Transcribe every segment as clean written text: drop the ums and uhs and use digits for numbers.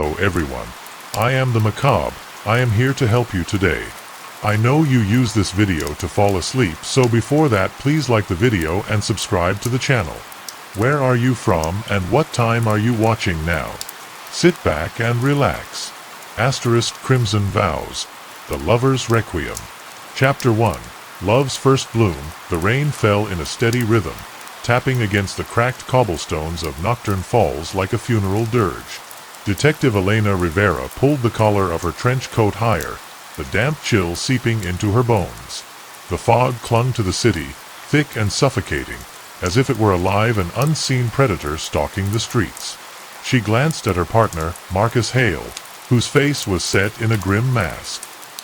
Hello everyone. I am the Macabre. I am here to help you today. I know you use this video to fall asleep, so before that please like the video and subscribe to the channel. Where are you from and what time are you watching now? Sit back and relax. Crimson Vows. The Lover's Requiem. Chapter 1. Love's First Bloom. The rain fell in a steady rhythm, tapping against the cracked cobblestones of Nocturne Falls like a funeral dirge. Detective Elena Rivera pulled the collar of her trench coat higher, the damp chill seeping into her bones. The fog clung to the city, thick and suffocating, as if it were alive, an unseen predator stalking the streets. She glanced at her partner, Marcus Hale, whose face was set in a grim mask.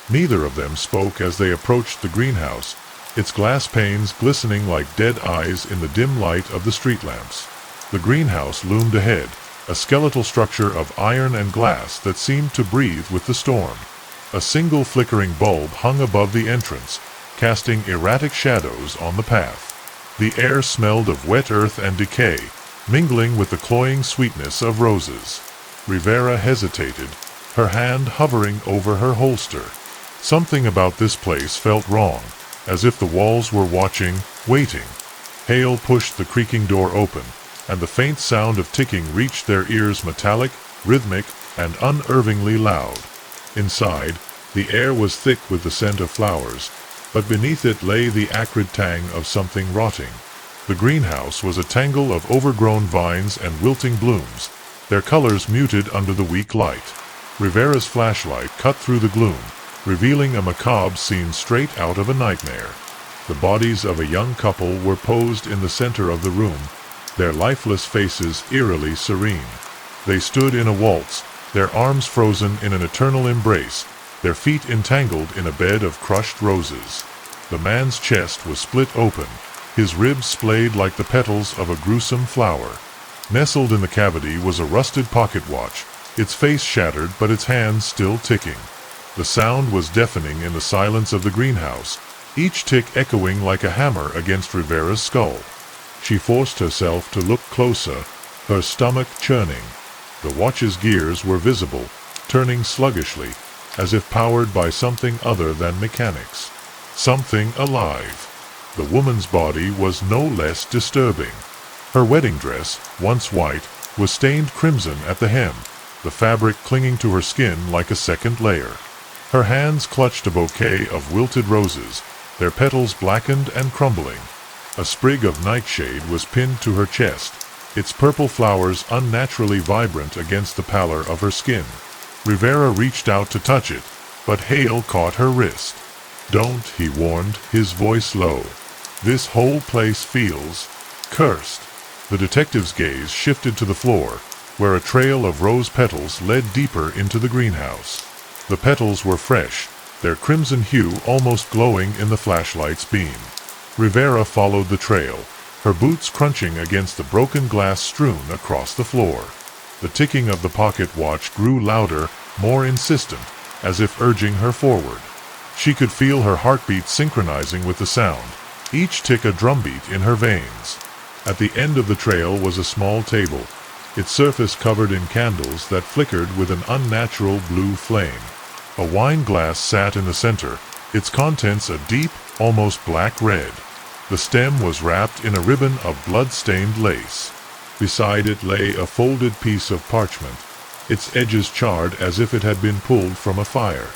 Neither of them spoke as they approached the greenhouse, its glass panes glistening like dead eyes in the dim light of the street lamps. The greenhouse loomed ahead, a skeletal structure of iron and glass that seemed to breathe with the storm. A single flickering bulb hung above the entrance, casting erratic shadows on the path. The air smelled of wet earth and decay, mingling with the cloying sweetness of roses. Rivera hesitated, her hand hovering over her holster. Something about this place felt wrong, as if the walls were watching, waiting. Hale pushed the creaking door open, and the faint sound of ticking reached their ears, metallic, rhythmic, and unervingly loud. Inside, the air was thick with the scent of flowers, but beneath it lay the acrid tang of something rotting. The greenhouse was a tangle of overgrown vines and wilting blooms, their colors muted under the weak light. Rivera's flashlight cut through the gloom, revealing a macabre scene straight out of a nightmare. The bodies of a young couple were posed in the center of the room, their lifeless faces eerily serene. They stood in a waltz, their arms frozen in an eternal embrace, their feet entangled in a bed of crushed roses. The man's chest was split open, his ribs splayed like the petals of a gruesome flower. Nestled in the cavity was a rusted pocket watch, its face shattered but its hands still ticking. The sound was deafening in the silence of the greenhouse, each tick echoing like a hammer against Rivera's skull. She forced herself to look closer, her stomach churning. The watch's gears were visible, turning sluggishly, as if powered by something other than mechanics. Something alive. The woman's body was no less disturbing. Her wedding dress, once white, was stained crimson at the hem, the fabric clinging to her skin like a second layer. Her hands clutched a bouquet of wilted roses, their petals blackened and crumbling. A sprig of nightshade was pinned to her chest, its purple flowers unnaturally vibrant against the pallor of her skin. Rivera reached out to touch it, but Hale caught her wrist. "Don't," he warned, his voice low. "This whole place feels cursed." The detective's gaze shifted to the floor, where a trail of rose petals led deeper into the greenhouse. The petals were fresh, their crimson hue almost glowing in the flashlight's beam. Rivera followed the trail, her boots crunching against the broken glass strewn across the floor. The ticking of the pocket watch grew louder, more insistent, as if urging her forward. She could feel her heartbeat synchronizing with the sound, each tick a drumbeat in her veins. At the end of the trail was a small table, its surface covered in candles that flickered with an unnatural blue flame. A wine glass sat in the center, its contents a deep, almost black red. The stem was wrapped in a ribbon of blood-stained lace. Beside it lay a folded piece of parchment, its edges charred as if it had been pulled from a fire.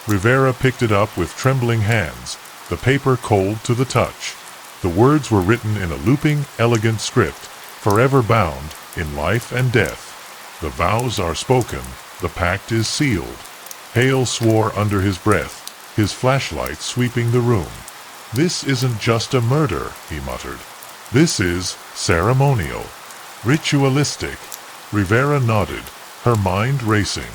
Rivera picked it up with trembling hands, the paper cold to the touch. The words were written in a looping, elegant script, forever bound, in life and death. The vows are spoken, the pact is sealed. Hale swore under his breath, his flashlight sweeping the room. "This isn't just a murder," he muttered. "This is ceremonial, ritualistic." Rivera nodded, her mind racing.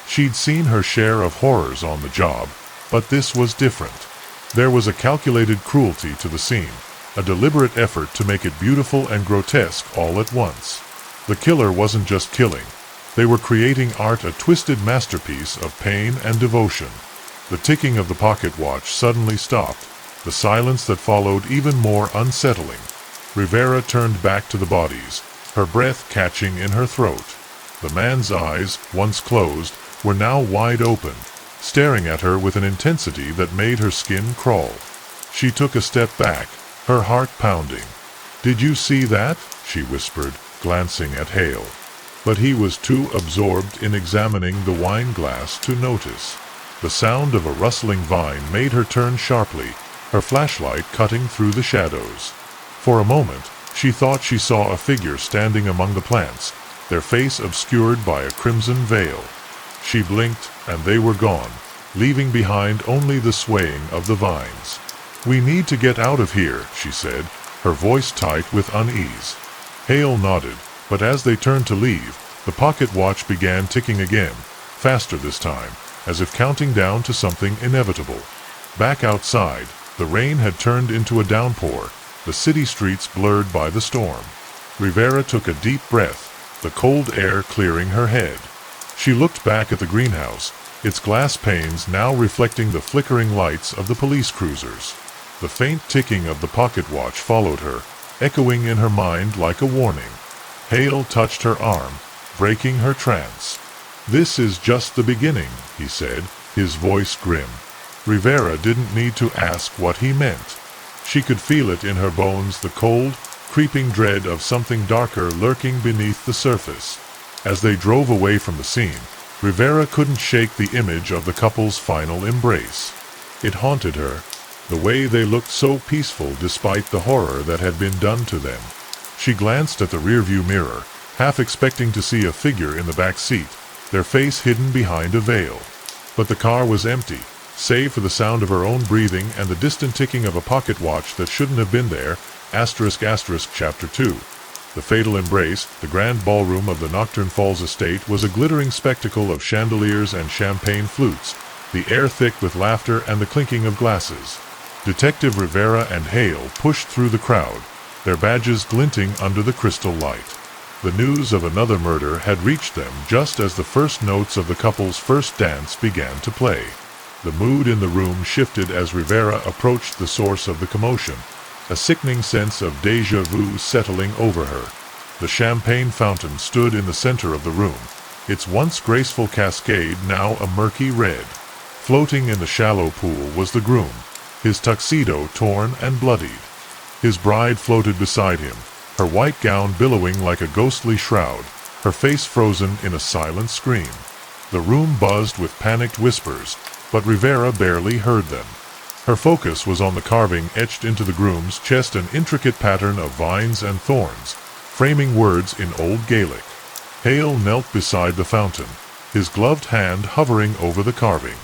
She'd seen her share of horrors on the job, but this was different. There was a calculated cruelty to the scene, a deliberate effort to make it beautiful and grotesque all at once. The killer wasn't just killing. They were creating art, a twisted masterpiece of pain and devotion. The ticking of the pocket watch suddenly stopped, the silence that followed even more unsettling. Rivera turned back to the bodies, her breath catching in her throat. The man's eyes, once closed, were now wide open, staring at her with an intensity that made her skin crawl. She took a step back, her heart pounding. "Did you see that?" she whispered, glancing at Hale. But he was too absorbed in examining the wine glass to notice. The sound of a rustling vine made her turn sharply, her flashlight cutting through the shadows. For a moment, she thought she saw a figure standing among the plants, their face obscured by a crimson veil. She blinked, and they were gone, leaving behind only the swaying of the vines. "We need to get out of here," she said, her voice tight with unease. Hale nodded, but as they turned to leave, the pocket watch began ticking again, faster this time, as if counting down to something inevitable. Back outside, the rain had turned into a downpour, the city streets blurred by the storm. Rivera took a deep breath, the cold air clearing her head. She looked back at the greenhouse, its glass panes now reflecting the flickering lights of the police cruisers. The faint ticking of the pocket watch followed her, echoing in her mind like a warning. Hale touched her arm, breaking her trance. "This is just the beginning," he said, his voice grim. Rivera didn't need to ask what he meant. She could feel it in her bones, the cold, creeping dread of something darker lurking beneath the surface. As they drove away from the scene, Rivera couldn't shake the image of the couple's final embrace. It haunted her, the way they looked so peaceful despite the horror that had been done to them. She glanced at the rearview mirror, half expecting to see a figure in the back seat, their face hidden behind a veil. But the car was empty, save for the sound of her own breathing and the distant ticking of a pocket watch that shouldn't have been there. Chapter 2. The fatal embrace, the grand ballroom of the Nocturne Falls estate, was a glittering spectacle of chandeliers and champagne flutes, the air thick with laughter and the clinking of glasses. Detective Rivera and Hale pushed through the crowd, their badges glinting under the crystal light. The news of another murder had reached them just as the first notes of the couple's first dance began to play. The mood in the room shifted as Rivera approached the source of the commotion, a sickening sense of déjà vu settling over her. The champagne fountain stood in the center of the room, its once graceful cascade now a murky red. Floating in the shallow pool was the groom, his tuxedo torn and bloodied. His bride floated beside him, her white gown billowing like a ghostly shroud, her face frozen in a silent scream. The room buzzed with panicked whispers, but Rivera barely heard them. Her focus was on the carving etched into the groom's chest, an intricate pattern of vines and thorns, framing words in Old Gaelic. Hale knelt beside the fountain, his gloved hand hovering over the carving.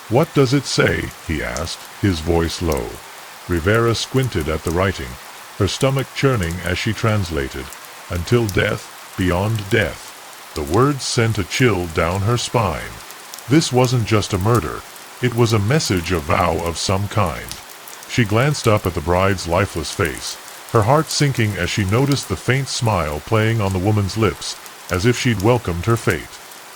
"What does it say?" he asked, his voice low. Rivera squinted at the writing, her stomach churning as she translated, "Until death, beyond death." The words sent a chill down her spine. This wasn't just a murder. It was a message, a vow of some kind. She glanced up at the bride's lifeless face, her heart sinking as she noticed the faint smile playing on the woman's lips, as if she'd welcomed her fate.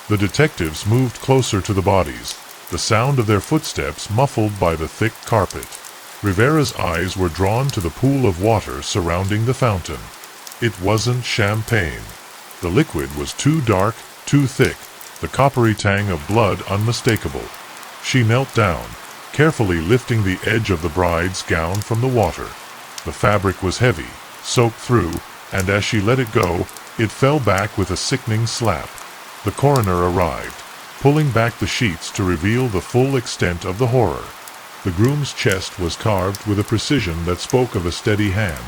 The detectives moved closer to the bodies, the sound of their footsteps muffled by the thick carpet. Rivera's eyes were drawn to the pool of water surrounding the fountain. It wasn't champagne. The liquid was too dark, too thick, the coppery tang of blood unmistakable. She knelt down, carefully lifting the edge of the bride's gown from the water. The fabric was heavy, soaked through, and as she let it go, it fell back with a sickening slap. The coroner arrived, pulling back the sheets to reveal the full extent of the horror. The groom's chest was carved with a precision that spoke of a steady hand,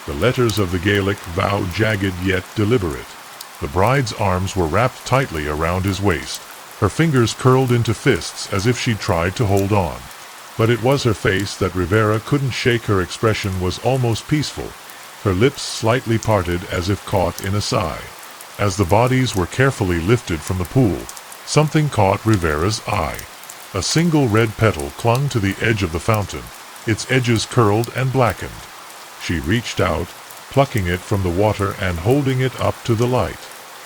the letters of the Gaelic vow jagged yet deliberate. The bride's arms were wrapped tightly around his waist, her fingers curled into fists as if she'd tried to hold on. But it was her face that Rivera couldn't shake. Her expression was almost peaceful, her lips slightly parted as if caught in a sigh. As the bodies were carefully lifted from the pool, something caught Rivera's eye. A single red petal clung to the edge of the fountain, its edges curled and blackened. She reached out, plucking it from the water and holding it up to the light.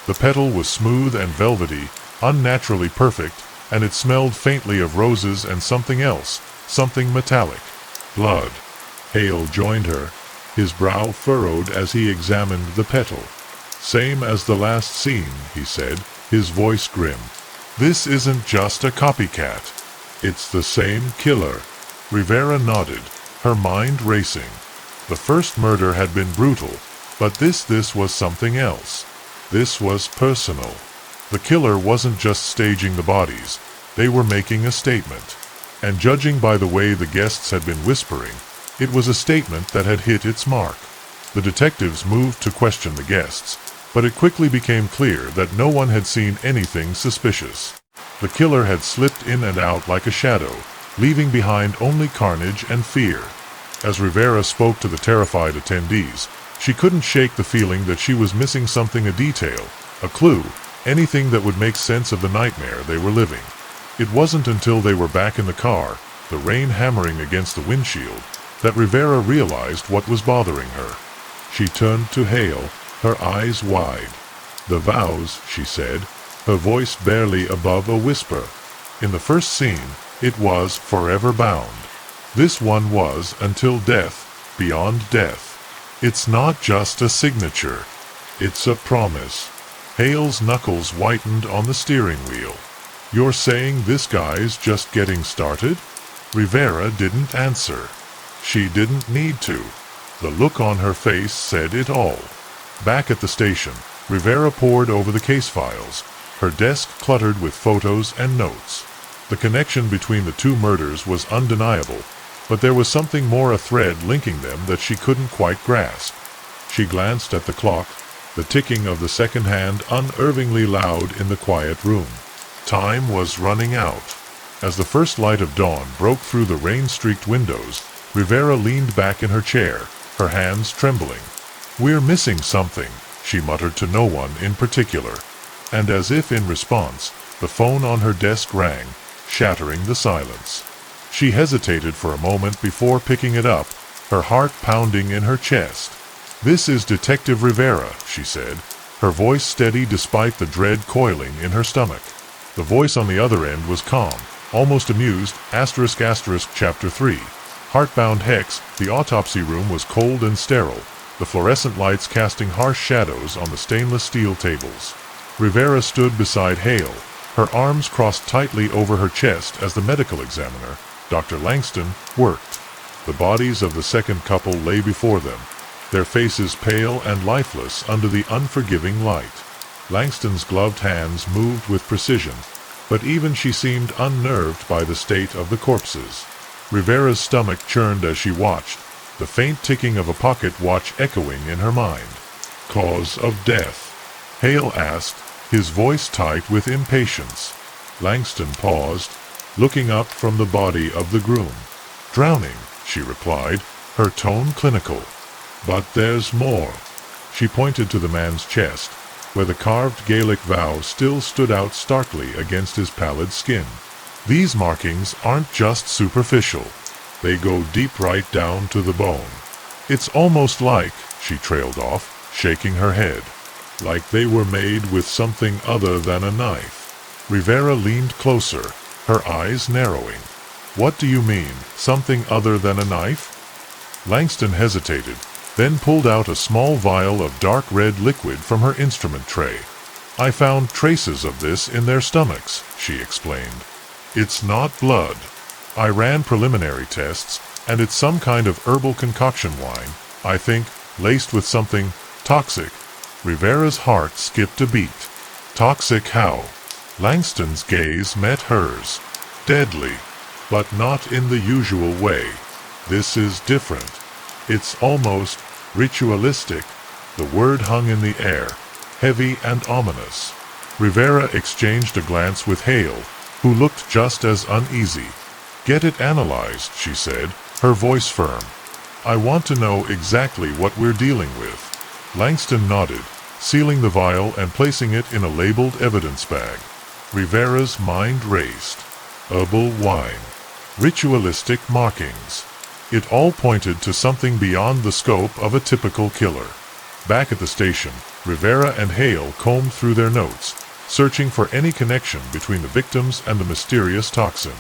The petal was smooth and velvety, unnaturally perfect, and it smelled faintly of roses and something else, something metallic. Blood. Hale joined her, his brow furrowed as he examined the petal. Same as the last scene, he said, his voice grim. This isn't just a copycat. It's the same killer. Rivera nodded, her mind racing. The first murder had been brutal, but this was something else. This was personal. The killer wasn't just staging the bodies, they were making a statement. And judging by the way the guests had been whispering, it was a statement that had hit its mark. The detectives moved to question the guests, but it quickly became clear that no one had seen anything suspicious. The killer had slipped in and out like a shadow, leaving behind only carnage and fear. As Rivera spoke to the terrified attendees, she couldn't shake the feeling that she was missing something, a detail, a clue, anything that would make sense of the nightmare they were living. It wasn't until they were back in the car, the rain hammering against the windshield, that Rivera realized what was bothering her. She turned to Hale, her eyes wide. "The vows," she said, her voice barely above a whisper. In the first scene, it was forever bound. This one was until death, beyond death. It's not just a signature. It's a promise. Hale's knuckles whitened on the steering wheel. "You're saying this guy's just getting started?" Rivera didn't answer. She didn't need to. The look on her face said it all. Back at the station, Rivera pored over the case files, her desk cluttered with photos and notes. The connection between the two murders was undeniable, but there was something more, a thread linking them that she couldn't quite grasp. She glanced at the clock, the ticking of the second hand unervingly loud in the quiet room. Time was running out. As the first light of dawn broke through the rain-streaked windows, Rivera leaned back in her chair, her hands trembling. "We're missing something," she muttered to no one in particular. And as if in response, the phone on her desk rang, shattering the silence. She hesitated for a moment before picking it up, her heart pounding in her chest. "This is Detective Rivera," she said, her voice steady despite the dread coiling in her stomach. The voice on the other end was calm, almost amused. Chapter 3. Heartbound Hex. The autopsy room was cold and sterile, the fluorescent lights casting harsh shadows on the stainless steel tables. Rivera stood beside Hale, her arms crossed tightly over her chest as the medical examiner, Dr. Langston, worked. The bodies of the second couple lay before them, their faces pale and lifeless under the unforgiving light. Langston's gloved hands moved with precision, but even she seemed unnerved by the state of the corpses. Rivera's stomach churned as she watched, the faint ticking of a pocket watch echoing in her mind. "Cause of death?" Hale asked, his voice tight with impatience. Langston paused, looking up from the body of the groom. "Drowning," she replied, her tone clinical. "But there's more." She pointed to the man's chest, where the carved Gaelic vow still stood out starkly against his pallid skin. "These markings aren't just superficial. They go deep right down to the bone. It's almost like," she trailed off, shaking her head, "like they were made with something other than a knife." Rivera leaned closer, her eyes narrowing. "What do you mean, something other than a knife?" Langston hesitated, then pulled out a small vial of dark red liquid from her instrument tray. "I found traces of this in their stomachs," she explained. "It's not blood. I ran preliminary tests, and it's some kind of herbal concoction wine, I think, laced with something toxic." Rivera's heart skipped a beat. "Toxic how?" Langston's gaze met hers. "Deadly, but not in the usual way. This is different. It's almost ritualistic." The word hung in the air, heavy and ominous. Rivera exchanged a glance with Hale, who looked just as uneasy. "Get it analyzed," she said, her voice firm. "I want to know exactly what we're dealing with." Langston nodded, sealing the vial and placing it in a labeled evidence bag. Rivera's mind raced. Herbal wine. Ritualistic markings. It all pointed to something beyond the scope of a typical killer. Back at the station, Rivera and Hale combed through their notes, searching for any connection between the victims and the mysterious toxin.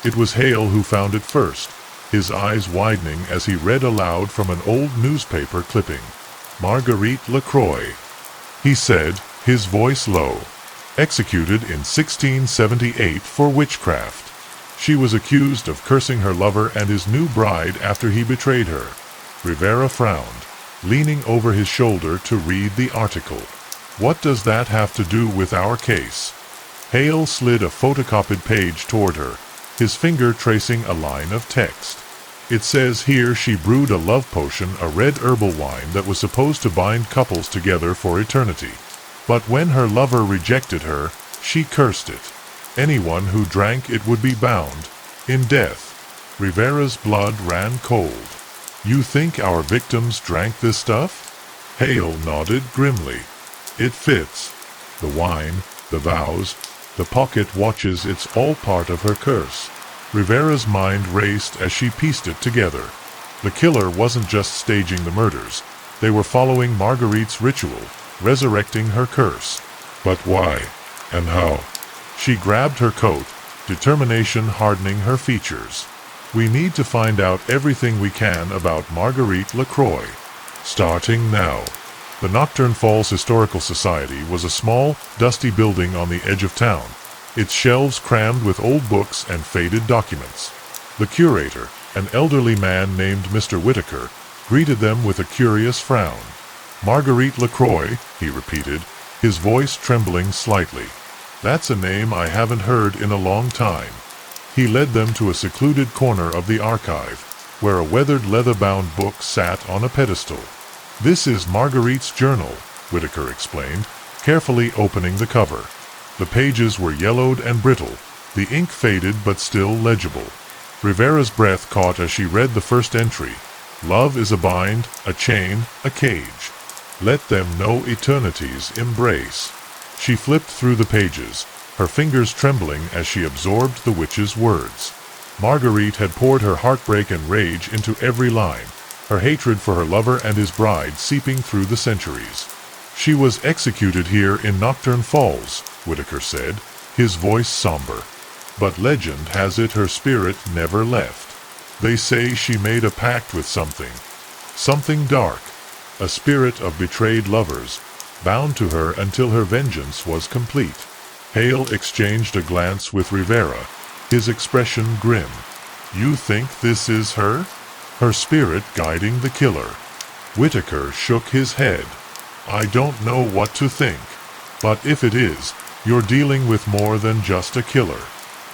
It was Hale who found it first, his eyes widening as he read aloud from an old newspaper clipping. "Marguerite Lacroix. he said, his voice low. Executed in 1678 for witchcraft. She was accused of cursing her lover and his new bride after he betrayed her. Rivera frowned, leaning over his shoulder to read the article. What does that have to do with our case? Hale slid a photocopied page toward her, his finger tracing a line of text. It says here she brewed a love potion, a red herbal wine that was supposed to bind couples together for eternity. But when her lover rejected her, she cursed it. Anyone who drank it would be bound in death. Rivera's blood ran cold. You think our victims drank this stuff? Hale nodded grimly. It fits. The wine, the vows, the pocket watches, it's all part of her curse. Rivera's mind raced as she pieced it together. The killer wasn't just staging the murders. They were following Marguerite's ritual, resurrecting her curse. But why? And how? She grabbed her coat, determination hardening her features. We need to find out everything we can about Marguerite Lacroix. Starting now. The Nocturne Falls Historical Society was a small, dusty building on the edge of town, its shelves crammed with old books and faded documents. The curator, an elderly man named Mr. Whitaker, greeted them with a curious frown. Marguerite Lacroix, he repeated, his voice trembling slightly. That's a name I haven't heard in a long time. He led them to a secluded corner of the archive, where a weathered leather-bound book sat on a pedestal. This is Marguerite's journal, Whitaker explained, carefully opening the cover. The pages were yellowed and brittle, the ink faded but still legible. Rivera's breath caught as she read the first entry. Love is a bind, a chain, a cage. Let them know eternity's embrace. She flipped through the pages, her fingers trembling as she absorbed the witch's words. Marguerite had poured her heartbreak and rage into every line, her hatred for her lover and his bride seeping through the centuries. She was executed here in Nocturne Falls, Whitaker said, his voice somber. But legend has it her spirit never left. They say she made a pact with something dark, a spirit of betrayed lovers, bound to her until her vengeance was complete. Hale exchanged a glance with Rivera, his expression grim. You think this is her? Her spirit guiding the killer? Whitaker shook his head. I don't know what to think. But if it is, you're dealing with more than just a killer.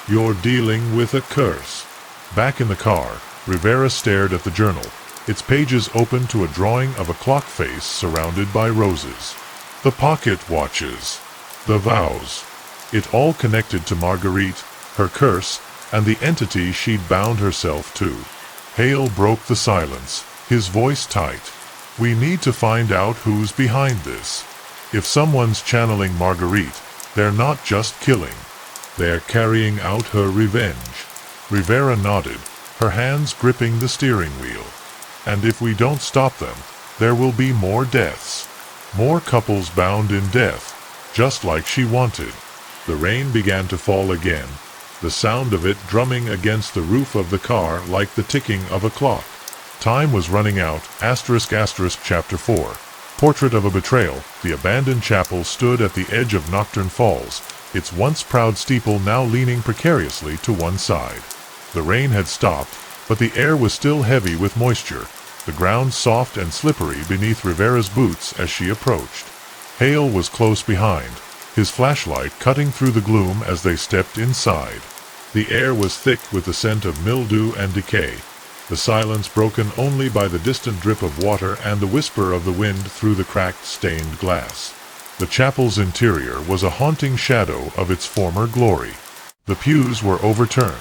You're dealing with a curse. Back in the car, Rivera stared at the journal, its pages open to a drawing of a clock face surrounded by roses. The pocket watches. The vows. It all connected to Marguerite, her curse, and the entity she'd bound herself to. Hale broke the silence, his voice tight. We need to find out who's behind this. If someone's channeling Marguerite, they're not just killing. They're carrying out her revenge. Rivera nodded, her hands gripping the steering wheel. And if we don't stop them, there will be more deaths. More couples bound in death, just like she wanted. The rain began to fall again, the sound of it drumming against the roof of the car like the ticking of a clock. Time was running out. Chapter 4. Portrait of a Betrayal. The abandoned chapel stood at the edge of Nocturne Falls, its once proud steeple now leaning precariously to one side. The rain had stopped, but the air was still heavy with moisture, the ground soft and slippery beneath Rivera's boots as she approached. Hale was close behind, his flashlight cutting through the gloom as they stepped inside. The air was thick with the scent of mildew and decay, the silence broken only by the distant drip of water and the whisper of the wind through the cracked, stained glass. The chapel's interior was a haunting shadow of its former glory. The pews were overturned,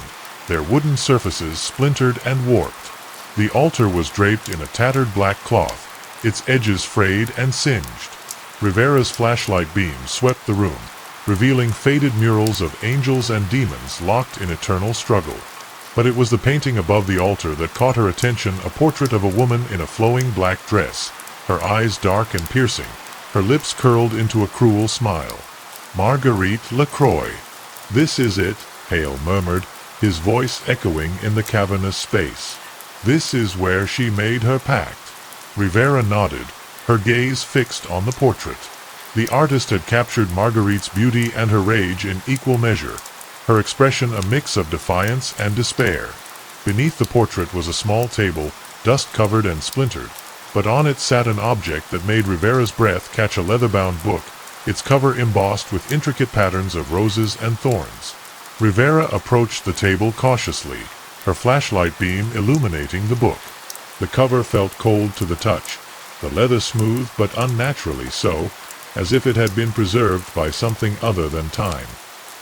their wooden surfaces splintered and warped. The altar was draped in a tattered black cloth, its edges frayed and singed. Rivera's flashlight beam swept the room, revealing faded murals of angels and demons locked in eternal struggle. But it was the painting above the altar that caught her attention, a portrait of a woman in a flowing black dress, her eyes dark and piercing, her lips curled into a cruel smile. Marguerite Lacroix. This is it, Hale murmured, his voice echoing in the cavernous space. This is where she made her pact. Rivera nodded, her gaze fixed on the portrait. The artist had captured Marguerite's beauty and her rage in equal measure, her expression a mix of defiance and despair. Beneath the portrait was a small table, dust-covered and splintered, but on it sat an object that made Rivera's breath catch, a leather-bound book, its cover embossed with intricate patterns of roses and thorns. Rivera approached the table cautiously, her flashlight beam illuminating the book. The cover felt cold to the touch, the leather smooth but unnaturally so, as if it had been preserved by something other than time.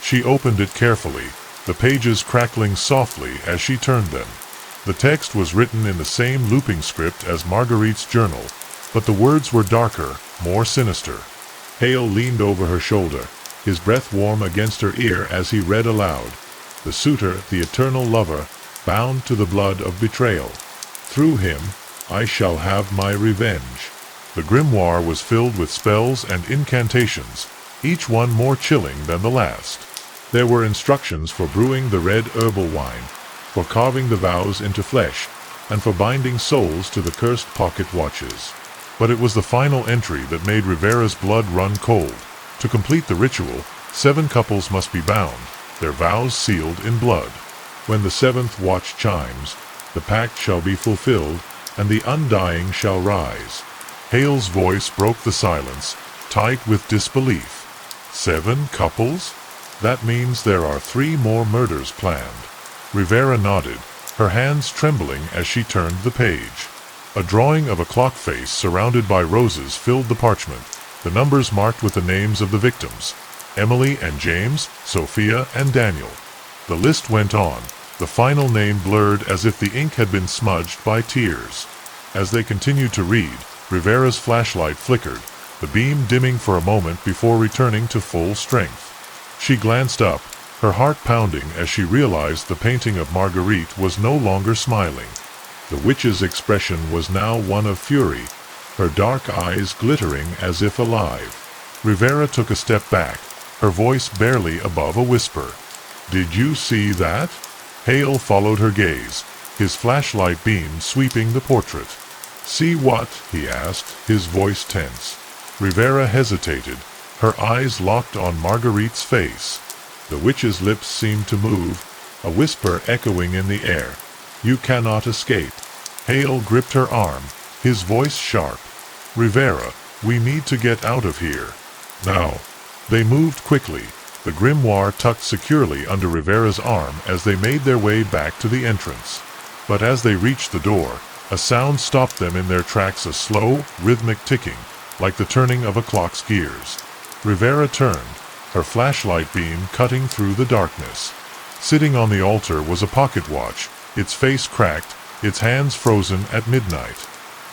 She opened it carefully, the pages crackling softly as she turned them. The text was written in the same looping script as Marguerite's journal, but the words were darker, more sinister. Hale leaned over her shoulder, his breath warm against her ear as he read aloud. The suitor, the eternal lover, bound to the blood of betrayal. Through him, I shall have my revenge. The grimoire was filled with spells and incantations, each one more chilling than the last. There were instructions for brewing the red herbal wine, for carving the vows into flesh, and for binding souls to the cursed pocket watches. But it was the final entry that made Rivera's blood run cold. To complete the ritual, 7 couples must be bound, their vows sealed in blood. When the 7th watch chimes, the pact shall be fulfilled, and the undying shall rise. Hale's voice broke the silence, tight with disbelief. 7 couples? That means there are 3 more murders planned. Rivera nodded, her hands trembling as she turned the page. A drawing of a clock face surrounded by roses filled the parchment, the numbers marked with the names of the victims: Emily and James, Sophia and Daniel. The list went on, the final name blurred as if the ink had been smudged by tears. As they continued to read, Rivera's flashlight flickered, the beam dimming for a moment before returning to full strength. She glanced up, her heart pounding as she realized the painting of Marguerite was no longer smiling. The witch's expression was now one of fury, her dark eyes glittering as if alive. Rivera took a step back, her voice barely above a whisper. "Did you see that?" Hale followed her gaze, his flashlight beam sweeping the portrait. "See what?" he asked, his voice tense. Rivera hesitated, her eyes locked on Marguerite's face. The witch's lips seemed to move, a whisper echoing in the air. "You cannot escape." Hale gripped her arm, his voice sharp. "Rivera, we need to get out of here. Now." They moved quickly, the grimoire tucked securely under Rivera's arm as they made their way back to the entrance. But as they reached the door, a sound stopped them in their tracks, a slow, rhythmic ticking, like the turning of a clock's gears. Rivera turned, her flashlight beam cutting through the darkness. Sitting on the altar was a pocket watch, its face cracked, its hands frozen at midnight.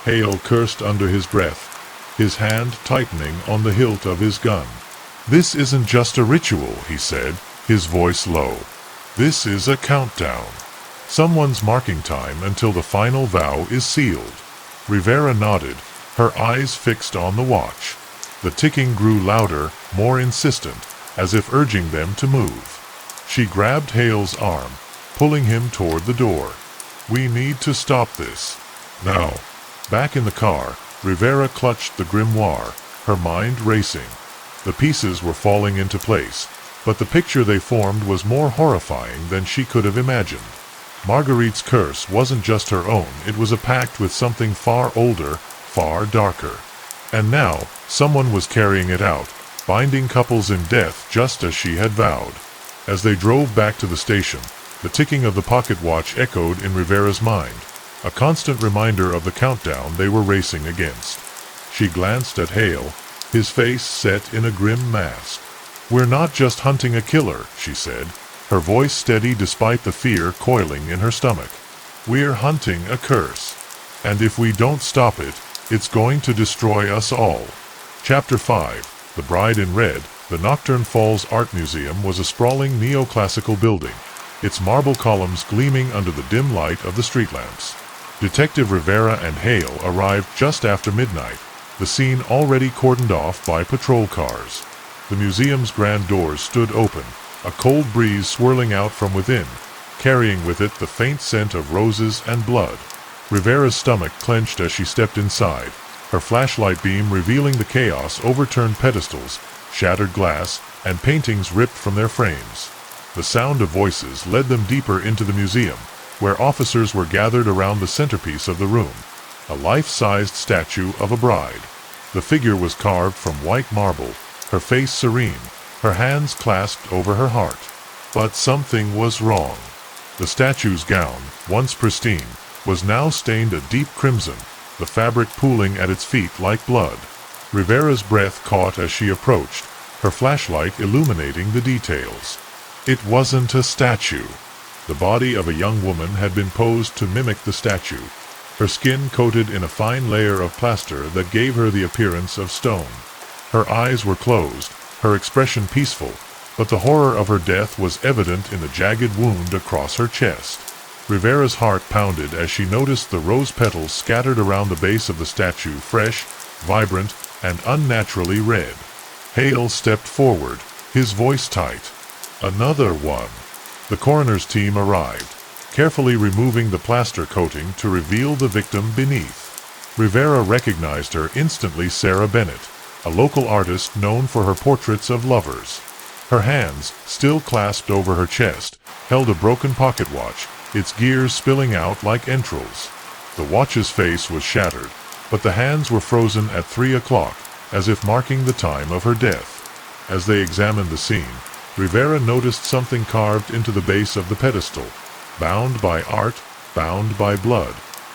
Hale cursed under his breath, his hand tightening on the hilt of his gun. "This isn't just a ritual," he said, his voice low. "This is a countdown. Someone's marking time until the final vow is sealed." Rivera nodded, her eyes fixed on the watch. The ticking grew louder, more insistent, as if urging them to move. She grabbed Hale's arm, pulling him toward the door. "We need to stop this. Now." Back in the car, Rivera clutched the grimoire, her mind racing. The pieces were falling into place, but the picture they formed was more horrifying than she could have imagined. Marguerite's curse wasn't just her own, it was a pact with something far older, far darker. And now, someone was carrying it out, binding couples in death just as she had vowed. As they drove back to the station, the ticking of the pocket watch echoed in Rivera's mind, a constant reminder of the countdown they were racing against. She glanced at Hale, his face set in a grim mask. "We're not just hunting a killer," she said, her voice steady despite the fear coiling in her stomach. "We're hunting a curse. And if we don't stop it, it's going to destroy us all." Chapter 5. The Bride in Red. The Nocturne Falls Art Museum was a sprawling neoclassical building, its marble columns gleaming under the dim light of the street lamps. Detective Rivera and Hale arrived just after midnight, the scene already cordoned off by patrol cars. The museum's grand doors stood open, a cold breeze swirling out from within, carrying with it the faint scent of roses and blood. Rivera's stomach clenched as she stepped inside, her flashlight beam revealing the chaos, overturned pedestals, shattered glass, and paintings ripped from their frames. The sound of voices led them deeper into the museum, where officers were gathered around the centerpiece of the room, a life-sized statue of a bride. The figure was carved from white marble, her face serene, her hands clasped over her heart. But something was wrong. The statue's gown, once pristine, was now stained a deep crimson, the fabric pooling at its feet like blood. Rivera's breath caught as she approached, her flashlight illuminating the details. It wasn't a statue. The body of a young woman had been posed to mimic the statue, her skin coated in a fine layer of plaster that gave her the appearance of stone. Her eyes were closed, her expression peaceful, but the horror of her death was evident in the jagged wound across her chest. Rivera's heart pounded as she noticed the rose petals scattered around the base of the statue, fresh, vibrant, and unnaturally red. Hale stepped forward, his voice tight. Another one. The coroner's team arrived, carefully removing the plaster coating to reveal the victim beneath. Rivera recognized her instantly, Sarah Bennett, a local artist known for her portraits of lovers. Her hands, still clasped over her chest, held a broken pocket watch, its gears spilling out like entrails. The watch's face was shattered, but the hands were frozen at 3 o'clock, as if marking the time of her death. As they examined the scene, Rivera noticed something carved into the base of the pedestal. Bound by art, bound by blood.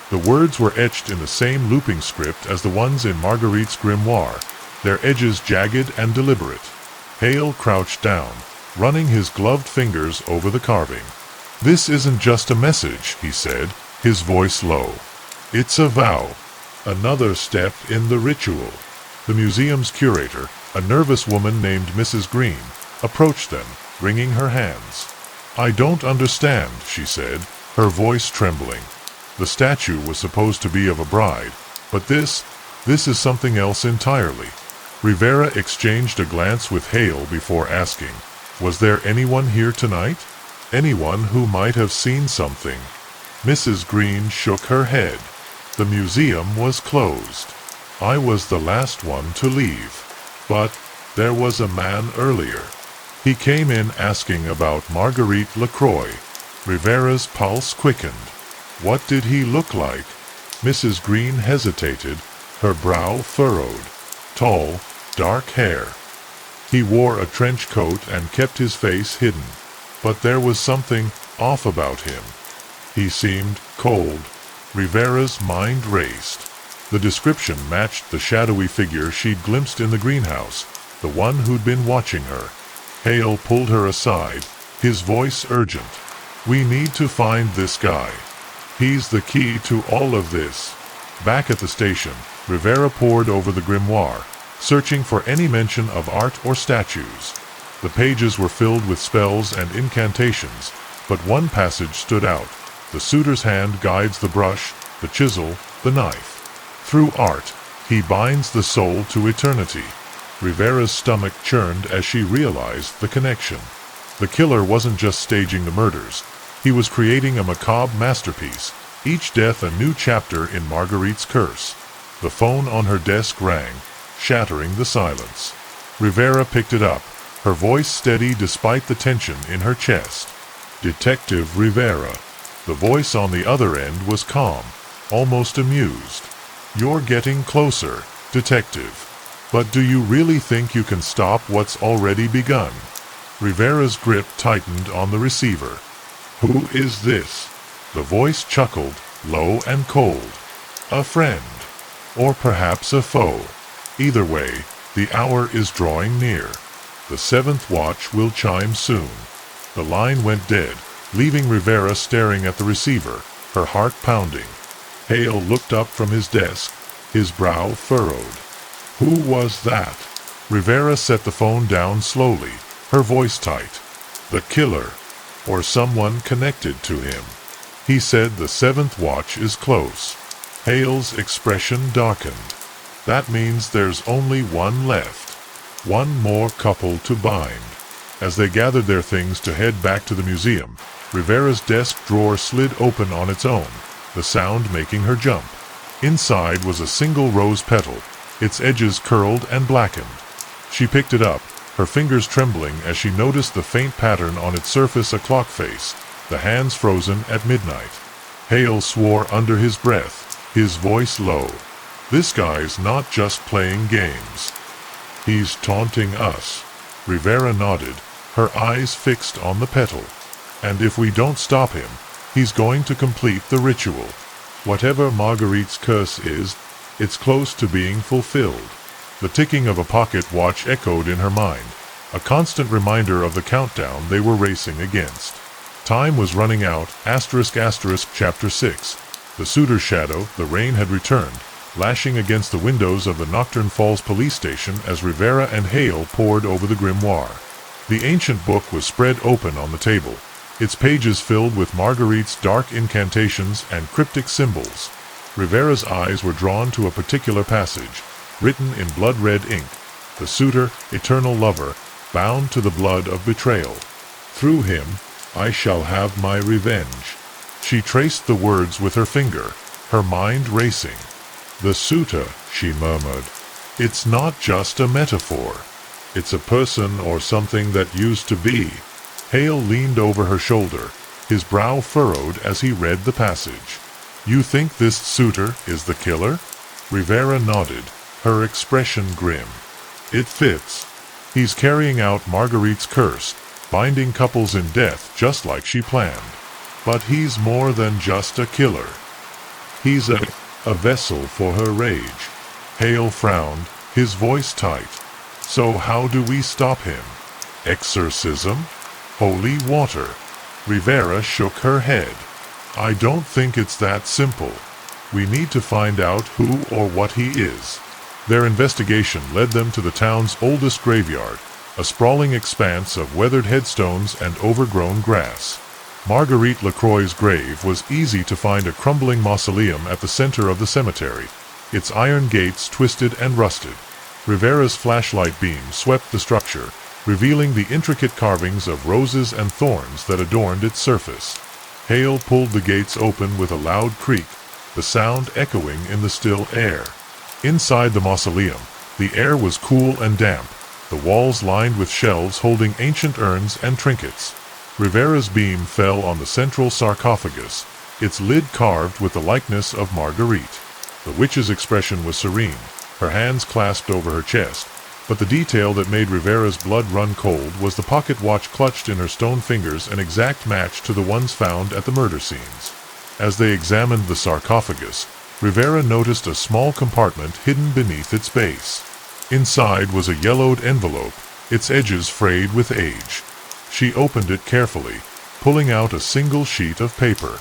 The words were etched in the same looping script as the ones in Marguerite's grimoire, their edges jagged and deliberate. Hale crouched down, running his gloved fingers over the carving. "This isn't just a message," he said, his voice low. "It's a vow. Another step in the ritual." The museum's curator, a nervous woman named Mrs. Green, approached them, wringing her hands. "I don't understand," she said, her voice trembling. "The statue was supposed to be of a bride, but this is something else entirely." Rivera exchanged a glance with Hale before asking, "Was there anyone here tonight? Anyone who might have seen something?" Mrs. Green shook her head. "The museum was closed. I was the last one to leave. But there was a man earlier. He came in asking about Marguerite Lacroix." Rivera's pulse quickened. "What did he look like?" Mrs. Green hesitated, her brow furrowed. "Tall, dark hair. He wore a trench coat and kept his face hidden. But there was something off about him. He seemed cold." Rivera's mind raced. The description matched the shadowy figure she'd glimpsed in the greenhouse, the one who'd been watching her. Hale pulled her aside, his voice urgent. "We need to find this guy. He's the key to all of this." Back at the station, Rivera pored over the grimoire, searching for any mention of art or statues. The pages were filled with spells and incantations, but one passage stood out. The suitor's hand guides the brush, the chisel, the knife. Through art, he binds the soul to eternity. Rivera's stomach churned as she realized the connection. The killer wasn't just staging the murders. He was creating a macabre masterpiece, each death a new chapter in Marguerite's curse. The phone on her desk rang, shattering the silence. Rivera picked it up, her voice steady despite the tension in her chest. "Detective Rivera." The voice on the other end was calm, almost amused. "You're getting closer, Detective. But do you really think you can stop what's already begun?" Rivera's grip tightened on the receiver. "Who is this?" The voice chuckled, low and cold. "A friend. Or perhaps a foe. Either way, the hour is drawing near. The 7th watch will chime soon." The line went dead, leaving Rivera staring at the receiver, her heart pounding. Hale looked up from his desk, his brow furrowed. "Who was that?" Rivera set the phone down slowly, her voice tight. "The killer, or someone connected to him. He said the 7th watch is close." Hale's expression darkened. "That means there's only one left. One more couple to bind." As they gathered their things to head back to the museum, Rivera's desk drawer slid open on its own, the sound making her jump. Inside was a single rose petal, its edges curled and blackened. She picked it up, her fingers trembling as she noticed the faint pattern on its surface, a clock face, the hands frozen at midnight. Hale swore under his breath, his voice low. "This guy's not just playing games. He's taunting us." Rivera nodded, her eyes fixed on the petal. "And if we don't stop him, he's going to complete the ritual. Whatever Marguerite's curse is, it's close to being fulfilled." The ticking of a pocket watch echoed in her mind, a constant reminder of the countdown they were racing against. Time was running out. Chapter 6. The Suitor's shadow. The rain had returned, lashing against the windows of the Nocturne Falls police station as Rivera and Hale pored over the grimoire. The ancient book was spread open on the table, its pages filled with Marguerite's dark incantations and cryptic symbols. Rivera's eyes were drawn to a particular passage, written in blood-red ink: "The suitor, eternal lover, bound to the blood of betrayal. Through him, I shall have my revenge." She traced the words with her finger, her mind racing. "The suitor," she murmured. "It's not just a metaphor. It's a person or something that used to be." Hale leaned over her shoulder, his brow furrowed as he read the passage. "You think this suitor is the killer?" Rivera nodded, her expression grim. "It fits. He's carrying out Marguerite's curse, binding couples in death just like she planned. But he's more than just a killer. He's a vessel for her rage." Hale frowned, his voice tight. "So how do we stop him? Exorcism? Holy water?" Rivera shook her head. "I don't think it's that simple. We need to find out who or what he is." Their investigation led them to the town's oldest graveyard, a sprawling expanse of weathered headstones and overgrown grass. Marguerite Lacroix's grave was easy to find, a crumbling mausoleum at the center of the cemetery, its iron gates twisted and rusted. Rivera's flashlight beam swept the structure, revealing the intricate carvings of roses and thorns that adorned its surface. Hale pulled the gates open with a loud creak, the sound echoing in the still air. Inside the mausoleum, the air was cool and damp, the walls lined with shelves holding ancient urns and trinkets. Rivera's beam fell on the central sarcophagus, its lid carved with the likeness of Marguerite. The witch's expression was serene, her hands clasped over her chest, but the detail that made Rivera's blood run cold was the pocket watch clutched in her stone fingers, an exact match to the ones found at the murder scenes. As they examined the sarcophagus, Rivera noticed a small compartment hidden beneath its base. Inside was a yellowed envelope, its edges frayed with age. She opened it carefully, pulling out a single sheet of paper.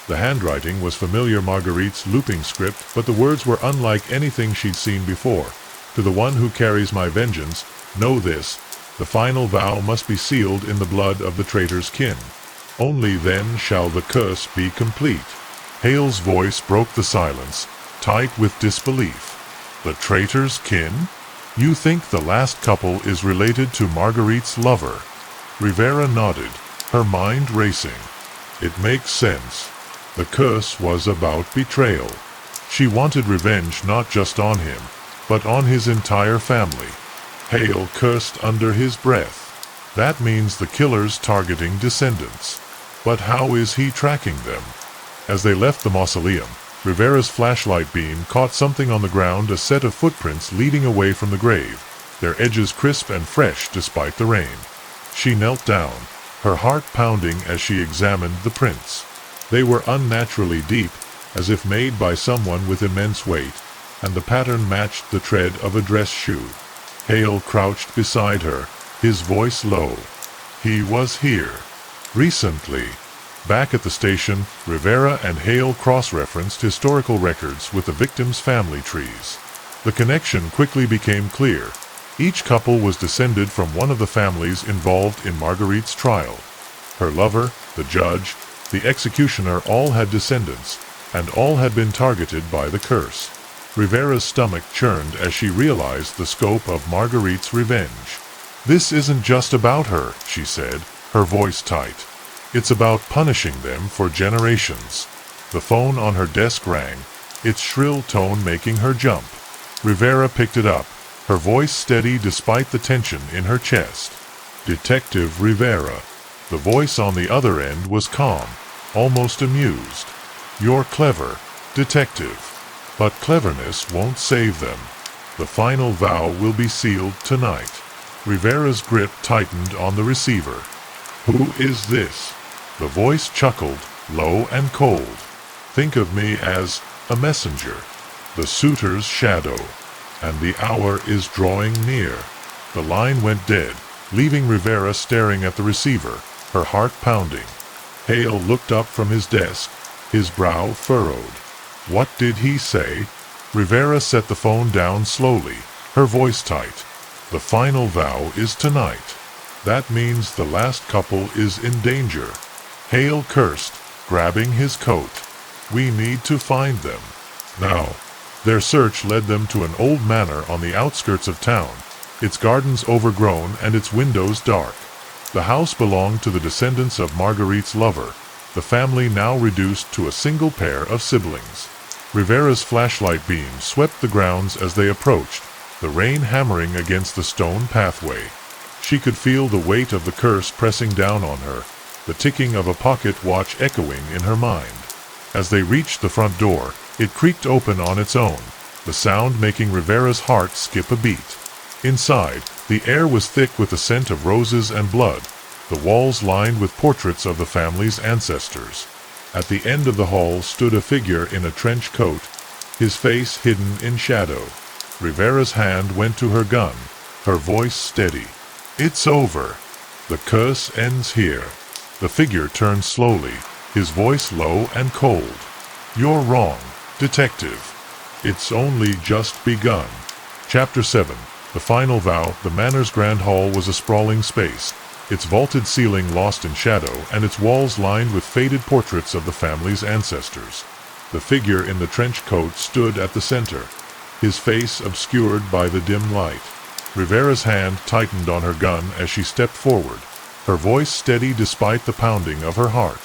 The handwriting was familiar, Marguerite's looping script, but the words were unlike anything she'd seen before. "To the one who carries my vengeance, know this: the final vow must be sealed in the blood of the traitor's kin. Only then shall the curse be complete." Hale's voice broke the silence, tight with disbelief. "The traitor's kin? You think the last couple is related to Marguerite's lover?" Rivera nodded, her mind racing. "It makes sense. The curse was about betrayal. She wanted revenge not just on him, but on his entire family." Hale cursed under his breath. "That means the killer's targeting descendants. But how is he tracking them?" As they left the mausoleum, Rivera's flashlight beam caught something on the ground, a set of footprints leading away from the grave, their edges crisp and fresh despite the rain. She knelt down, her heart pounding as she examined the prints. They were unnaturally deep, as if made by someone with immense weight, and the pattern matched the tread of a dress shoe. Hale crouched beside her, his voice low. "He was here. Recently." Back at the station, Rivera and Hale cross-referenced historical records with the victims' family trees. The connection quickly became clear. Each couple was descended from one of the families involved in Marguerite's trial. Her lover, the judge, the executioner all had descendants, and all had been targeted by the curse. Rivera's stomach churned as she realized the scope of Marguerite's revenge. "This isn't just about her," she said, her voice tight. "It's about punishing them for generations." The phone on her desk rang, its shrill tone making her jump. Rivera picked it up, her voice steady despite the tension in her chest. "Detective Rivera." The voice on the other end was calm, almost amused. "You're clever, detective. But cleverness won't save them. The final vow will be sealed tonight." Rivera's grip tightened on the receiver. "Who is this?" The voice chuckled, low and cold. "Think of me as a messenger, the suitor's shadow, and the hour is drawing near." The line went dead, leaving Rivera staring at the receiver, her heart pounding. Hale looked up from his desk, his brow furrowed. What did he say? Rivera set the phone down slowly, her voice tight. "The final vow is tonight. That means the last couple is in danger." Hale cursed, grabbing his coat. "We need to find them now." Their search led them to an old manor on the outskirts of town, its gardens overgrown and its windows dark. The house belonged to the descendants of Marguerite's lover, the family now reduced to a single pair of siblings. Rivera's flashlight beam swept the grounds as they approached, the rain hammering against the stone pathway. She could feel the weight of the curse pressing down on her, the ticking of a pocket watch echoing in her mind. As they reached the front door, it creaked open on its own, the sound making Rivera's heart skip a beat. Inside, the air was thick with the scent of roses and blood, the walls lined with portraits of the family's ancestors. At the end of the hall stood a figure in a trench coat, his face hidden in shadow. Rivera's hand went to her gun, her voice steady. "It's over. The curse ends here." The figure turned slowly, his voice low and cold. "You're wrong, detective. It's only just begun." Chapter 7. The Final Vow. The manor's grand hall was a sprawling space, its vaulted ceiling lost in shadow and its walls lined with faded portraits of the family's ancestors. The figure in the trench coat stood at the center, his face obscured by the dim light. Rivera's hand tightened on her gun as she stepped forward, her voice steady despite the pounding of her heart.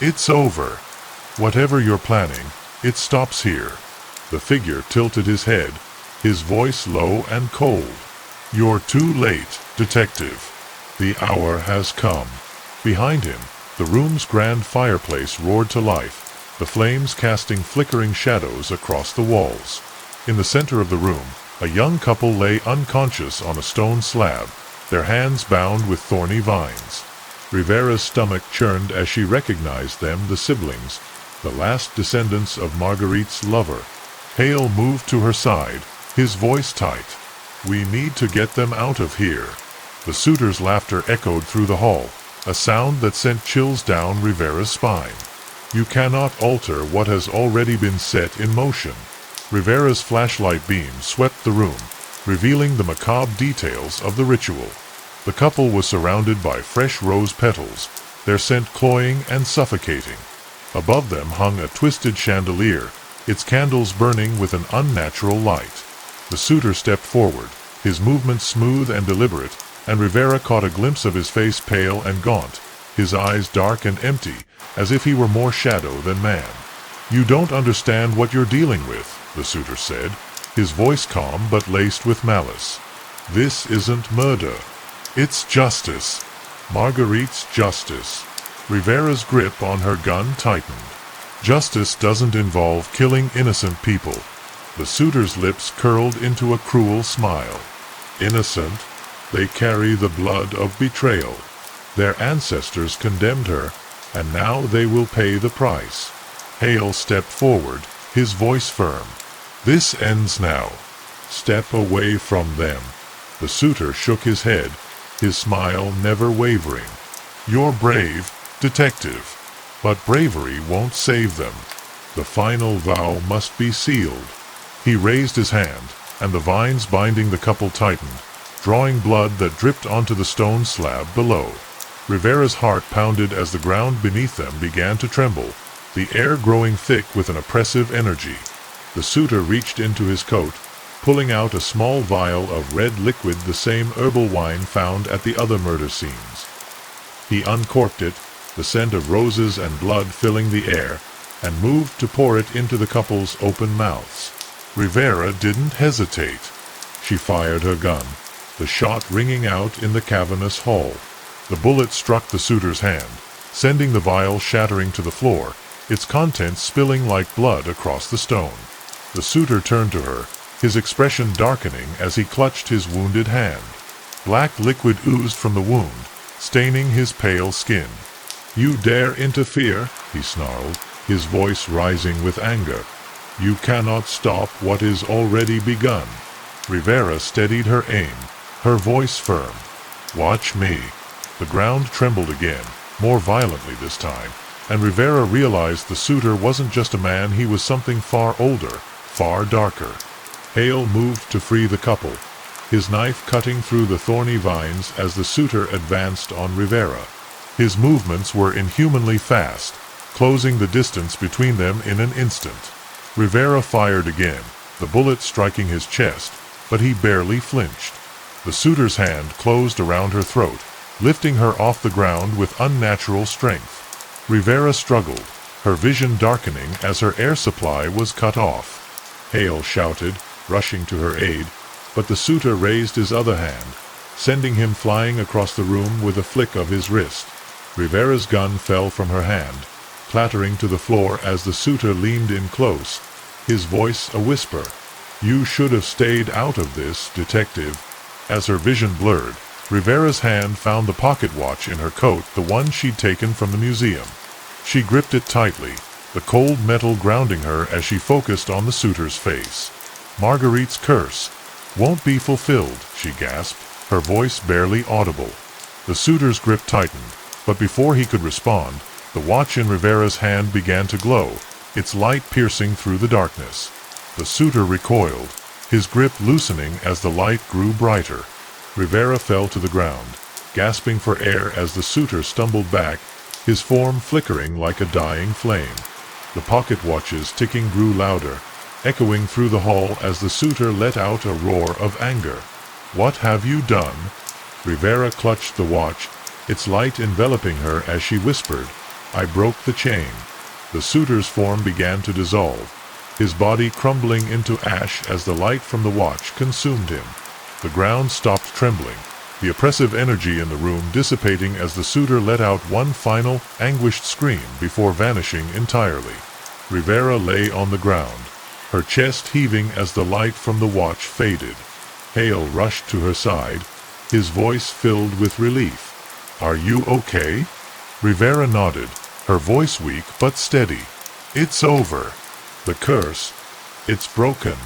"It's over. Whatever you're planning, it stops here." The figure tilted his head, his voice low and cold. "You're too late, detective. The hour has come." Behind him, the room's grand fireplace roared to life, the flames casting flickering shadows across the walls. In the center of the room, a young couple lay unconscious on a stone slab, their hands bound with thorny vines. Rivera's stomach churned as she recognized them, the siblings, the last descendants of Marguerite's lover. Hale moved to her side, his voice tight. "We need to get them out of here." The suitor's laughter echoed through the hall, a sound that sent chills down Rivera's spine. "You cannot alter what has already been set in motion." Rivera's flashlight beam swept the room, revealing the macabre details of the ritual. The couple was surrounded by fresh rose petals, their scent cloying and suffocating. Above them hung a twisted chandelier, its candles burning with an unnatural light. The suitor stepped forward, his movements smooth and deliberate, and Rivera caught a glimpse of his face, pale and gaunt, his eyes dark and empty, as if he were more shadow than man. "You don't understand what you're dealing with," the suitor said, his voice calm but laced with malice. "This isn't murder. It's justice. Marguerite's justice." Rivera's grip on her gun tightened. "Justice doesn't involve killing innocent people." The suitor's lips curled into a cruel smile. "Innocent? They carry the blood of betrayal. Their ancestors condemned her, and now they will pay the price." Hale stepped forward, his voice firm. "This ends now. Step away from them." The suitor shook his head, his smile never wavering. "You're brave, detective, but bravery won't save them. The final vow must be sealed." He raised his hand, and the vines binding the couple tightened, drawing blood that dripped onto the stone slab below. Rivera's heart pounded as the ground beneath them began to tremble, the air growing thick with an oppressive energy. The suitor reached into his coat, pulling out a small vial of red liquid, the same herbal wine found at the other murder scenes. He uncorked it, the scent of roses and blood filling the air, and moved to pour it into the couple's open mouths. Rivera didn't hesitate. She fired her gun, the shot ringing out in the cavernous hall. The bullet struck the suitor's hand, sending the vial shattering to the floor, its contents spilling like blood across the stone. The suitor turned to her, his expression darkening as he clutched his wounded hand. Black liquid oozed from the wound, staining his pale skin. "You dare interfere?" he snarled, his voice rising with anger. "You cannot stop what is already begun." Rivera steadied her aim, her voice firm. "Watch me." The ground trembled again, more violently this time, and Rivera realized the suitor wasn't just a man, he was something far older, far darker. Hale moved to free the couple, his knife cutting through the thorny vines as the suitor advanced on Rivera. His movements were inhumanly fast, closing the distance between them in an instant. Rivera fired again, the bullet striking his chest, but he barely flinched. The suitor's hand closed around her throat, lifting her off the ground with unnatural strength. Rivera struggled, her vision darkening as her air supply was cut off. Hale shouted, rushing to her aid, but the suitor raised his other hand, sending him flying across the room with a flick of his wrist. Rivera's gun fell from her hand, clattering to the floor as the suitor leaned in close, his voice a whisper. "You should have stayed out of this, detective." As her vision blurred, Rivera's hand found the pocket watch in her coat, the one she'd taken from the museum. She gripped it tightly, the cold metal grounding her as she focused on the suitor's face. "Marguerite's curse won't be fulfilled," she gasped, her voice barely audible. The suitor's grip tightened, but before he could respond, the watch in Rivera's hand began to glow, its light piercing through the darkness. The suitor recoiled, his grip loosening as the light grew brighter. Rivera fell to the ground, gasping for air as the suitor stumbled back, his form flickering like a dying flame. The pocket watch's ticking grew louder, echoing through the hall as the suitor let out a roar of anger. "What have you done?" Rivera clutched the watch, its light enveloping her as she whispered, "I broke the chain." The suitor's form began to dissolve, his body crumbling into ash as the light from the watch consumed him. The ground stopped trembling, the oppressive energy in the room dissipating as the suitor let out one final, anguished scream before vanishing entirely. Rivera lay on the ground, her chest heaving as the light from the watch faded. Hale rushed to her side, his voice filled with relief. "Are you okay?" Rivera nodded, her voice weak but steady. "It's over. The curse, it's broken."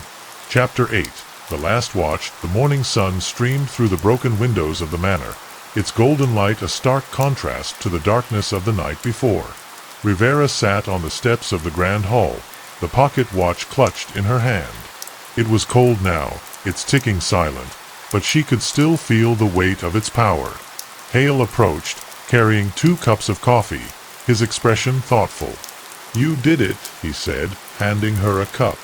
Chapter 8. The Last Watch. The morning sun streamed through the broken windows of the manor, its golden light a stark contrast to the darkness of the night before. Rivera sat on the steps of the grand hall, the pocket watch clutched in her hand. It was cold now, its ticking silent, but she could still feel the weight of its power. Hale approached, carrying 2 cups of coffee, his expression thoughtful. "You did it," he said, handing her a cup.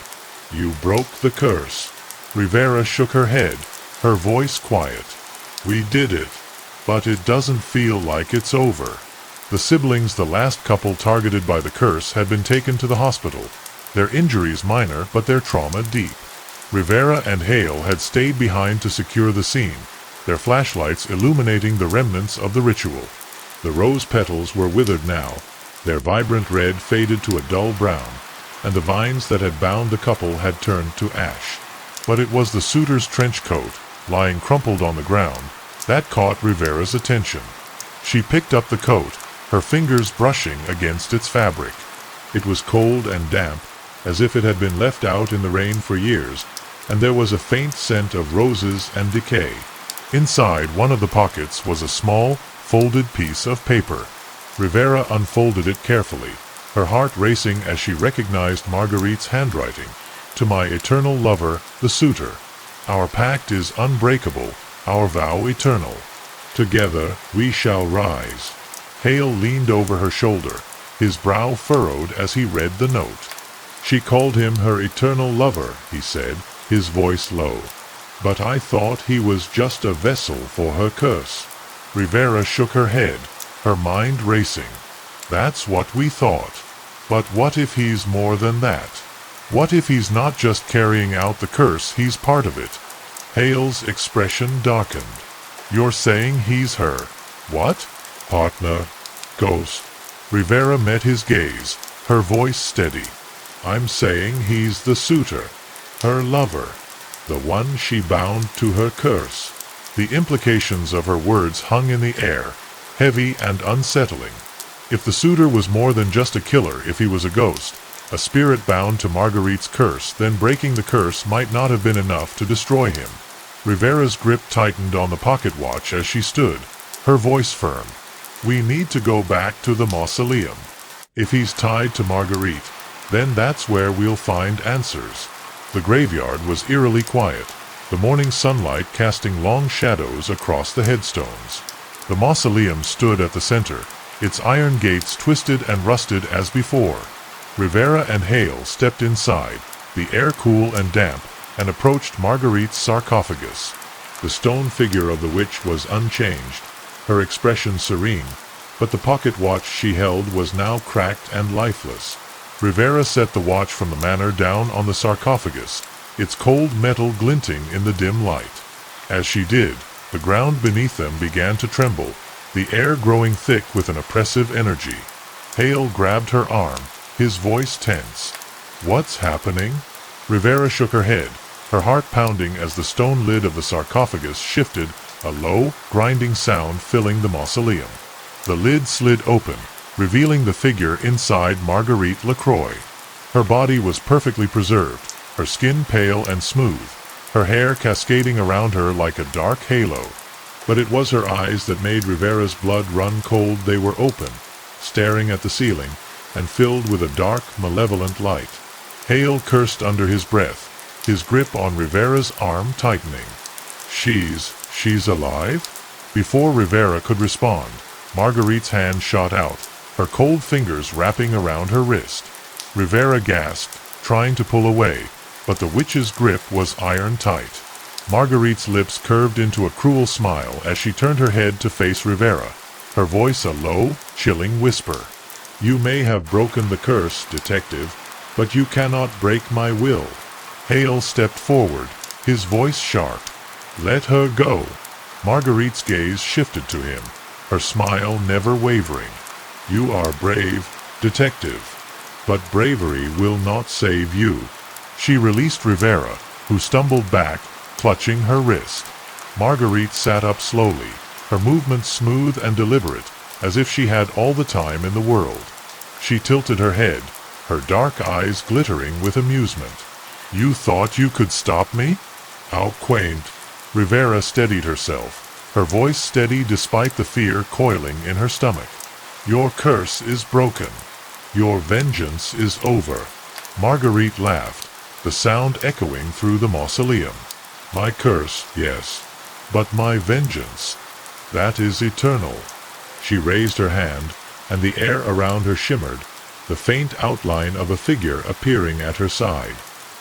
"You broke the curse." Rivera shook her head, her voice quiet. "We did it, but it doesn't feel like it's over." The siblings, the last couple targeted by the curse, had been taken to the hospital, their injuries minor but their trauma deep. Rivera and Hale had stayed behind to secure the scene, their flashlights illuminating the remnants of the ritual. The rose petals were withered now, their vibrant red faded to a dull brown, and the vines that had bound the couple had turned to ash. But it was the suitor's trench coat, lying crumpled on the ground, that caught Rivera's attention. She picked up the coat, her fingers brushing against its fabric. It was cold and damp, as if it had been left out in the rain for years, and there was a faint scent of roses and decay. Inside one of the pockets was a small, folded piece of paper. Rivera unfolded it carefully, her heart racing as she recognized Marguerite's handwriting. "To my eternal lover, the suitor. Our pact is unbreakable, our vow eternal. Together we shall rise." Hale leaned over her shoulder, his brow furrowed as he read the note. "She called him her eternal lover," he said, his voice low. "But I thought he was just a vessel for her curse." Rivera shook her head, her mind racing. "That's what we thought. But what if he's more than that? What if he's not just carrying out the curse, he's part of it? Hale's expression darkened. You're saying he's her? What? Partner? Ghost? Rivera met his gaze, her voice steady. I'm saying he's the suitor, her lover, the one she bound to her curse. The implications of her words hung in the air, heavy and unsettling. If the suitor was more than just a killer, if he was a ghost, a spirit bound to Marguerite's curse, then breaking the curse might not have been enough to destroy him. Rivera's grip tightened on the pocket watch as she stood, her voice firm. We need to go back to the mausoleum. If he's tied to Marguerite, then that's where we'll find answers. The graveyard was eerily quiet, the morning sunlight casting long shadows across the headstones. The mausoleum stood at the center, its iron gates twisted and rusted as before. Rivera and Hale stepped inside, the air cool and damp, and approached Marguerite's sarcophagus. The stone figure of the witch was unchanged, her expression serene, but the pocket watch she held was now cracked and lifeless. Rivera set the watch from the manor down on the sarcophagus, its cold metal glinting in the dim light. As she did, the ground beneath them began to tremble, the air growing thick with an oppressive energy. Hale grabbed her arm, his voice tense. What's happening? Rivera shook her head, her heart pounding as the stone lid of the sarcophagus shifted, a low, grinding sound filling the mausoleum. The lid slid open, revealing the figure inside Marguerite Lacroix. Her body was perfectly preserved, her skin pale and smooth, her hair cascading around her like a dark halo. But it was her eyes that made Rivera's blood run cold. They were open, staring at the ceiling, and filled with a dark, malevolent light. Hale cursed under his breath, his grip on Rivera's arm tightening. She's alive? Before Rivera could respond, Marguerite's hand shot out, her cold fingers wrapping around her wrist. Rivera gasped, trying to pull away, but the witch's grip was iron tight. Marguerite's lips curved into a cruel smile as she turned her head to face Rivera, her voice a low, chilling whisper. You may have broken the curse, detective, but you cannot break my will. Hale stepped forward, his voice sharp. Let her go. Marguerite's gaze shifted to him, her smile never wavering. You are brave, detective, but bravery will not save you. She released Rivera, who stumbled back, clutching her wrist. Marguerite sat up slowly, her movements smooth and deliberate, as if she had all the time in the world. She tilted her head, her dark eyes glittering with amusement. You thought you could stop me? How quaint. Rivera steadied herself, her voice steady despite the fear coiling in her stomach. Your curse is broken. Your vengeance is over. Marguerite laughed, the sound echoing through the mausoleum. My curse, yes, but my vengeance, that is eternal. She raised her hand, and the air around her shimmered, the faint outline of a figure appearing at her side.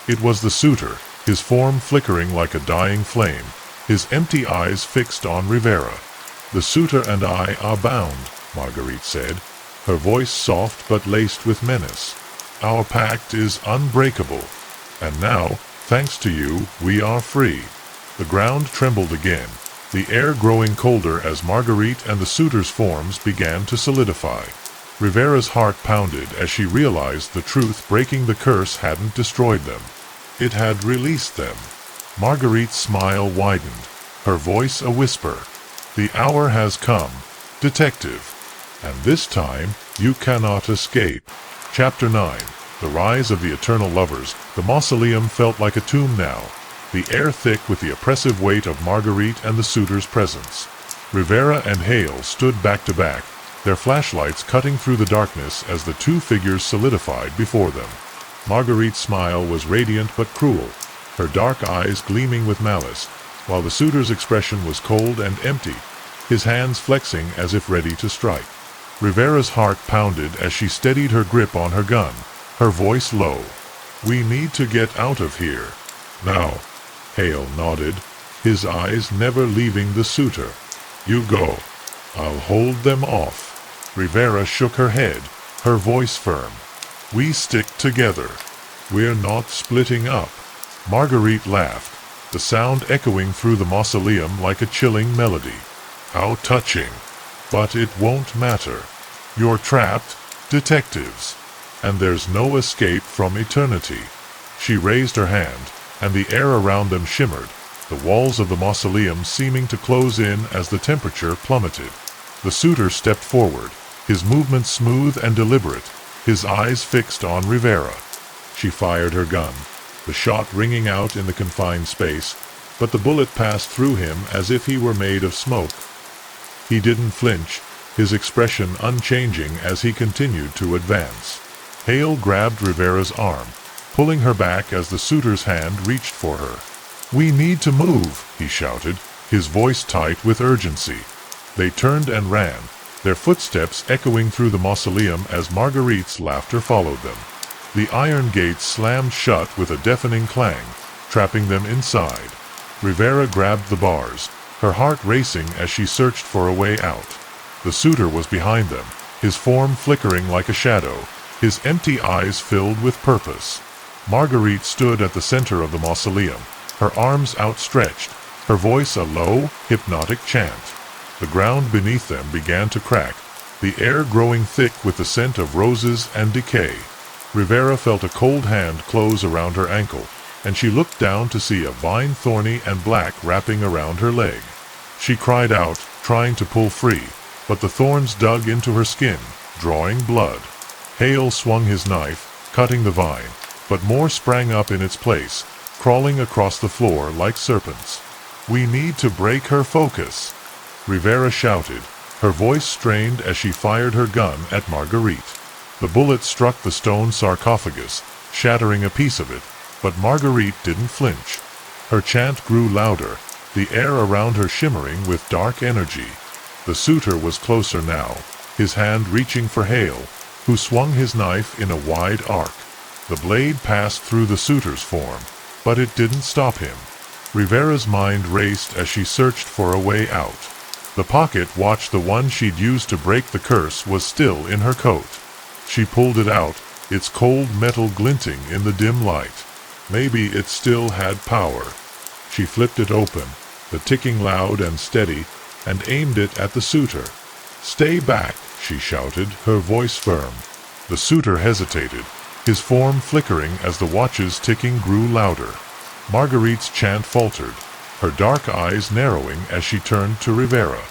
It was the suitor, his form flickering like a dying flame, his empty eyes fixed on Rivera. The suitor and I are bound, Marguerite said, her voice soft but laced with menace. Our pact is unbreakable, and now, thanks to you, we are free. The ground trembled again, the air growing colder as Marguerite and the suitor's forms began to solidify. Rivera's heart pounded as she realized the truth. Breaking the curse hadn't destroyed them. It had released them. Marguerite's smile widened, her voice a whisper. The hour has come, detective, and this time you cannot escape. Chapter 9. The Rise of the Eternal Lovers. The mausoleum felt like a tomb now, the air thick with the oppressive weight of Marguerite and the suitor's presence. Rivera and Hale stood back to back, their flashlights cutting through the darkness as the two figures solidified before them. Marguerite's smile was radiant but cruel, her dark eyes gleaming with malice, while the suitor's expression was cold and empty, his hands flexing as if ready to strike. Rivera's heart pounded as she steadied her grip on her gun, her voice low. We need to get out of here. Now. Hale nodded, his eyes never leaving the suitor. You go. I'll hold them off. Rivera shook her head, her voice firm. We stick together. We're not splitting up." Marguerite laughed, the sound echoing through the mausoleum like a chilling melody. "How touching. But it won't matter. You're trapped, detectives. And there's no escape from eternity." She raised her hand, and the air around them shimmered, the walls of the mausoleum seeming to close in as the temperature plummeted. The suitor stepped forward, his movements smooth and deliberate, his eyes fixed on Rivera. She fired her gun, the shot ringing out in the confined space, but the bullet passed through him as if he were made of smoke. He didn't flinch, his expression unchanging as he continued to advance. Hale grabbed Rivera's arm, pulling her back as the suitor's hand reached for her. "We need to move," he shouted, his voice tight with urgency. They turned and ran, their footsteps echoing through the mausoleum as Marguerite's laughter followed them. The iron gates slammed shut with a deafening clang, trapping them inside. Rivera grabbed the bars, her heart racing as she searched for a way out. The suitor was behind them, his form flickering like a shadow, his empty eyes filled with purpose. Marguerite stood at the center of the mausoleum, her arms outstretched, her voice a low, hypnotic chant. The ground beneath them began to crack, the air growing thick with the scent of roses and decay. Rivera felt a cold hand close around her ankle, and she looked down to see a vine thorny and black wrapping around her leg. She cried out, trying to pull free, but the thorns dug into her skin, drawing blood. Hale swung his knife, cutting the vine, but more sprang up in its place, crawling across the floor like serpents. "We need to break her focus," Rivera shouted, her voice strained as she fired her gun at Marguerite. The bullet struck the stone sarcophagus, shattering a piece of it, but Marguerite didn't flinch. Her chant grew louder, the air around her shimmering with dark energy. The suitor was closer now, his hand reaching for Hale, who swung his knife in a wide arc. The blade passed through the suitor's form, but it didn't stop him. Rivera's mind raced as she searched for a way out. The pocket watch, the one she'd used to break the curse, was still in her coat. She pulled it out, its cold metal glinting in the dim light. Maybe it still had power. She flipped it open, the ticking loud and steady, and aimed it at the suitor. "Stay back," she shouted, her voice firm. The suitor hesitated, his form flickering as the watch's ticking grew louder. Marguerite's chant faltered, her dark eyes narrowing as she turned to Rivera.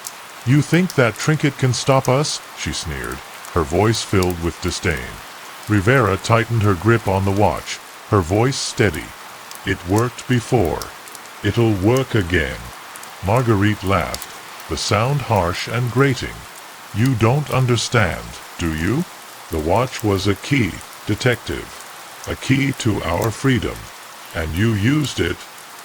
"You think that trinket can stop us?" she sneered, her voice filled with disdain. Rivera tightened her grip on the watch, her voice steady. "It worked before. It'll work again." Marguerite laughed, the sound harsh and grating. "You don't understand, do you? The watch was a key, detective. A key to our freedom. And you used it."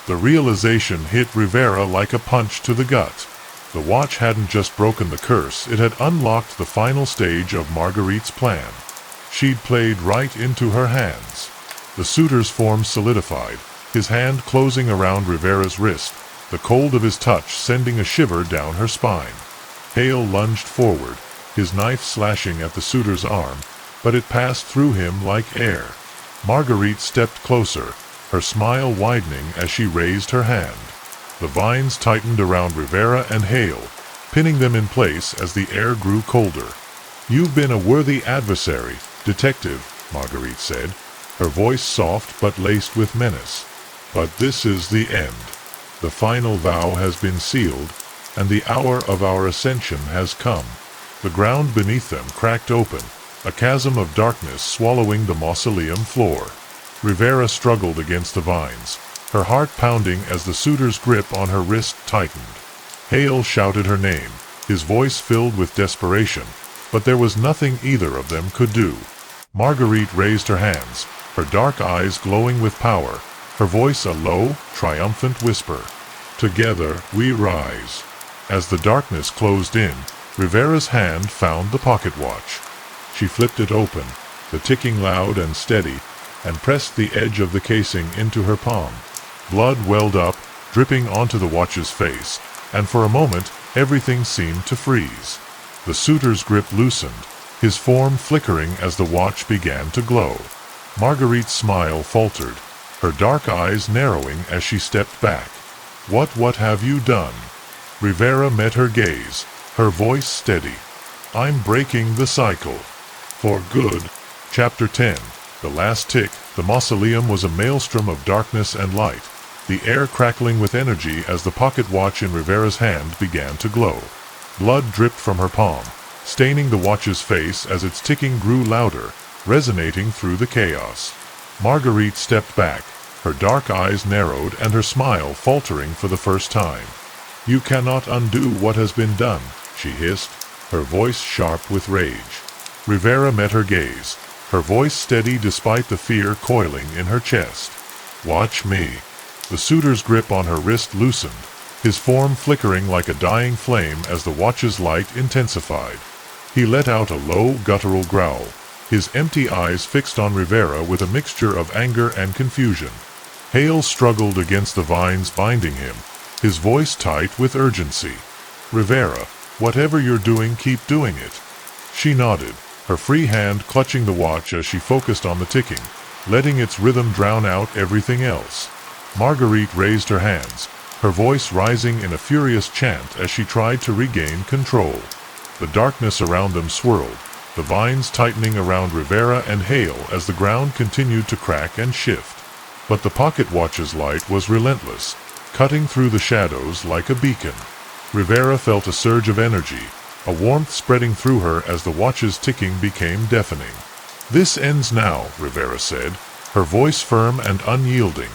The realization hit Rivera like a punch to the gut. The watch hadn't just broken the curse, it had unlocked the final stage of Marguerite's plan. She'd played right into her hands. The suitor's form solidified, his hand closing around Rivera's wrist, the cold of his touch sending a shiver down her spine. Hale lunged forward, his knife slashing at the suitor's arm, but it passed through him like air. Marguerite stepped closer, her smile widening as she raised her hand. The vines tightened around Rivera and Hale, pinning them in place as the air grew colder. "You've been a worthy adversary, detective," Marguerite said, her voice soft but laced with menace. "But this is the end. The final vow has been sealed, and the hour of our ascension has come." The ground beneath them cracked open, a chasm of darkness swallowing the mausoleum floor. Rivera struggled against the vines, her heart pounding as the suitor's grip on her wrist tightened. Hale shouted her name, his voice filled with desperation, but there was nothing either of them could do. Marguerite raised her hands, her dark eyes glowing with power, her voice a low, triumphant whisper. "Together we rise." As the darkness closed in, Rivera's hand found the pocket watch. She flipped it open, the ticking loud and steady, and pressed the edge of the casing into her palm. Blood welled up, dripping onto the watch's face, and for a moment everything seemed to freeze. The suitor's grip loosened, his form flickering as the watch began to glow. Marguerite's smile faltered, her dark eyes narrowing as she stepped back. What have you done?" Rivera met her gaze, her voice steady. "I'm breaking the cycle. For good." Chapter 10. The Last Tick. The mausoleum was a maelstrom of darkness and light, the air crackling with energy as the pocket watch in Rivera's hand began to glow. Blood dripped from her palm, staining the watch's face as its ticking grew louder, resonating through the chaos. Marguerite stepped back, her dark eyes narrowed and her smile faltering for the first time. "You cannot undo what has been done," she hissed, her voice sharp with rage. Rivera met her gaze, her voice steady despite the fear coiling in her chest. "Watch me." The suitor's grip on her wrist loosened, his form flickering like a dying flame as the watch's light intensified. He let out a low, guttural growl, his empty eyes fixed on Rivera with a mixture of anger and confusion. Hale struggled against the vines binding him, his voice tight with urgency. "Rivera, whatever you're doing, keep doing it." She nodded, her free hand clutching the watch as she focused on the ticking, letting its rhythm drown out everything else. Marguerite raised her hands, her voice rising in a furious chant as she tried to regain control. The darkness around them swirled, the vines tightening around Rivera and Hale as the ground continued to crack and shift. But the pocket watch's light was relentless, cutting through the shadows like a beacon. Rivera felt a surge of energy, a warmth spreading through her as the watch's ticking became deafening. "This ends now," Rivera said, her voice firm and unyielding.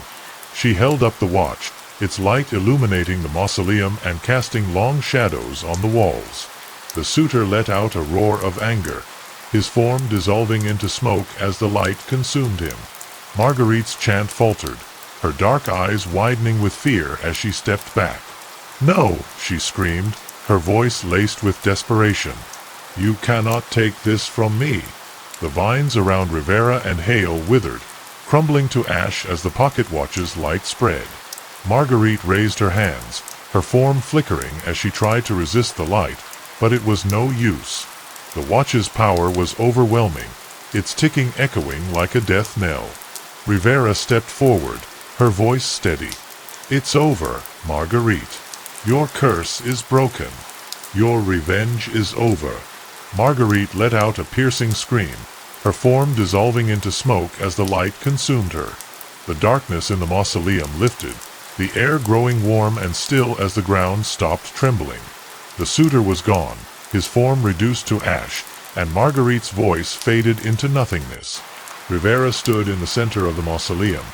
She held up the watch, its light illuminating the mausoleum and casting long shadows on the walls. The suitor let out a roar of anger, his form dissolving into smoke as the light consumed him. Marguerite's chant faltered, her dark eyes widening with fear as she stepped back. "No!" she screamed, her voice laced with desperation. "You cannot take this from me." The vines around Rivera and Hale withered, crumbling to ash as the pocket watch's light spread. Marguerite raised her hands, her form flickering as she tried to resist the light, but it was no use. The watch's power was overwhelming, its ticking echoing like a death knell. Rivera stepped forward, her voice steady. "It's over, Marguerite. Your curse is broken. Your revenge is over." Marguerite let out a piercing scream, her form dissolving into smoke as the light consumed her. The darkness in the mausoleum lifted, the air growing warm and still as the ground stopped trembling. The suitor was gone, his form reduced to ash, and Marguerite's voice faded into nothingness. Rivera stood in the center of the mausoleum,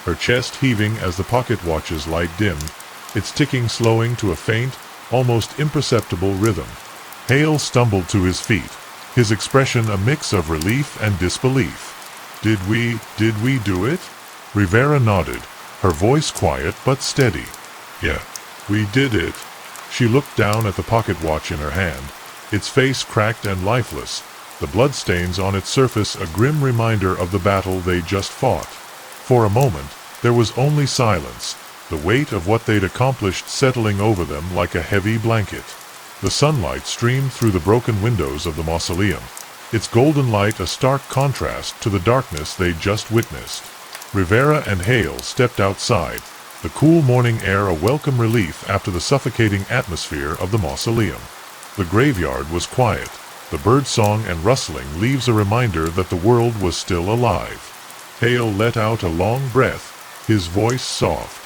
her chest heaving as the pocket watch's light dimmed, its ticking slowing to a faint, almost imperceptible rhythm. Hale stumbled to his feet, his expression a mix of relief and disbelief. Did we do it?" Rivera nodded, her voice quiet but steady. "Yeah, we did it." She looked down at the pocket watch in her hand, its face cracked and lifeless, the bloodstains on its surface a grim reminder of the battle they just fought. For a moment, there was only silence, the weight of what they'd accomplished settling over them like a heavy blanket. The sunlight streamed through the broken windows of the mausoleum, its golden light a stark contrast to the darkness they'd just witnessed. Rivera and Hale stepped outside, the cool morning air a welcome relief after the suffocating atmosphere of the mausoleum. The graveyard was quiet, the birdsong and rustling leaves a reminder that the world was still alive. Hale let out a long breath, his voice soft.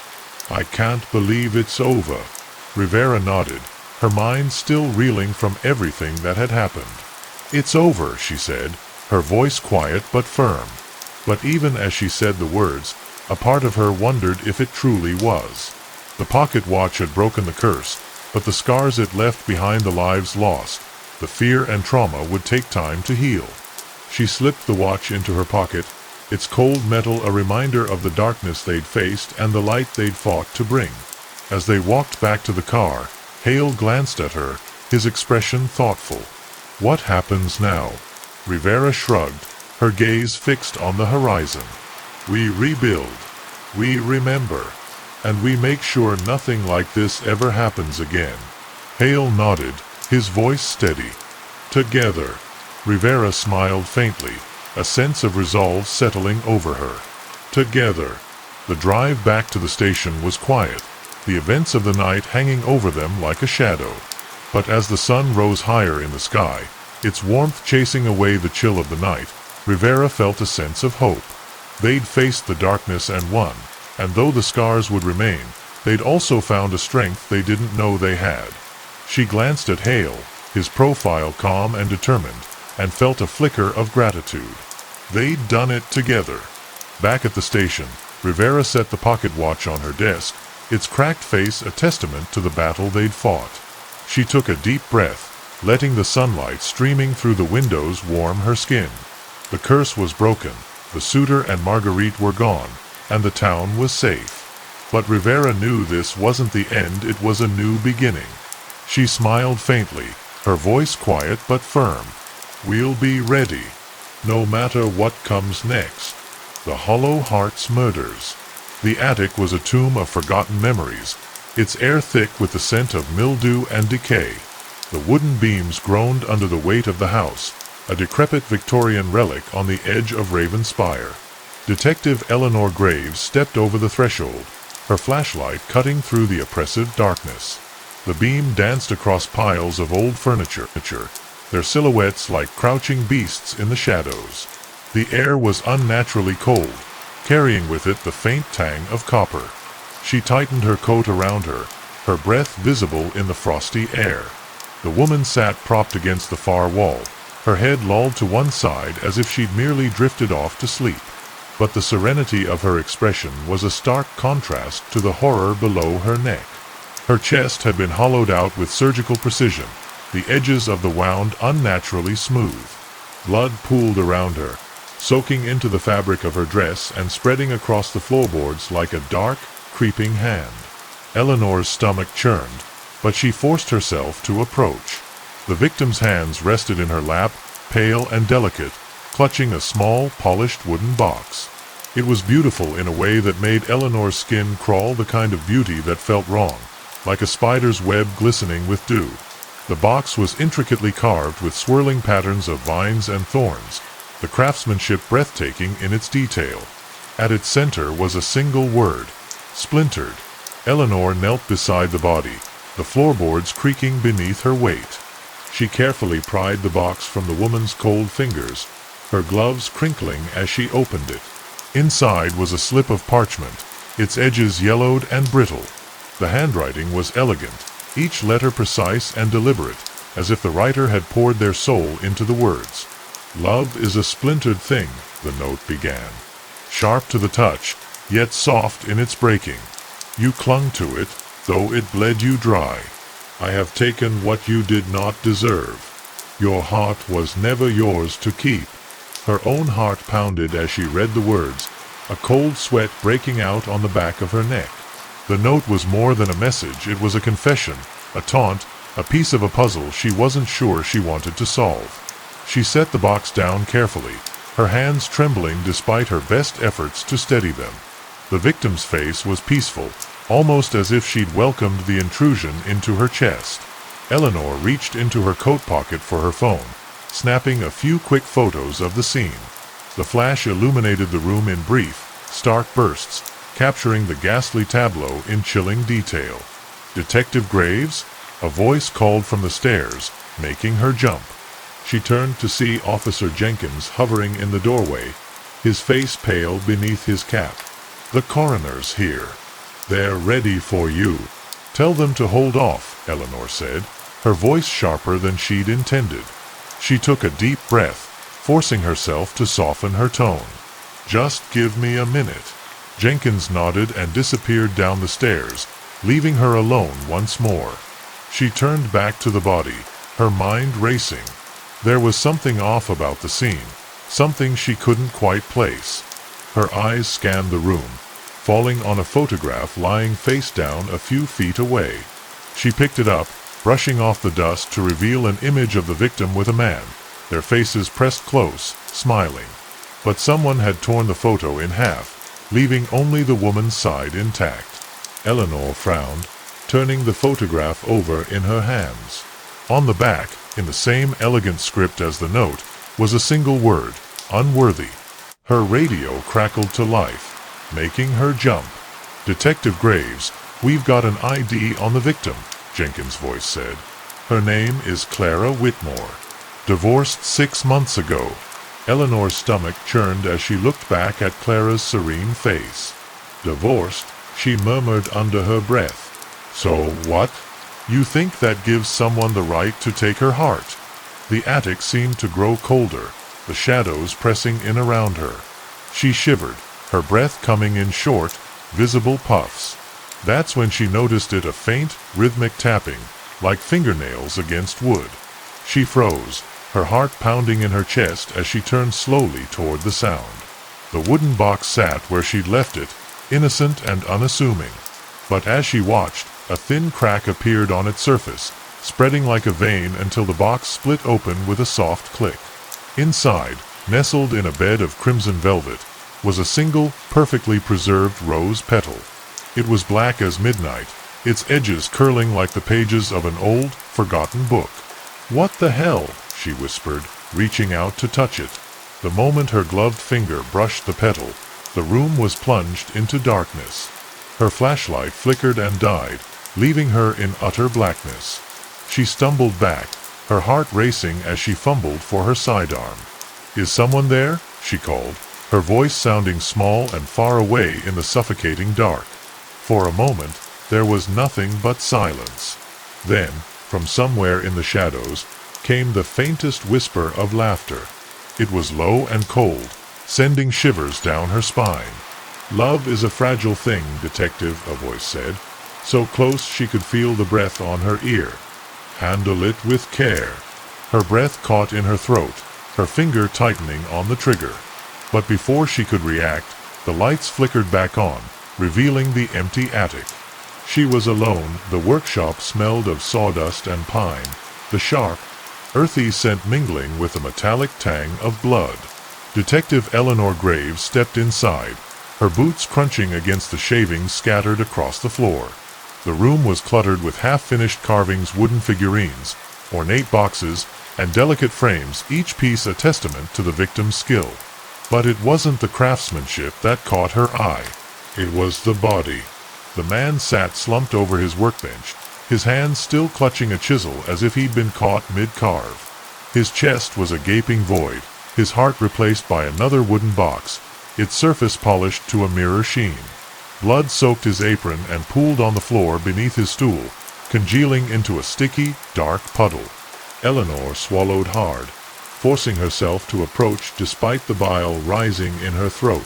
"I can't believe it's over." Rivera nodded, her mind still reeling from everything that had happened. "It's over," she said, her voice quiet but firm. But even as she said the words, a part of her wondered if it truly was. The pocket watch had broken the curse, but the scars it left behind, the lives lost, the fear and trauma would take time to heal. She slipped the watch into her pocket, its cold metal a reminder of the darkness they'd faced and the light they'd fought to bring. As they walked back to the car, Hale glanced at her, his expression thoughtful. "What happens now?" Rivera shrugged, her gaze fixed on the horizon. "We rebuild, we remember, and we make sure nothing like this ever happens again." Hale nodded, his voice steady. "Together." Rivera smiled faintly, a sense of resolve settling over her. Together. The drive back to the station was quiet, the events of the night hanging over them like a shadow. But as the sun rose higher in the sky, its warmth chasing away the chill of the night, Rivera felt a sense of hope. They'd faced the darkness and won, and though the scars would remain, they'd also found a strength they didn't know they had. She glanced at Hale, his profile calm and determined, and felt a flicker of gratitude. They'd done it together. Back at the station, Rivera set the pocket watch on her desk, its cracked face a testament to the battle they'd fought. She took a deep breath, letting the sunlight streaming through the windows warm her skin. The curse was broken, the suitor and Marguerite were gone, and the town was safe. But Rivera knew this wasn't the end, it was a new beginning. She smiled faintly, her voice quiet but firm. "We'll be ready, no matter what comes next." The Hollow Hearts Murders. The attic was a tomb of forgotten memories, its air thick with the scent of mildew and decay. The wooden beams groaned under the weight of the house, a decrepit Victorian relic on the edge of Raven Spire. Detective Eleanor Graves stepped over the threshold, her flashlight cutting through the oppressive darkness. The beam danced across piles of old furniture, their silhouettes like crouching beasts in the shadows. The air was unnaturally cold, carrying with it the faint tang of copper. She tightened her coat around her, her breath visible in the frosty air. The woman sat propped against the far wall, her head lolled to one side as if she'd merely drifted off to sleep. But the serenity of her expression was a stark contrast to the horror below her neck. Her chest had been hollowed out with surgical precision, the edges of the wound unnaturally smooth. Blood pooled around her, soaking into the fabric of her dress and spreading across the floorboards like a dark, creeping hand. Eleanor's stomach churned, but she forced herself to approach. The victim's hands rested in her lap, pale and delicate, clutching a small, polished wooden box. It was beautiful in a way that made Eleanor's skin crawl, the kind of beauty that felt wrong, like a spider's web glistening with dew. The box was intricately carved with swirling patterns of vines and thorns, the craftsmanship breathtaking in its detail. At its center was a single word: splintered. Eleanor knelt beside the body, the floorboards creaking beneath her weight. She carefully pried the box from the woman's cold fingers, her gloves crinkling as she opened it. Inside was a slip of parchment, its edges yellowed and brittle. The handwriting was elegant, each letter precise and deliberate, as if the writer had poured their soul into the words. "Love is a splintered thing," the note began. Sharp to the touch, yet soft in its breaking. "You clung to it, though it bled you dry. I have taken what you did not deserve. Your heart was never yours to keep." Her own heart pounded as she read the words, a cold sweat breaking out on the back of her neck. The note was more than a message, it was a confession, a taunt, a piece of a puzzle she wasn't sure she wanted to solve. She set the box down carefully, her hands trembling despite her best efforts to steady them. The victim's face was peaceful, almost as if she'd welcomed the intrusion into her chest. Eleanor reached into her coat pocket for her phone, snapping a few quick photos of the scene. The flash illuminated the room in brief, stark bursts, capturing the ghastly tableau in chilling detail. "Detective Graves?" A voice called from the stairs, making her jump. She turned to see Officer Jenkins hovering in the doorway, his face pale beneath his cap. "The coroner's here. They're ready for you." "Tell them to hold off," Eleanor said, her voice sharper than she'd intended. She took a deep breath, forcing herself to soften her tone. "Just give me a minute." Jenkins nodded and disappeared down the stairs, leaving her alone once more. She turned back to the body, her mind racing. There was something off about the scene, something she couldn't quite place. Her eyes scanned the room, falling on a photograph lying face down a few feet away. She picked it up, brushing off the dust to reveal an image of the victim with a man, their faces pressed close, smiling. But someone had torn the photo in half, leaving only the woman's side intact. Eleanor frowned, turning the photograph over in her hands. On the back, in the same elegant script as the note, was a single word: unworthy. Her radio crackled to life, making her jump. "Detective Graves, we've got an ID on the victim," Jenkins' voice said. "Her name is Clara Whitmore. Divorced 6 months ago." Eleanor's stomach churned as she looked back at Clara's serene face. "Divorced?" she murmured under her breath. "So what? You think that gives someone the right to take her heart?" The attic seemed to grow colder, the shadows pressing in around her. She shivered, her breath coming in short, visible puffs. That's when she noticed it, a faint, rhythmic tapping, like fingernails against wood. She froze, her heart pounding in her chest as she turned slowly toward the sound. The wooden box sat where she'd left it, innocent and unassuming. But as she watched, a thin crack appeared on its surface, spreading like a vein until the box split open with a soft click. Inside, nestled in a bed of crimson velvet, was a single, perfectly preserved rose petal. It was black as midnight, its edges curling like the pages of an old, forgotten book. "What the hell?" she whispered, reaching out to touch it. The moment her gloved finger brushed the petal, the room was plunged into darkness. Her flashlight flickered and died, leaving her in utter blackness. She stumbled back, her heart racing as she fumbled for her sidearm. "Is someone there?" she called, her voice sounding small and far away in the suffocating dark. For a moment, there was nothing but silence. Then, from somewhere in the shadows, came the faintest whisper of laughter. It was low and cold, sending shivers down her spine. "Love is a fragile thing, Detective," a voice said, so close she could feel the breath on her ear. "Handle it with care." Her breath caught in her throat, her finger tightening on the trigger. But before she could react, the lights flickered back on, revealing the empty attic. She was alone. The workshop smelled of sawdust and pine, the sharp, earthy scent mingling with a metallic tang of blood. Detective Eleanor Graves stepped inside, her boots crunching against the shavings scattered across the floor. The room was cluttered with half-finished carvings, wooden figurines, ornate boxes, and delicate frames, each piece a testament to the victim's skill. But it wasn't the craftsmanship that caught her eye. It was the body. The man sat slumped over his workbench, his hands still clutching a chisel as if he'd been caught mid-carve. His chest was a gaping void, his heart replaced by another wooden box, its surface polished to a mirror sheen. Blood soaked his apron and pooled on the floor beneath his stool, congealing into a sticky, dark puddle. Eleanor swallowed hard, forcing herself to approach despite the bile rising in her throat.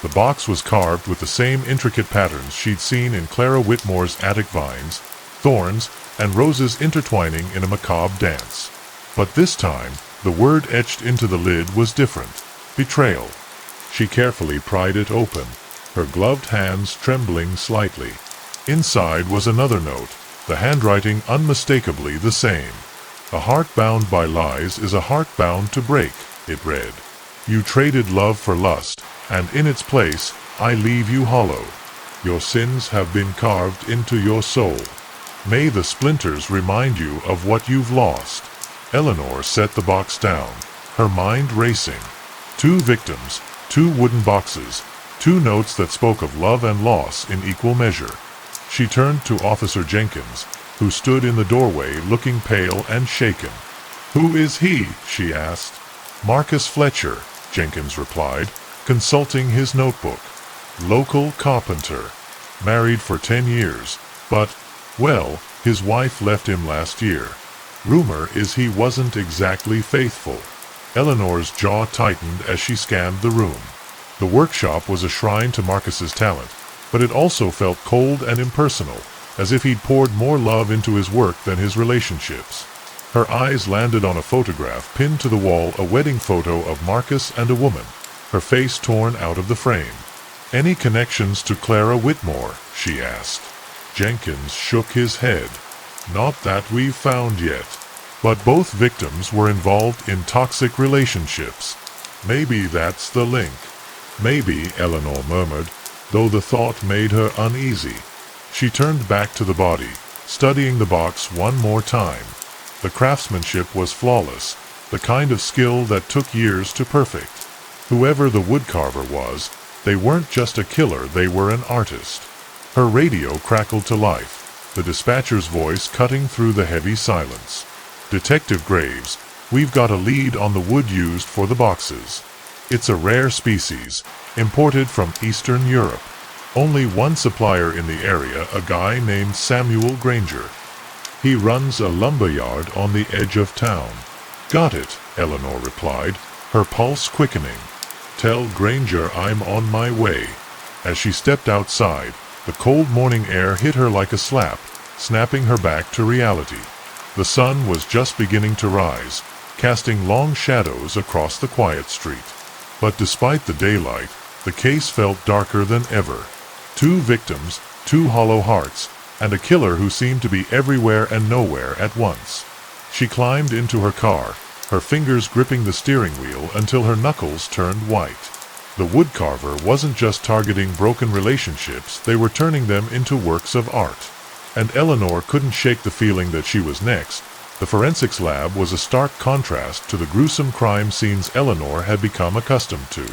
The box was carved with the same intricate patterns she'd seen in Clara Whitmore's attic: vines, thorns, and roses intertwining in a macabre dance. But this time, the word etched into the lid was different: betrayal. She carefully pried it open, her gloved hands trembling slightly. Inside was another note, the handwriting unmistakably the same. "A heart bound by lies is a heart bound to break," it read. "You traded love for lust, and in its place, I leave you hollow. Your sins have been carved into your soul. May the splinters remind you of what you've lost." Eleanor set the box down, her mind racing. 2 victims, 2 wooden boxes, 2 notes that spoke of love and loss in equal measure. She turned to Officer Jenkins, who stood in the doorway looking pale and shaken. "Who is he?" she asked. "Marcus Fletcher," Jenkins replied, consulting his notebook. "Local carpenter. Married for 10 years, but, well, his wife left him last year. Rumor is he wasn't exactly faithful." Eleanor's jaw tightened as she scanned the room. The workshop was a shrine to Marcus's talent, but it also felt cold and impersonal, as if he'd poured more love into his work than his relationships. Her eyes landed on a photograph pinned to the wall, a wedding photo of Marcus and a woman, her face torn out of the frame. "Any connections to Clara Whitmore?" she asked. Jenkins shook his head. "Not that we've found yet. But both victims were involved in toxic relationships. Maybe that's the link." "Maybe," Eleanor murmured, though the thought made her uneasy. She turned back to the body, studying the box one more time. The craftsmanship was flawless, the kind of skill that took years to perfect. Whoever the woodcarver was, they weren't just a killer, they were an artist. Her radio crackled to life, the dispatcher's voice cutting through the heavy silence. "Detective Graves, we've got a lead on the wood used for the boxes. It's a rare species, imported from Eastern Europe. Only one supplier in the area, a guy named Samuel Granger. He runs a lumberyard on the edge of town." "Got it," Eleanor replied, her pulse quickening. "Tell Granger I'm on my way." As she stepped outside, the cold morning air hit her like a slap, snapping her back to reality. The sun was just beginning to rise, casting long shadows across the quiet street. But despite the daylight, the case felt darker than ever. 2 victims, 2 hollow hearts, and a killer who seemed to be everywhere and nowhere at once. She climbed into her car, her fingers gripping the steering wheel until her knuckles turned white. The woodcarver wasn't just targeting broken relationships, they were turning them into works of art. And Eleanor couldn't shake the feeling that she was next. The forensics lab was a stark contrast to the gruesome crime scenes Eleanor had become accustomed to.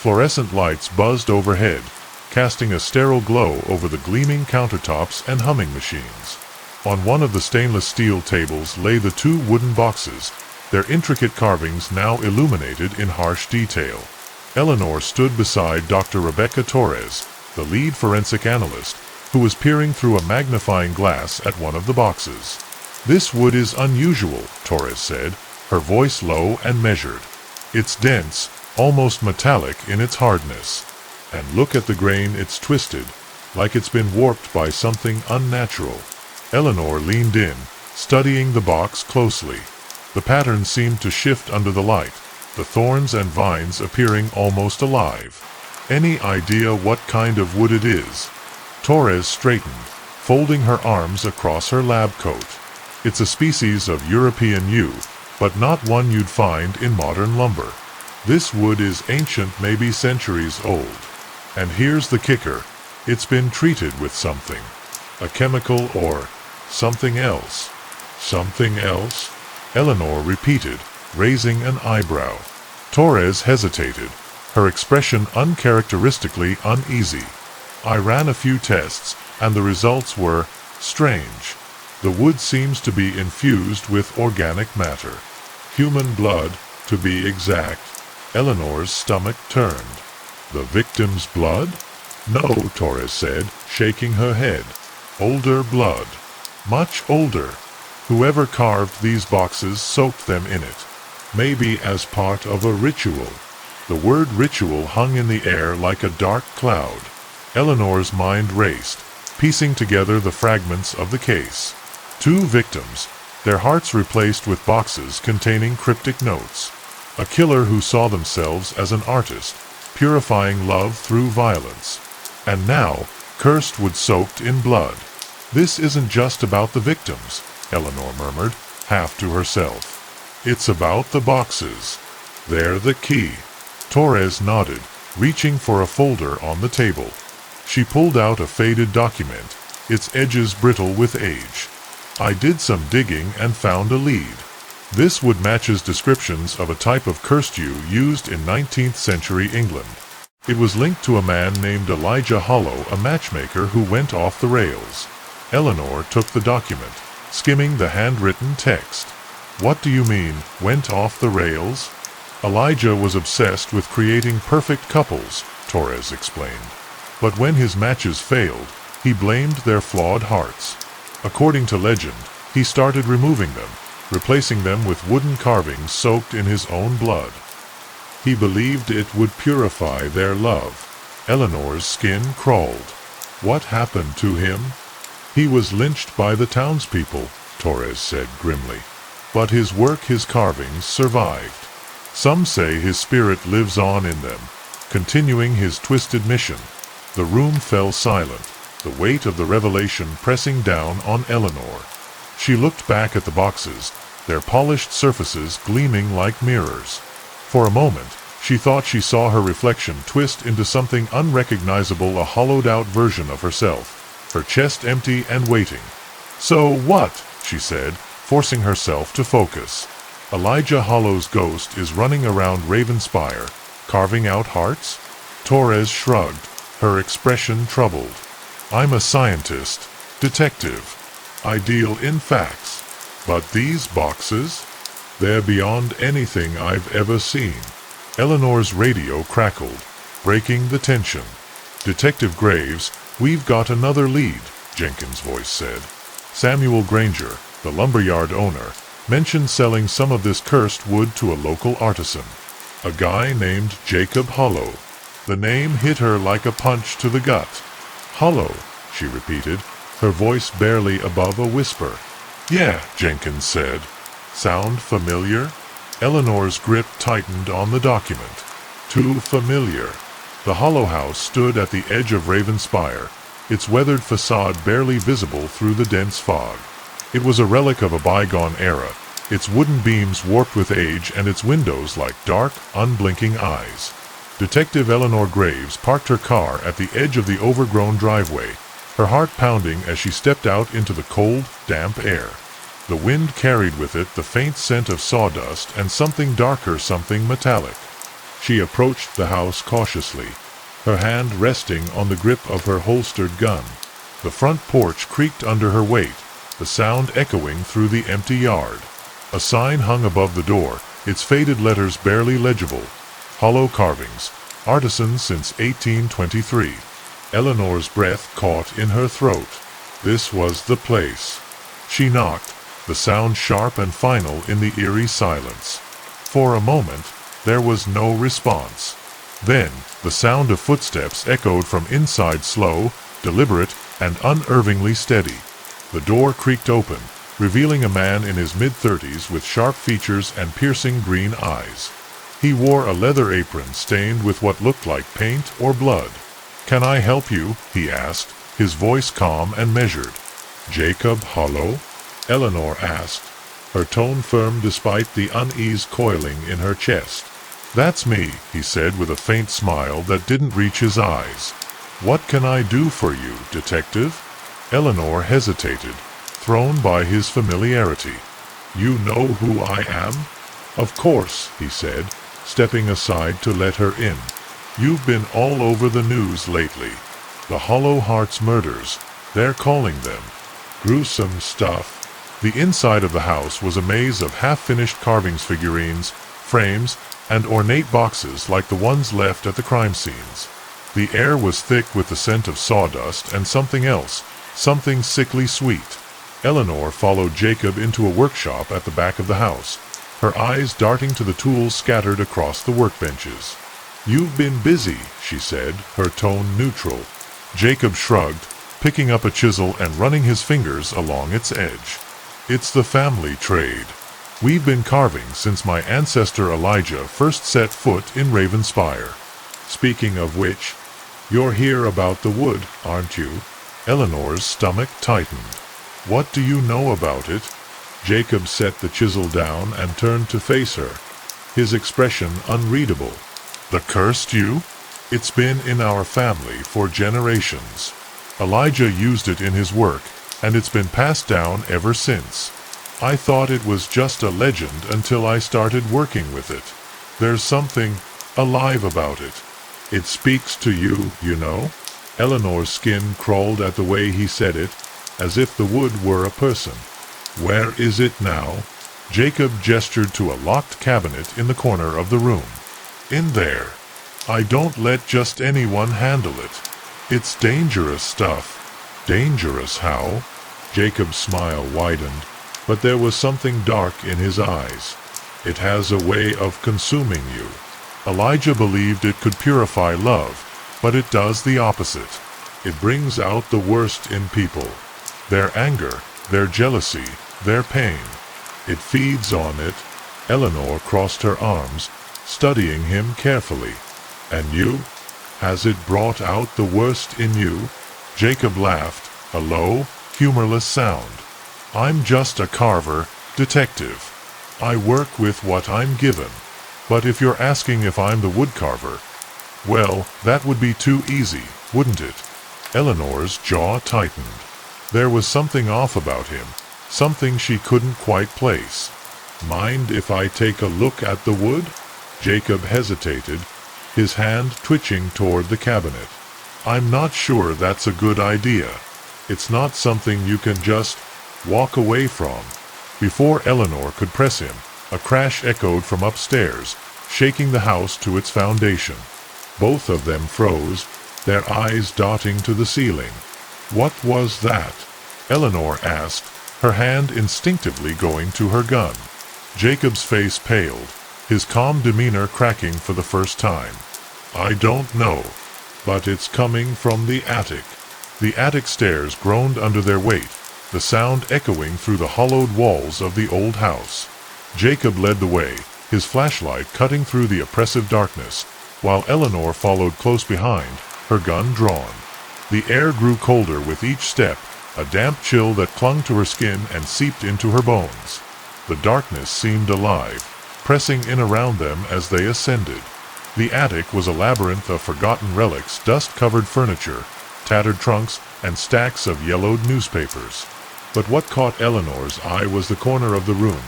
Fluorescent lights buzzed overhead, casting a sterile glow over the gleaming countertops and humming machines. On one of the stainless steel tables lay the 2 wooden boxes, their intricate carvings now illuminated in harsh detail. Eleanor stood beside Dr. Rebecca Torres, the lead forensic analyst, who was peering through a magnifying glass at one of the boxes. "This wood is unusual," Torres said, her voice low and measured. "It's dense, almost metallic in its hardness. And look at the grain, it's twisted, like it's been warped by something unnatural." Eleanor leaned in, studying the box closely. The pattern seemed to shift under the light, the thorns and vines appearing almost alive. "Any idea what kind of wood it is?" Torres straightened, folding her arms across her lab coat. "It's a species of European yew, but not one you'd find in modern lumber. This wood is ancient, maybe centuries old. And here's the kicker, it's been treated with something. A chemical or something else." "Something else?" Eleanor repeated, raising an eyebrow. Torres hesitated, her expression uncharacteristically uneasy. "I ran a few tests, and the results were strange. The wood seems to be infused with organic matter. Human blood, to be exact." Eleanor's stomach turned. "The victim's blood?" "No," Torres said, shaking her head. "Older blood. Much older. Whoever carved these boxes soaked them in it. Maybe as part of a ritual." The word ritual hung in the air like a dark cloud. Eleanor's mind raced, piecing together the fragments of the case. 2 victims, their hearts replaced with boxes containing cryptic notes. A killer who saw themselves as an artist, purifying love through violence. And now, cursed wood soaked in blood. "This isn't just about the victims," Eleanor murmured, half to herself. "It's about the boxes. They're the key." Torres nodded, reaching for a folder on the table. She pulled out a faded document, its edges brittle with age. "I did some digging and found a lead. This wood matches descriptions of a type of cursed yew used in 19th century England. It was linked to a man named Elijah Hollow, a matchmaker who went off the rails." Eleanor took the document, skimming the handwritten text. "What do you mean, went off the rails?" "Elijah was obsessed with creating perfect couples," Torres explained. "But when his matches failed, he blamed their flawed hearts. According to legend, he started removing them, replacing them with wooden carvings soaked in his own blood. He believed it would purify their love." Eleanor's skin crawled. "What happened to him?" "He was lynched by the townspeople," Torres said grimly. "But his work, his carvings, survived. Some say his spirit lives on in them, continuing his twisted mission." The room fell silent, the weight of the revelation pressing down on Eleanor. She looked back at the boxes, their polished surfaces gleaming like mirrors. For a moment, she thought she saw her reflection twist into something unrecognizable, a hollowed-out version of herself, her chest empty and waiting. "So what?" she said, forcing herself to focus. Elijah Hollow's ghost is running around Ravenspire, carving out hearts? Torres shrugged, her expression troubled. I'm a scientist, detective. I deal in facts. But these boxes? They're beyond anything I've ever seen. Eleanor's radio crackled, breaking the tension. Detective Graves, we've got another lead, Jenkins' voice said. Samuel Granger, the lumberyard owner, mentioned selling some of this cursed wood to a local artisan. A guy named Jacob Hollow. The name hit her like a punch to the gut. Hollow, she repeated, her voice barely above a whisper. Yeah, Jenkins said. Sound familiar? Eleanor's grip tightened on the document. Too familiar. The Hollow House stood at the edge of Ravenspire, its weathered facade barely visible through the dense fog. It was a relic of a bygone era, its wooden beams warped with age and its windows like dark, unblinking eyes. Detective Eleanor Graves parked her car at the edge of the overgrown driveway, her heart pounding as she stepped out into the cold, damp air. The wind carried with it the faint scent of sawdust and something darker, something metallic. She approached the house cautiously, her hand resting on the grip of her holstered gun. The front porch creaked under her weight, the sound echoing through the empty yard. A sign hung above the door, its faded letters barely legible. Hollow carvings, artisan since 1823. Eleanor's breath caught in her throat. This was the place. She knocked, the sound sharp and final in the eerie silence. For a moment, there was no response. Then, the sound of footsteps echoed from inside, slow, deliberate, and unnervingly steady. The door creaked open, revealing a man in his mid-30s with sharp features and piercing green eyes. He wore a leather apron stained with what looked like paint or blood. "Can I help you?" he asked, his voice calm and measured. "Jacob Hollow?" Eleanor asked, her tone firm despite the unease coiling in her chest. "That's me," he said with a faint smile that didn't reach his eyes. "What can I do for you, detective?" Eleanor hesitated, thrown by his familiarity. "You know who I am?" "Of course," he said, stepping aside to let her in. "You've been all over the news lately. The Hollow Hearts murders, they're calling them. Gruesome stuff." The inside of the house was a maze of half-finished carvings, figurines, frames, and ornate boxes like the ones left at the crime scenes. The air was thick with the scent of sawdust and something else, something sickly sweet. Eleanor followed Jacob into a workshop at the back of the house, her eyes darting to the tools scattered across the workbenches. "You've been busy," she said, her tone neutral. Jacob shrugged, picking up a chisel and running his fingers along its edge. "It's the family trade. We've been carving since my ancestor Elijah first set foot in Ravenspire. Speaking of which, you're here about the wood, aren't you?" Eleanor's stomach tightened. "What do you know about it?" Jacob set the chisel down and turned to face her, his expression unreadable. "The cursed you? It's been in our family for generations. Elijah used it in his work, and it's been passed down ever since. I thought it was just a legend until I started working with it. There's something alive about it. It speaks to you, you know." Eleanor's skin crawled at the way he said it, as if the wood were a person. "Where is it now?" Jacob gestured to a locked cabinet in the corner of the room. "In there. I don't let just anyone handle it. It's dangerous stuff." "Dangerous how?" Jacob's smile widened, but there was something dark in his eyes. "It has a way of consuming you. Elijah believed it could purify love, but it does the opposite. It brings out the worst in people. Their anger, their jealousy, their pain. It feeds on it." Eleanor crossed her arms, studying him carefully. "And you? Has it brought out the worst in you?" Jacob laughed, a low, humorless sound. "I'm just a carver, detective. I work with what I'm given. But if you're asking if I'm the woodcarver, well, that would be too easy, wouldn't it?" Eleanor's jaw tightened. There was something off about him, something she couldn't quite place. Mind if I take a look at the wood? Jacob hesitated, his hand twitching toward the cabinet. I'm not sure that's a good idea. It's not something you can just walk away from. Before Eleanor could press him, a crash echoed from upstairs, shaking the house to its foundation. Both of them froze, their eyes darting to the ceiling. What was that? Eleanor asked, her hand instinctively going to her gun. Jacob's face paled, his calm demeanor cracking for the first time. I don't know, but it's coming from the attic. The attic stairs groaned under their weight, the sound echoing through the hollowed walls of the old house. Jacob led the way, his flashlight cutting through the oppressive darkness, while Eleanor followed close behind, her gun drawn. The air grew colder with each step, a damp chill that clung to her skin and seeped into her bones. The darkness seemed alive, pressing in around them as they ascended. The attic was a labyrinth of forgotten relics, dust-covered furniture, tattered trunks, and stacks of yellowed newspapers. But what caught Eleanor's eye was the corner of the room,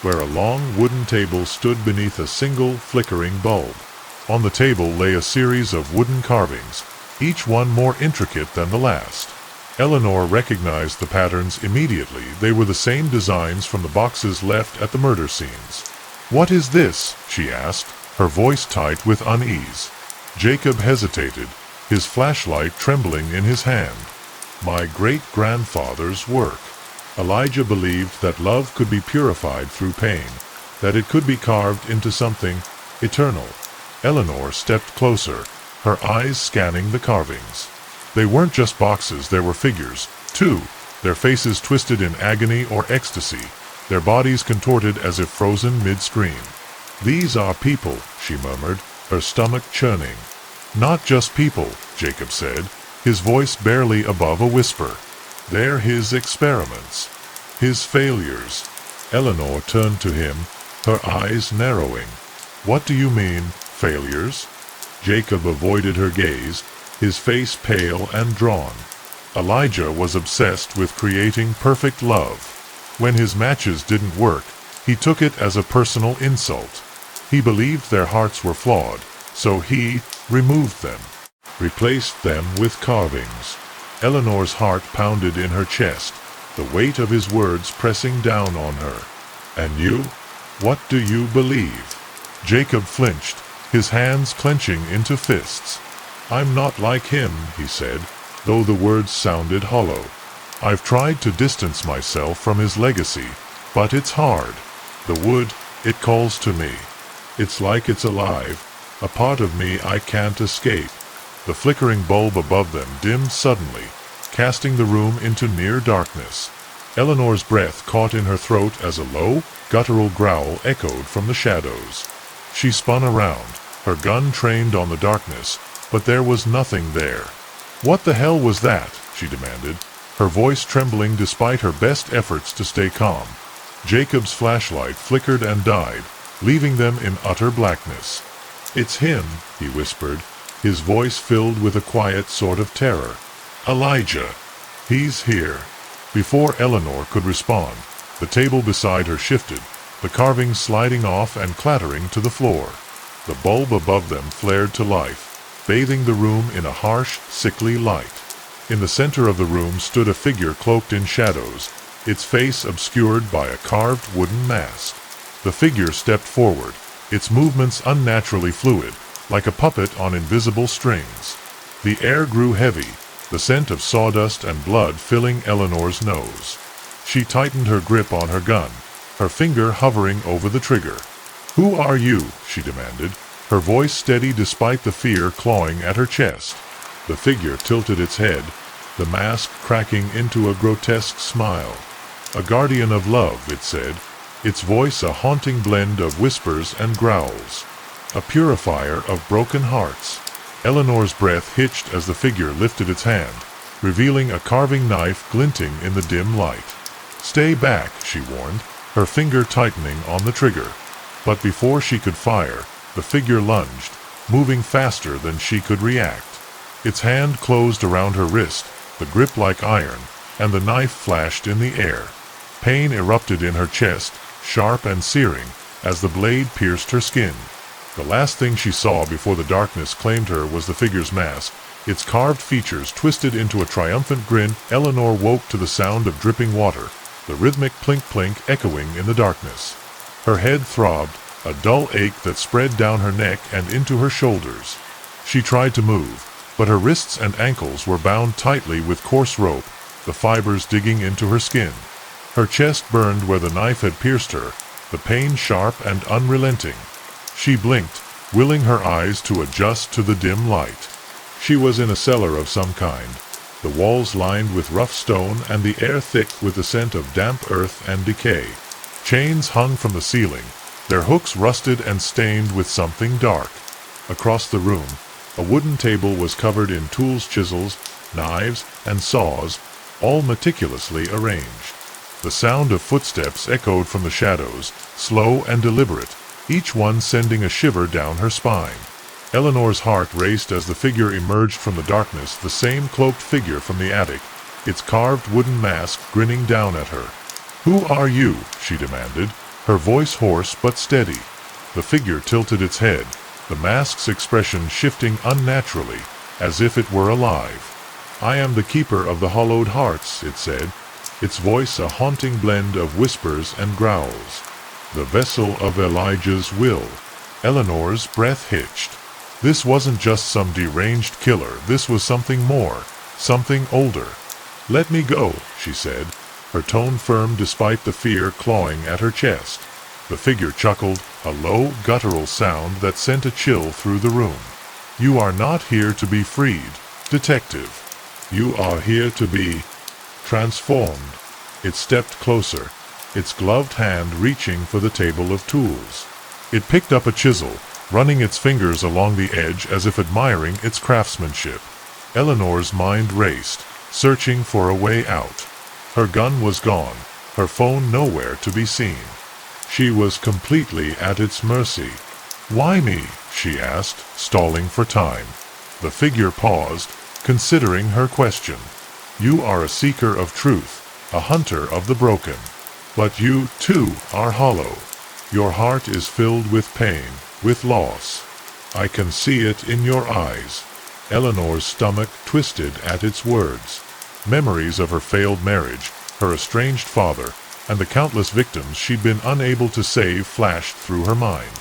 where a long wooden table stood beneath a single flickering bulb. On the table lay a series of wooden carvings, each one more intricate than the last. Eleanor recognized the patterns immediately. They were the same designs from the boxes left at the murder scenes. "What is this?" she asked, her voice tight with unease. Jacob hesitated, his flashlight trembling in his hand. "My great-grandfather's work." Elijah believed that love could be purified through pain, that it could be carved into something eternal. Eleanor stepped closer, her eyes scanning the carvings. They weren't just boxes, there were figures, too, their faces twisted in agony or ecstasy, their bodies contorted as if frozen mid-scream. "These are people," she murmured, her stomach churning. "Not just people," Jacob said, his voice barely above a whisper. "They're his experiments, his failures." Eleanor turned to him, her eyes narrowing. "What do you mean, failures?" Jacob avoided her gaze, his face pale and drawn. Elijah was obsessed with creating perfect love. When his matches didn't work, he took it as a personal insult. He believed their hearts were flawed, so he removed them, replaced them with carvings. Eleanor's heart pounded in her chest, the weight of his words pressing down on her. "And you? What do you believe?" Jacob flinched, his hands clenching into fists. "I'm not like him," he said, though the words sounded hollow. "I've tried to distance myself from his legacy, but it's hard. The wood, it calls to me. It's like it's alive, a part of me I can't escape." The flickering bulb above them dimmed suddenly, casting the room into near darkness. Eleanor's breath caught in her throat as a low, guttural growl echoed from the shadows. She spun around, her gun trained on the darkness, but there was nothing there. "What the hell was that?" she demanded, her voice trembling despite her best efforts to stay calm. Jacob's flashlight flickered and died, leaving them in utter blackness. "It's him," he whispered, his voice filled with a quiet sort of terror. "Elijah! He's here!" Before Eleanor could respond, the table beside her shifted, the carvings sliding off and clattering to the floor. The bulb above them flared to life, bathing the room in a harsh, sickly light. In the center of the room stood a figure cloaked in shadows, its face obscured by a carved wooden mask. The figure stepped forward, its movements unnaturally fluid, like a puppet on invisible strings. The air grew heavy, the scent of sawdust and blood filling Eleanor's nose. She tightened her grip on her gun, her finger hovering over the trigger. "Who are you?" she demanded, her voice steady despite the fear clawing at her chest. The figure tilted its head, the mask cracking into a grotesque smile. "A guardian of love," it said, its voice a haunting blend of whispers and growls. "A purifier of broken hearts." Eleanor's breath hitched as the figure lifted its hand, revealing a carving knife glinting in the dim light. "Stay back," she warned, her finger tightening on the trigger. But before she could fire, the figure lunged, moving faster than she could react. Its hand closed around her wrist, the grip like iron, and the knife flashed in the air. Pain erupted in her chest, sharp and searing, as the blade pierced her skin. The last thing she saw before the darkness claimed her was the figure's mask, its carved features twisted into a triumphant grin. Eleanor woke to the sound of dripping water, the rhythmic plink-plink echoing in the darkness. Her head throbbed, a dull ache that spread down her neck and into her shoulders. She tried to move, but her wrists and ankles were bound tightly with coarse rope, the fibers digging into her skin. Her chest burned where the knife had pierced her, the pain sharp and unrelenting. She blinked, willing her eyes to adjust to the dim light. She was in a cellar of some kind, the walls lined with rough stone and the air thick with the scent of damp earth and decay. Chains hung from the ceiling, their hooks rusted and stained with something dark. Across the room, a wooden table was covered in tools, chisels, knives, and saws, all meticulously arranged. The sound of footsteps echoed from the shadows, slow and deliberate, each one sending a shiver down her spine. Eleanor's heart raced as the figure emerged from the darkness, the same cloaked figure from the attic, its carved wooden mask grinning down at her. "Who are you?" she demanded, her voice hoarse but steady. The figure tilted its head, the mask's expression shifting unnaturally, as if it were alive. "I am the keeper of the hollowed hearts," it said, its voice a haunting blend of whispers and growls. "The vessel of Elijah's will." Eleanor's breath hitched. This wasn't just some deranged killer, this was something more, something older. "Let me go," she said, her tone firm despite the fear clawing at her chest. The figure chuckled, a low, guttural sound that sent a chill through the room. "You are not here to be freed, detective. You are here to be transformed." It stepped closer, its gloved hand reaching for the table of tools. It picked up a chisel, running its fingers along the edge as if admiring its craftsmanship. Eleanor's mind raced, searching for a way out. Her gun was gone, her phone nowhere to be seen. She was completely at its mercy. "Why me?" she asked, stalling for time. The figure paused, considering her question. "You are a seeker of truth, a hunter of the broken. But you, too, are hollow. Your heart is filled with pain, with loss. I can see it in your eyes." Eleanor's stomach twisted at its words. Memories of her failed marriage, her estranged father, and the countless victims she'd been unable to save flashed through her mind.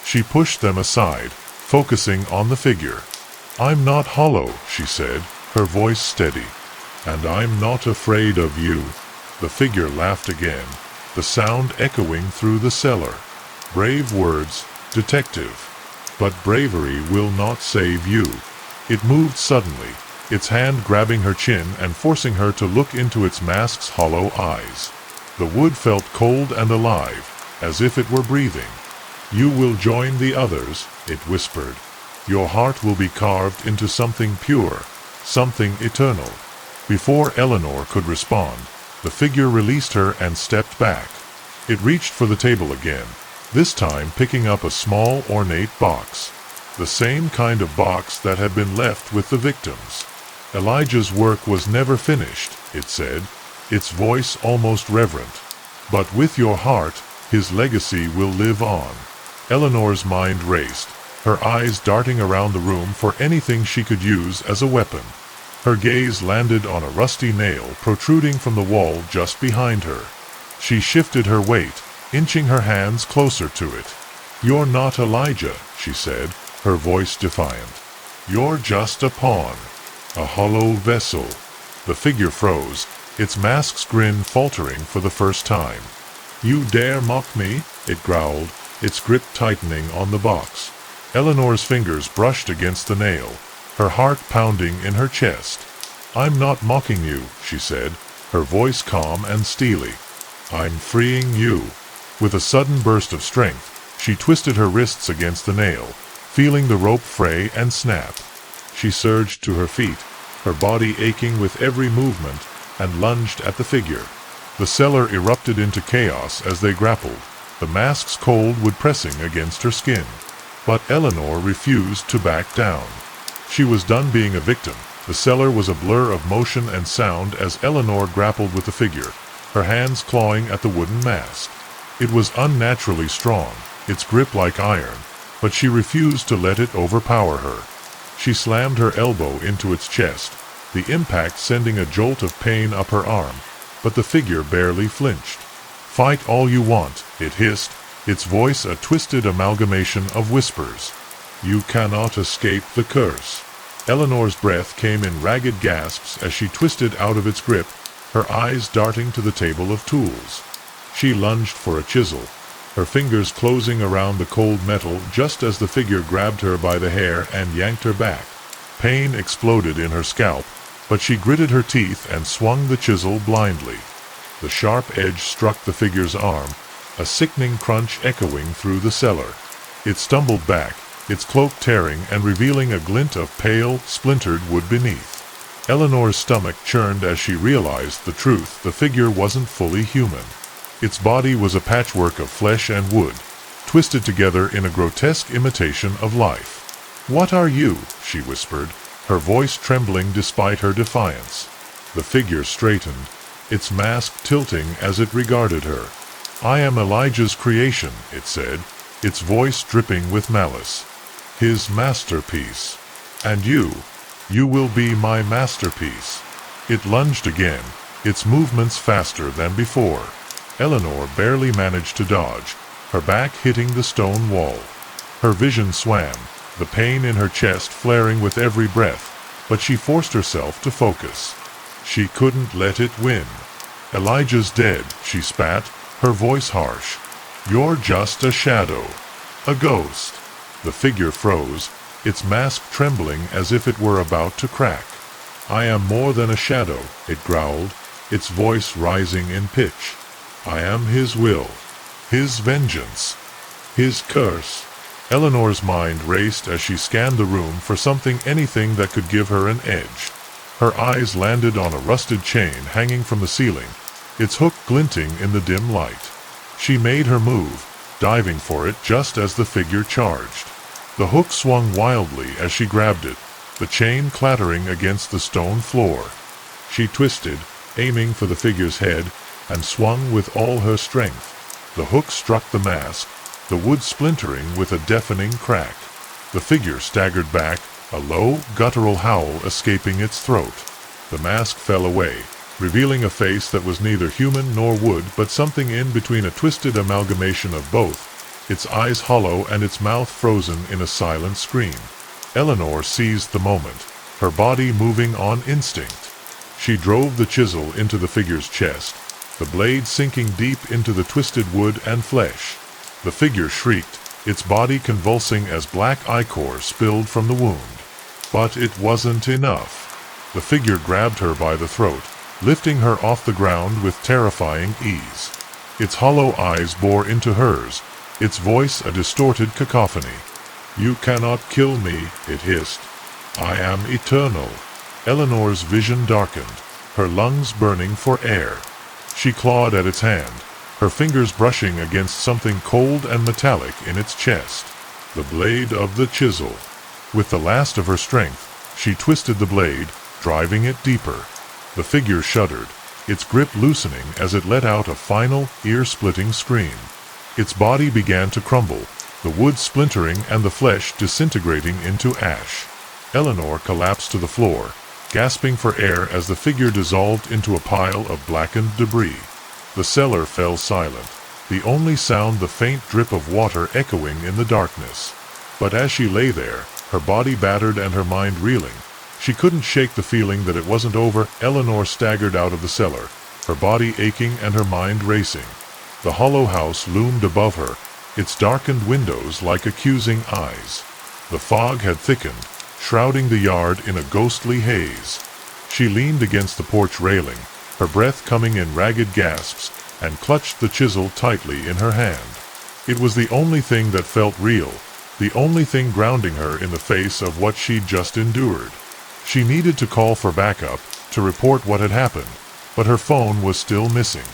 She pushed them aside, focusing on the figure. "I'm not hollow," she said, her voice steady. "And I'm not afraid of you." The figure laughed again, the sound echoing through the cellar. "Brave words, detective. But bravery will not save you." It moved suddenly, its hand grabbing her chin and forcing her to look into its mask's hollow eyes. The wood felt cold and alive, as if it were breathing. "You will join the others," it whispered. "Your heart will be carved into something pure, something eternal." Before Eleanor could respond, the figure released her and stepped back. It reached for the table again, this time picking up a small, ornate box. The same kind of box that had been left with the victims. "Elijah's work was never finished," it said, its voice almost reverent. "But with your heart, his legacy will live on." Eleanor's mind raced, her eyes darting around the room for anything she could use as a weapon. Her gaze landed on a rusty nail protruding from the wall just behind her. She shifted her weight, inching her hands closer to it. "You're not Elijah," she said, her voice defiant. "You're just a pawn, a hollow vessel." The figure froze, its mask's grin faltering for the first time. "You dare mock me?" it growled, its grip tightening on the box. Eleanor's fingers brushed against the nail, her heart pounding in her chest. "I'm not mocking you," she said, her voice calm and steely. "I'm freeing you." With a sudden burst of strength, she twisted her wrists against the nail, feeling the rope fray and snap. She surged to her feet, her body aching with every movement, and lunged at the figure. The cellar erupted into chaos as they grappled, the mask's cold wood pressing against her skin. But Eleanor refused to back down. She was done being a victim. The cellar was a blur of motion and sound as Eleanor grappled with the figure, her hands clawing at the wooden mask. It was unnaturally strong, its grip like iron, but she refused to let it overpower her. She slammed her elbow into its chest, the impact sending a jolt of pain up her arm, but the figure barely flinched. "Fight all you want," it hissed, its voice a twisted amalgamation of whispers. "You cannot escape the curse." Eleanor's breath came in ragged gasps as she twisted out of its grip, her eyes darting to the table of tools. She lunged for a chisel, her fingers closing around the cold metal just as the figure grabbed her by the hair and yanked her back. Pain exploded in her scalp, but she gritted her teeth and swung the chisel blindly. The sharp edge struck the figure's arm, a sickening crunch echoing through the cellar. It stumbled back, its cloak tearing and revealing a glint of pale, splintered wood beneath. Eleanor's stomach churned as she realized the truth: the figure wasn't fully human. Its body was a patchwork of flesh and wood, twisted together in a grotesque imitation of life. "What are you?" she whispered, her voice trembling despite her defiance. The figure straightened, its mask tilting as it regarded her. "I am Elijah's creation," it said, its voice dripping with malice. "His masterpiece. And you will be my masterpiece." It lunged again, its movements faster than before. Eleanor barely managed to dodge, her back hitting the stone wall. Her vision swam, the pain in her chest flaring with every breath, but she forced herself to focus. She couldn't let it win. "Elijah's dead," she spat, her voice harsh. "You're just a shadow. A ghost." The figure froze, its mask trembling as if it were about to crack. "I am more than a shadow," it growled, its voice rising in pitch. "I am his will, his vengeance, his curse." Eleanor's mind raced as she scanned the room for anything that could give her an edge. Her eyes landed on a rusted chain hanging from the ceiling, its hook glinting in the dim light. She made her move, diving for it just as the figure charged. The hook swung wildly as she grabbed it, the chain clattering against the stone floor. She twisted, aiming for the figure's head, and swung with all her strength. The hook struck the mask, the wood splintering with a deafening crack. The figure staggered back, a low, guttural howl escaping its throat. The mask fell away, revealing a face that was neither human nor wood but something in between, a twisted amalgamation of both, its eyes hollow and its mouth frozen in a silent scream. Eleanor seized the moment, her body moving on instinct. She drove the chisel into the figure's chest, the blade sinking deep into the twisted wood and flesh. The figure shrieked, its body convulsing as black ichor spilled from the wound. But it wasn't enough. The figure grabbed her by the throat, lifting her off the ground with terrifying ease. Its hollow eyes bore into hers, its voice a distorted cacophony. "You cannot kill me," it hissed. "I am eternal." Eleanor's vision darkened, her lungs burning for air. She clawed at its hand, her fingers brushing against something cold and metallic in its chest. The blade of the chisel. With the last of her strength, she twisted the blade, driving it deeper. The figure shuddered, its grip loosening as it let out a final, ear-splitting scream. Its body began to crumble, the wood splintering and the flesh disintegrating into ash. Eleanor collapsed to the floor, gasping for air as the figure dissolved into a pile of blackened debris. The cellar fell silent, the only sound the faint drip of water echoing in the darkness. But as she lay there, her body battered and her mind reeling, she couldn't shake the feeling that it wasn't over. Eleanor staggered out of the cellar, her body aching and her mind racing. The hollow house loomed above her, its darkened windows like accusing eyes. The fog had thickened, shrouding the yard in a ghostly haze. She leaned against the porch railing, her breath coming in ragged gasps, and clutched the chisel tightly in her hand. It was the only thing that felt real, the only thing grounding her in the face of what she'd just endured. She needed to call for backup, to report what had happened, but her phone was still missing.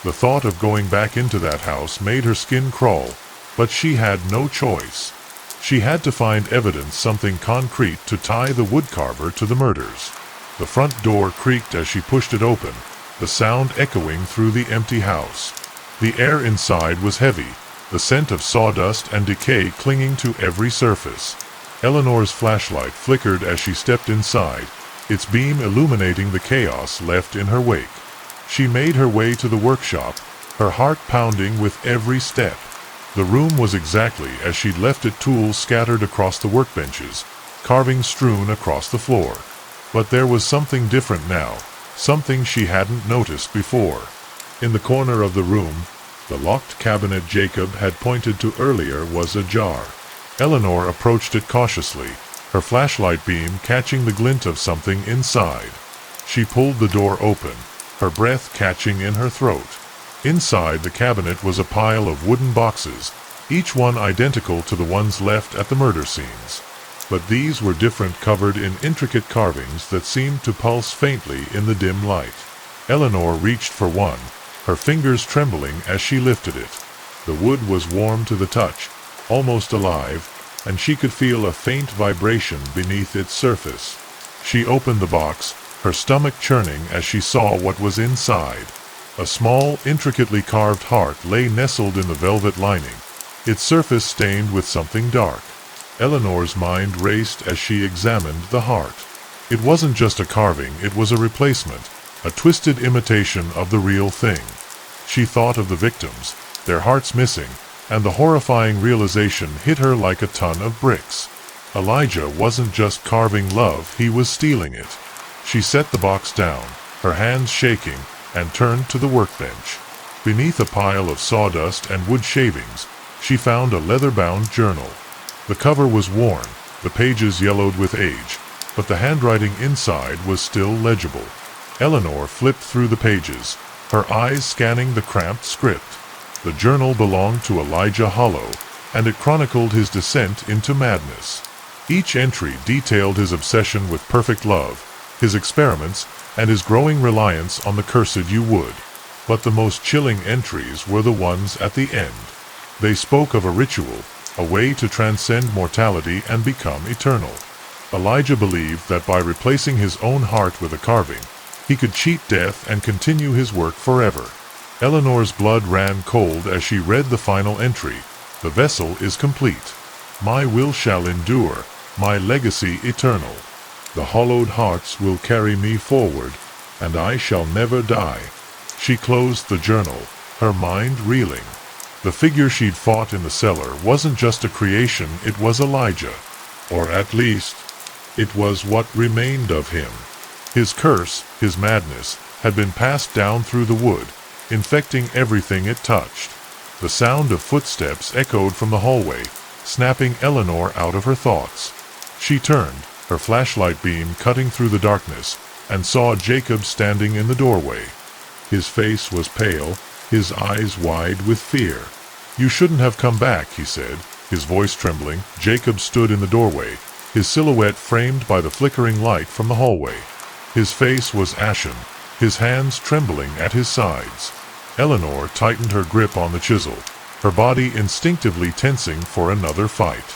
The thought of going back into that house made her skin crawl, but she had no choice. She had to find evidence, something concrete to tie the woodcarver to the murders. The front door creaked as she pushed it open, the sound echoing through the empty house. The air inside was heavy, the scent of sawdust and decay clinging to every surface. Eleanor's flashlight flickered as she stepped inside, its beam illuminating the chaos left in her wake. She made her way to the workshop, her heart pounding with every step. The room was exactly as she'd left it, tools scattered across the workbenches, carvings strewn across the floor. But there was something different now, something she hadn't noticed before. In the corner of the room, the locked cabinet Jacob had pointed to earlier was ajar. Eleanor approached it cautiously, her flashlight beam catching the glint of something inside. She pulled the door open, her breath catching in her throat. Inside the cabinet was a pile of wooden boxes, each one identical to the ones left at the murder scenes. But these were different, covered in intricate carvings that seemed to pulse faintly in the dim light. Eleanor reached for one, her fingers trembling as she lifted it. The wood was warm to the touch, almost alive, and she could feel a faint vibration beneath its surface. She opened the box, her stomach churning as she saw what was inside. A small, intricately carved heart lay nestled in the velvet lining, its surface stained with something dark. Eleanor's mind raced as she examined the heart. It wasn't just a carving, it was a replacement, a twisted imitation of the real thing. She thought of the victims, their hearts missing, and the horrifying realization hit her like a ton of bricks. Elijah wasn't just carving love, he was stealing it. She set the box down, her hands shaking, and turned to the workbench. Beneath a pile of sawdust and wood shavings, she found a leather-bound journal. The cover was worn, the pages yellowed with age, but the handwriting inside was still legible. Eleanor flipped through the pages, her eyes scanning the cramped script. The journal belonged to Elijah Hollow, and it chronicled his descent into madness. Each entry detailed his obsession with perfect love, his experiments, and his growing reliance on the cursed you would. But the most chilling entries were the ones at the end. They spoke of a ritual, a way to transcend mortality and become eternal. Elijah believed that by replacing his own heart with a carving, he could cheat death and continue his work forever. Eleanor's blood ran cold as she read the final entry. The vessel is complete. My will shall endure, my legacy eternal. The hollowed hearts will carry me forward, and I shall never die. She closed the journal, her mind reeling. The figure she'd fought in the cellar wasn't just a creation, it was Elijah. Or at least, it was what remained of him. His curse, his madness, had been passed down through the wood, infecting everything it touched. The sound of footsteps echoed from the hallway, snapping Eleanor out of her thoughts. She turned, her flashlight beam cutting through the darkness, and saw Jacob standing in the doorway. His face was pale, his eyes wide with fear. You shouldn't have come back, he said, his voice trembling. Jacob stood in the doorway, his silhouette framed by the flickering light from the hallway. His face was ashen, his hands trembling at his sides. Eleanor tightened her grip on the chisel, her body instinctively tensing for another fight.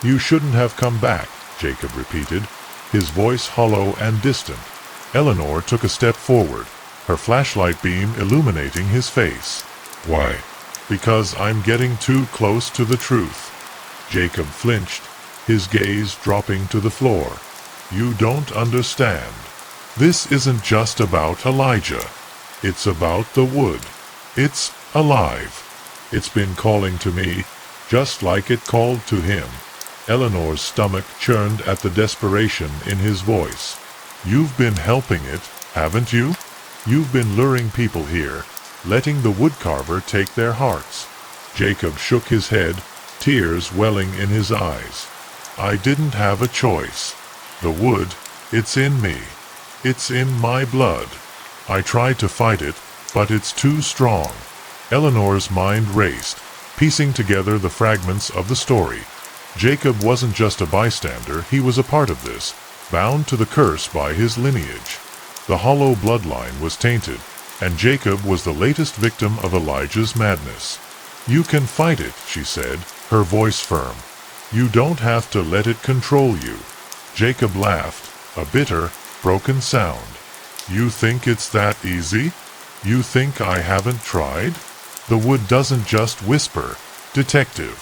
You shouldn't have come back, Jacob repeated, his voice hollow and distant. Eleanor took a step forward, her flashlight beam illuminating his face. Why? Because I'm getting too close to the truth. Jacob flinched, his gaze dropping to the floor. You don't understand. This isn't just about Elijah. It's about the wood. It's alive. It's been calling to me, just like it called to him. Eleanor's stomach churned at the desperation in his voice. You've been helping it, haven't you? You've been luring people here, letting the woodcarver take their hearts. Jacob shook his head, tears welling in his eyes. I didn't have a choice. The wood, it's in me. It's in my blood. I tried to fight it, but it's too strong. Eleanor's mind raced, piecing together the fragments of the story. Jacob wasn't just a bystander, he was a part of this, bound to the curse by his lineage. The hollow bloodline was tainted, and Jacob was the latest victim of Elijah's madness. You can fight it, she said, her voice firm. You don't have to let it control you. Jacob laughed, a bitter, broken sound. You think it's that easy? You think I haven't tried? The wood doesn't just whisper, "Detective."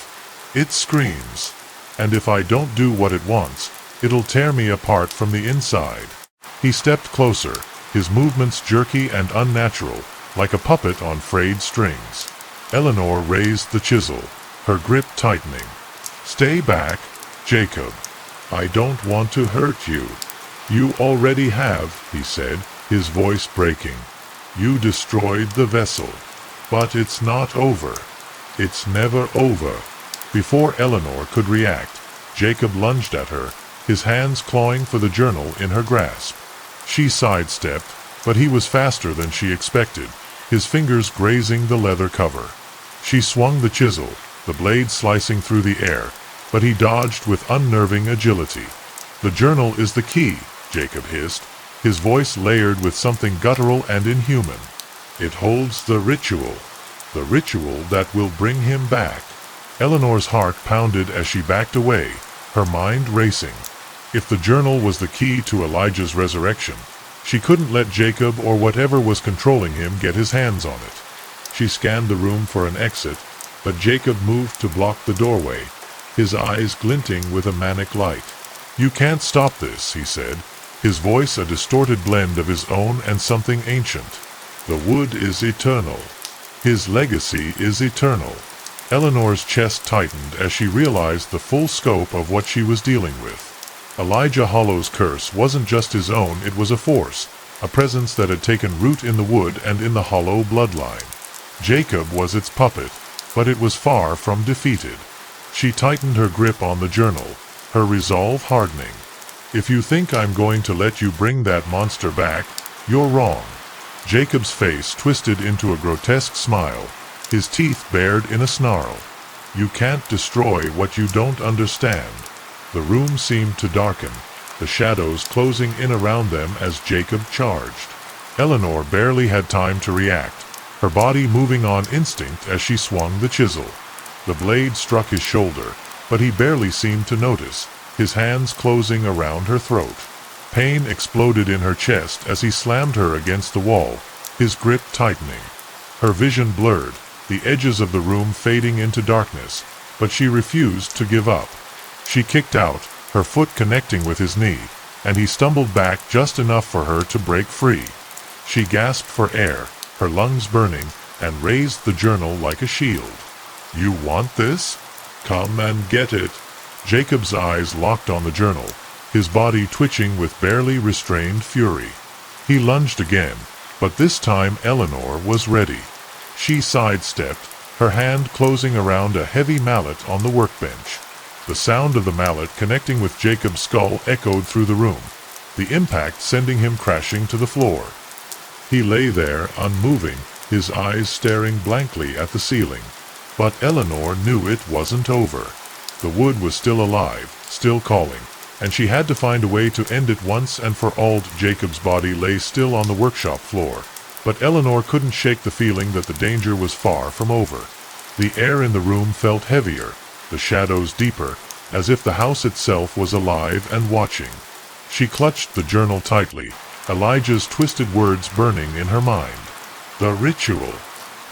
It screams. And if I don't do what it wants, it'll tear me apart from the inside. He stepped closer, his movements jerky and unnatural, like a puppet on frayed strings. Eleanor raised the chisel, her grip tightening. "Stay back, Jacob. I don't want to hurt you." "You already have," he said, his voice breaking. "You destroyed the vessel. But it's not over. It's never over." Before Eleanor could react, Jacob lunged at her, his hands clawing for the journal in her grasp. She sidestepped, but he was faster than she expected, his fingers grazing the leather cover. She swung the chisel, the blade slicing through the air, but he dodged with unnerving agility. "The journal is the key," Jacob hissed, his voice layered with something guttural and inhuman. "It holds the ritual that will bring him back." Eleanor's heart pounded as she backed away, her mind racing. If the journal was the key to Elijah's resurrection, she couldn't let Jacob or whatever was controlling him get his hands on it. She scanned the room for an exit, but Jacob moved to block the doorway, his eyes glinting with a manic light. "You can't stop this," he said, his voice a distorted blend of his own and something ancient. "The wood is eternal. His legacy is eternal." Eleanor's chest tightened as she realized the full scope of what she was dealing with. Elijah Hollow's curse wasn't just his own, it was a force, a presence that had taken root in the wood and in the Hollow bloodline. Jacob was its puppet, but it was far from defeated. She tightened her grip on the journal, her resolve hardening. "If you think I'm going to let you bring that monster back, you're wrong." Jacob's face twisted into a grotesque smile, his teeth bared in a snarl. "You can't destroy what you don't understand." The room seemed to darken, the shadows closing in around them as Jacob charged. Eleanor barely had time to react, her body moving on instinct as she swung the chisel. The blade struck his shoulder, but he barely seemed to notice, his hands closing around her throat. Pain exploded in her chest as he slammed her against the wall, his grip tightening. Her vision blurred, the edges of the room fading into darkness, but she refused to give up. She kicked out, her foot connecting with his knee, and he stumbled back just enough for her to break free. She gasped for air, her lungs burning, and raised the journal like a shield. "You want this? Come and get it." Jacob's eyes locked on the journal, his body twitching with barely restrained fury. He lunged again, but this time Eleanor was ready. She sidestepped, her hand closing around a heavy mallet on the workbench. The sound of the mallet connecting with Jacob's skull echoed through the room, the impact sending him crashing to the floor. He lay there, unmoving, his eyes staring blankly at the ceiling. But Eleanor knew it wasn't over. The wood was still alive, still calling, and she had to find a way to end it once and for all. Jacob's body lay still on the workshop floor, but Eleanor couldn't shake the feeling that the danger was far from over. The air in the room felt heavier, the shadows deeper, as if the house itself was alive and watching. She clutched the journal tightly, Elijah's twisted words burning in her mind. The ritual,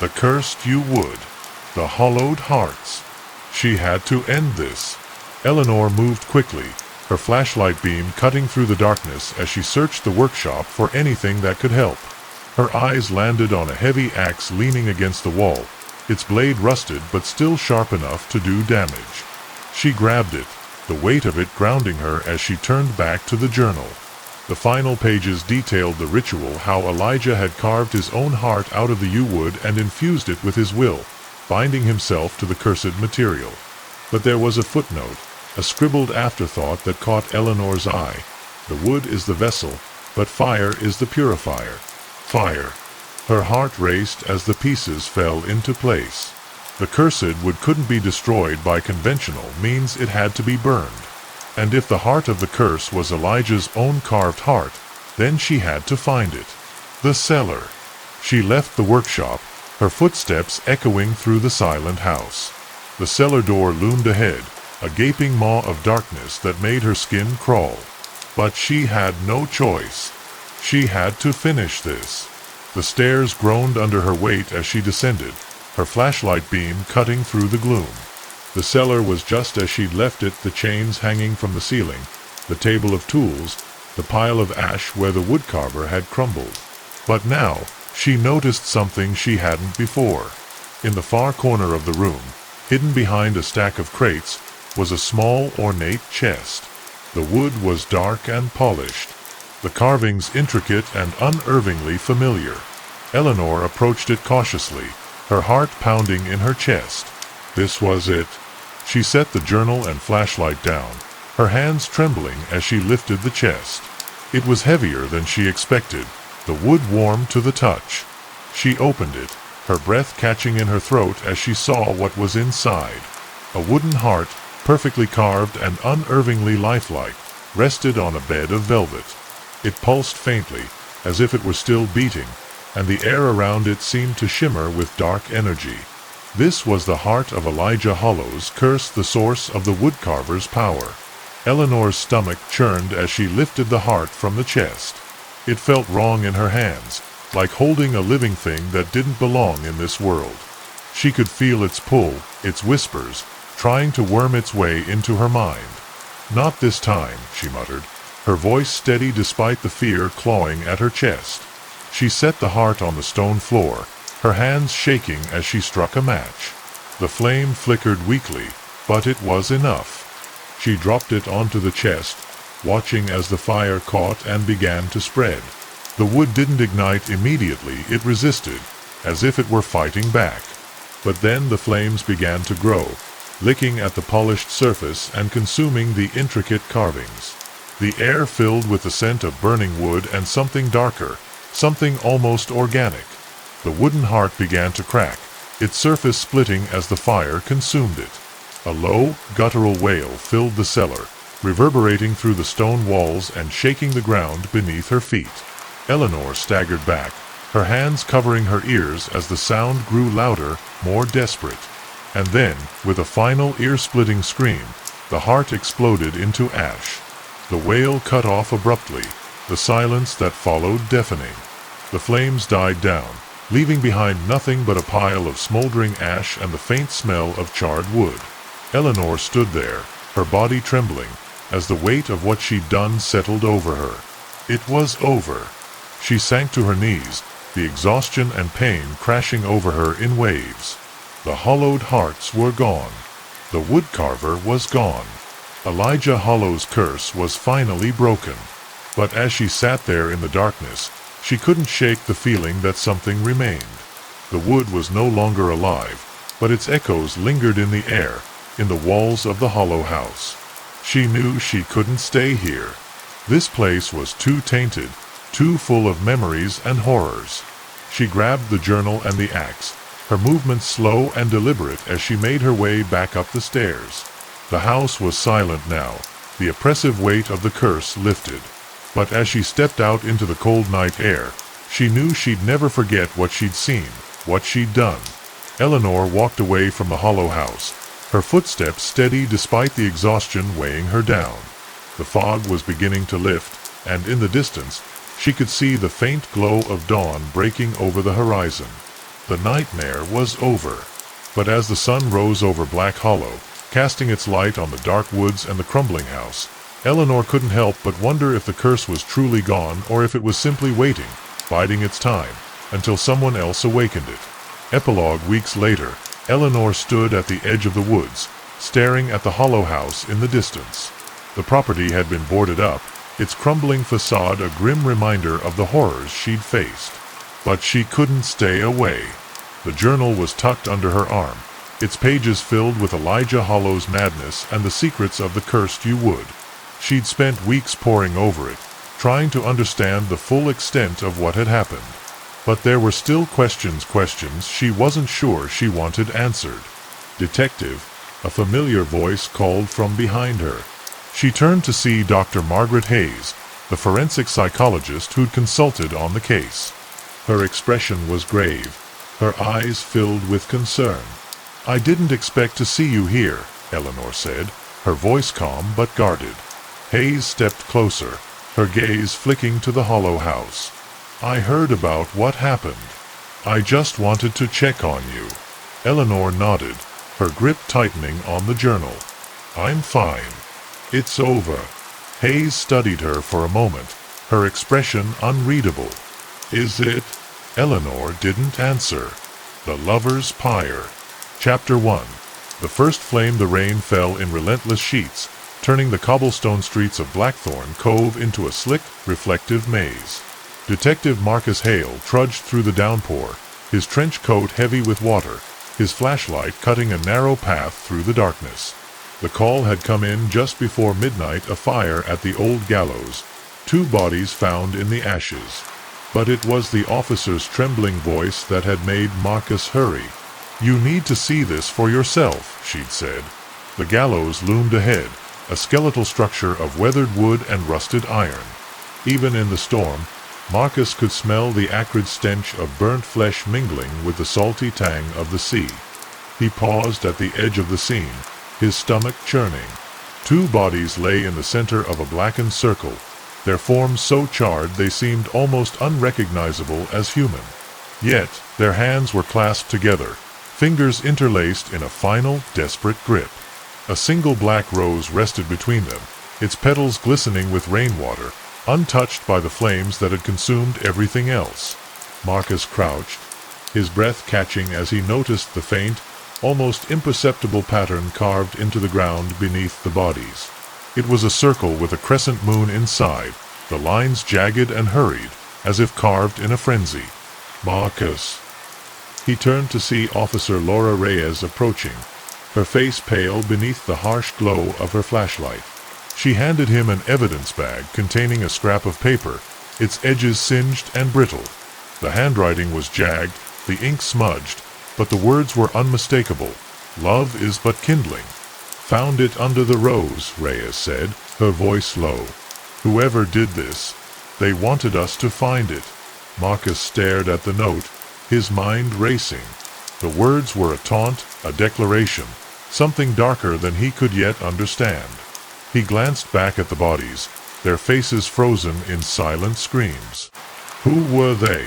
the cursed you wood, the hollowed hearts. She had to end this. Eleanor moved quickly, her flashlight beam cutting through the darkness as she searched the workshop for anything that could help. Her eyes landed on a heavy axe leaning against the wall, its blade rusted but still sharp enough to do damage. She grabbed it, the weight of it grounding her as she turned back to the journal. The final pages detailed the ritual, how Elijah had carved his own heart out of the yew wood and infused it with his will, binding himself to the cursed material. But there was a footnote, a scribbled afterthought that caught Eleanor's eye. The wood is the vessel, but fire is the purifier. Fire. Her heart raced as the pieces fell into place. The cursed wood couldn't be destroyed by conventional means, it had to be burned. And if the heart of the curse was Elijah's own carved heart, then she had to find it. The cellar. She left the workshop, her footsteps echoing through the silent house. The cellar door loomed ahead, a gaping maw of darkness that made her skin crawl. But she had no choice. She had to finish this. The stairs groaned under her weight as she descended, her flashlight beam cutting through the gloom. The cellar was just as she'd left it, the chains hanging from the ceiling, the table of tools, the pile of ash where the woodcarver had crumbled. But now, she noticed something she hadn't before. In the far corner of the room, hidden behind a stack of crates, was a small, ornate chest. The wood was dark and polished, the carvings intricate and unervingly familiar. Eleanor approached it cautiously, her heart pounding in her chest. This was it. She set the journal and flashlight down, her hands trembling as she lifted the chest. It was heavier than she expected, the wood warm to the touch. She opened it, her breath catching in her throat as she saw what was inside. A wooden heart, perfectly carved and unervingly lifelike, rested on a bed of velvet. It pulsed faintly, as if it were still beating, and the air around it seemed to shimmer with dark energy. This was the heart of Elijah Hollow's curse, the source of the woodcarver's power. Eleanor's stomach churned as she lifted the heart from the chest. It felt wrong in her hands, like holding a living thing that didn't belong in this world. She could feel its pull, its whispers, trying to worm its way into her mind. "Not this time," she muttered, her voice steady despite the fear clawing at her chest. She set the heart on the stone floor, her hands shaking as she struck a match. The flame flickered weakly, but it was enough. She dropped it onto the chest, watching as the fire caught and began to spread. The wood didn't ignite immediately, it resisted, as if it were fighting back. But then the flames began to grow, licking at the polished surface and consuming the intricate carvings. The air filled with the scent of burning wood and something darker, something almost organic. The wooden heart began to crack, its surface splitting as the fire consumed it. A low, guttural wail filled the cellar, reverberating through the stone walls and shaking the ground beneath her feet. Eleanor staggered back, her hands covering her ears as the sound grew louder, more desperate. And then, with a final ear-splitting scream, the heart exploded into ash. The wail cut off abruptly, the silence that followed deafening. The flames died down, leaving behind nothing but a pile of smoldering ash and the faint smell of charred wood. Eleanor stood there, her body trembling, as the weight of what she'd done settled over her. It was over. She sank to her knees, the exhaustion and pain crashing over her in waves. The hollowed hearts were gone. The woodcarver was gone. Elijah Hollow's curse was finally broken. But as she sat there in the darkness, she couldn't shake the feeling that something remained. The wood was no longer alive, but its echoes lingered in the air, in the walls of the Hollow house. She knew she couldn't stay here. This place was too tainted, too full of memories and horrors. She grabbed the journal and the axe, her movements slow and deliberate as she made her way back up the stairs. The house was silent now, the oppressive weight of the curse lifted. But as she stepped out into the cold night air, she knew she'd never forget what she'd seen, what she'd done. Eleanor walked away from the Hollow house, her footsteps steady despite the exhaustion weighing her down. The fog was beginning to lift, and in the distance, she could see the faint glow of dawn breaking over the horizon. The nightmare was over. But as the sun rose over Black Hollow, casting its light on the dark woods and the crumbling house, Eleanor couldn't help but wonder if the curse was truly gone or if it was simply waiting, biding its time, until someone else awakened it. Epilogue: weeks later, Eleanor stood at the edge of the woods, staring at the Hollow house in the distance. The property had been boarded up, its crumbling facade a grim reminder of the horrors she'd faced. But she couldn't stay away. The journal was tucked under her arm, its pages filled with Elijah Hollow's madness and the secrets of the cursed wood. She'd spent weeks poring over it, trying to understand the full extent of what had happened. But there were still questions she wasn't sure she wanted answered. "Detective," a familiar voice called from behind her. She turned to see Dr. Margaret Hayes, the forensic psychologist who'd consulted on the case. Her expression was grave, her eyes filled with concern. "I didn't expect to see you here," Eleanor said, her voice calm but guarded. Hayes stepped closer, her gaze flicking to the Hollow house. "I heard about what happened. I just wanted to check on you." Eleanor nodded, her grip tightening on the journal. I'm fine. It's over. Hayes studied her for a moment, her expression unreadable. Is it? Eleanor didn't answer. The Lover's Pyre. Chapter 1. The first flame. The rain fell in relentless sheets, turning the cobblestone streets of Blackthorn Cove into a slick, reflective maze. Detective Marcus Hale trudged through the downpour, his trench coat heavy with water, his flashlight cutting a narrow path through the darkness. The call had come in just before midnight, a fire at the old gallows, 2 bodies found in the ashes. But it was the officer's trembling voice that had made Marcus hurry. You need to see this for yourself, she'd said. The gallows loomed ahead, a skeletal structure of weathered wood and rusted iron. Even in the storm, Marcus could smell the acrid stench of burnt flesh mingling with the salty tang of the sea. He paused at the edge of the scene, his stomach churning. 2 bodies lay in the center of a blackened circle, their forms so charred they seemed almost unrecognizable as human. Yet, their hands were clasped together, fingers interlaced in a final, desperate grip. A single black rose rested between them, its petals glistening with rainwater, untouched by the flames that had consumed everything else. Marcus crouched, his breath catching as he noticed the faint, almost imperceptible pattern carved into the ground beneath the bodies. It was a circle with a crescent moon inside, the lines jagged and hurried, as if carved in a frenzy. Marcus. He turned to see Officer Laura Reyes approaching, her face pale beneath the harsh glow of her flashlight. She handed him an evidence bag containing a scrap of paper, its edges singed and brittle. The handwriting was jagged, the ink smudged, but the words were unmistakable. Love is but kindling. Found it under the rose, Reyes said, her voice low. Whoever did this, they wanted us to find it. Marcus stared at the note, his mind racing. The words were a taunt, a declaration, something darker than he could yet understand. He glanced back at the bodies, their faces frozen in silent screams. Who were they?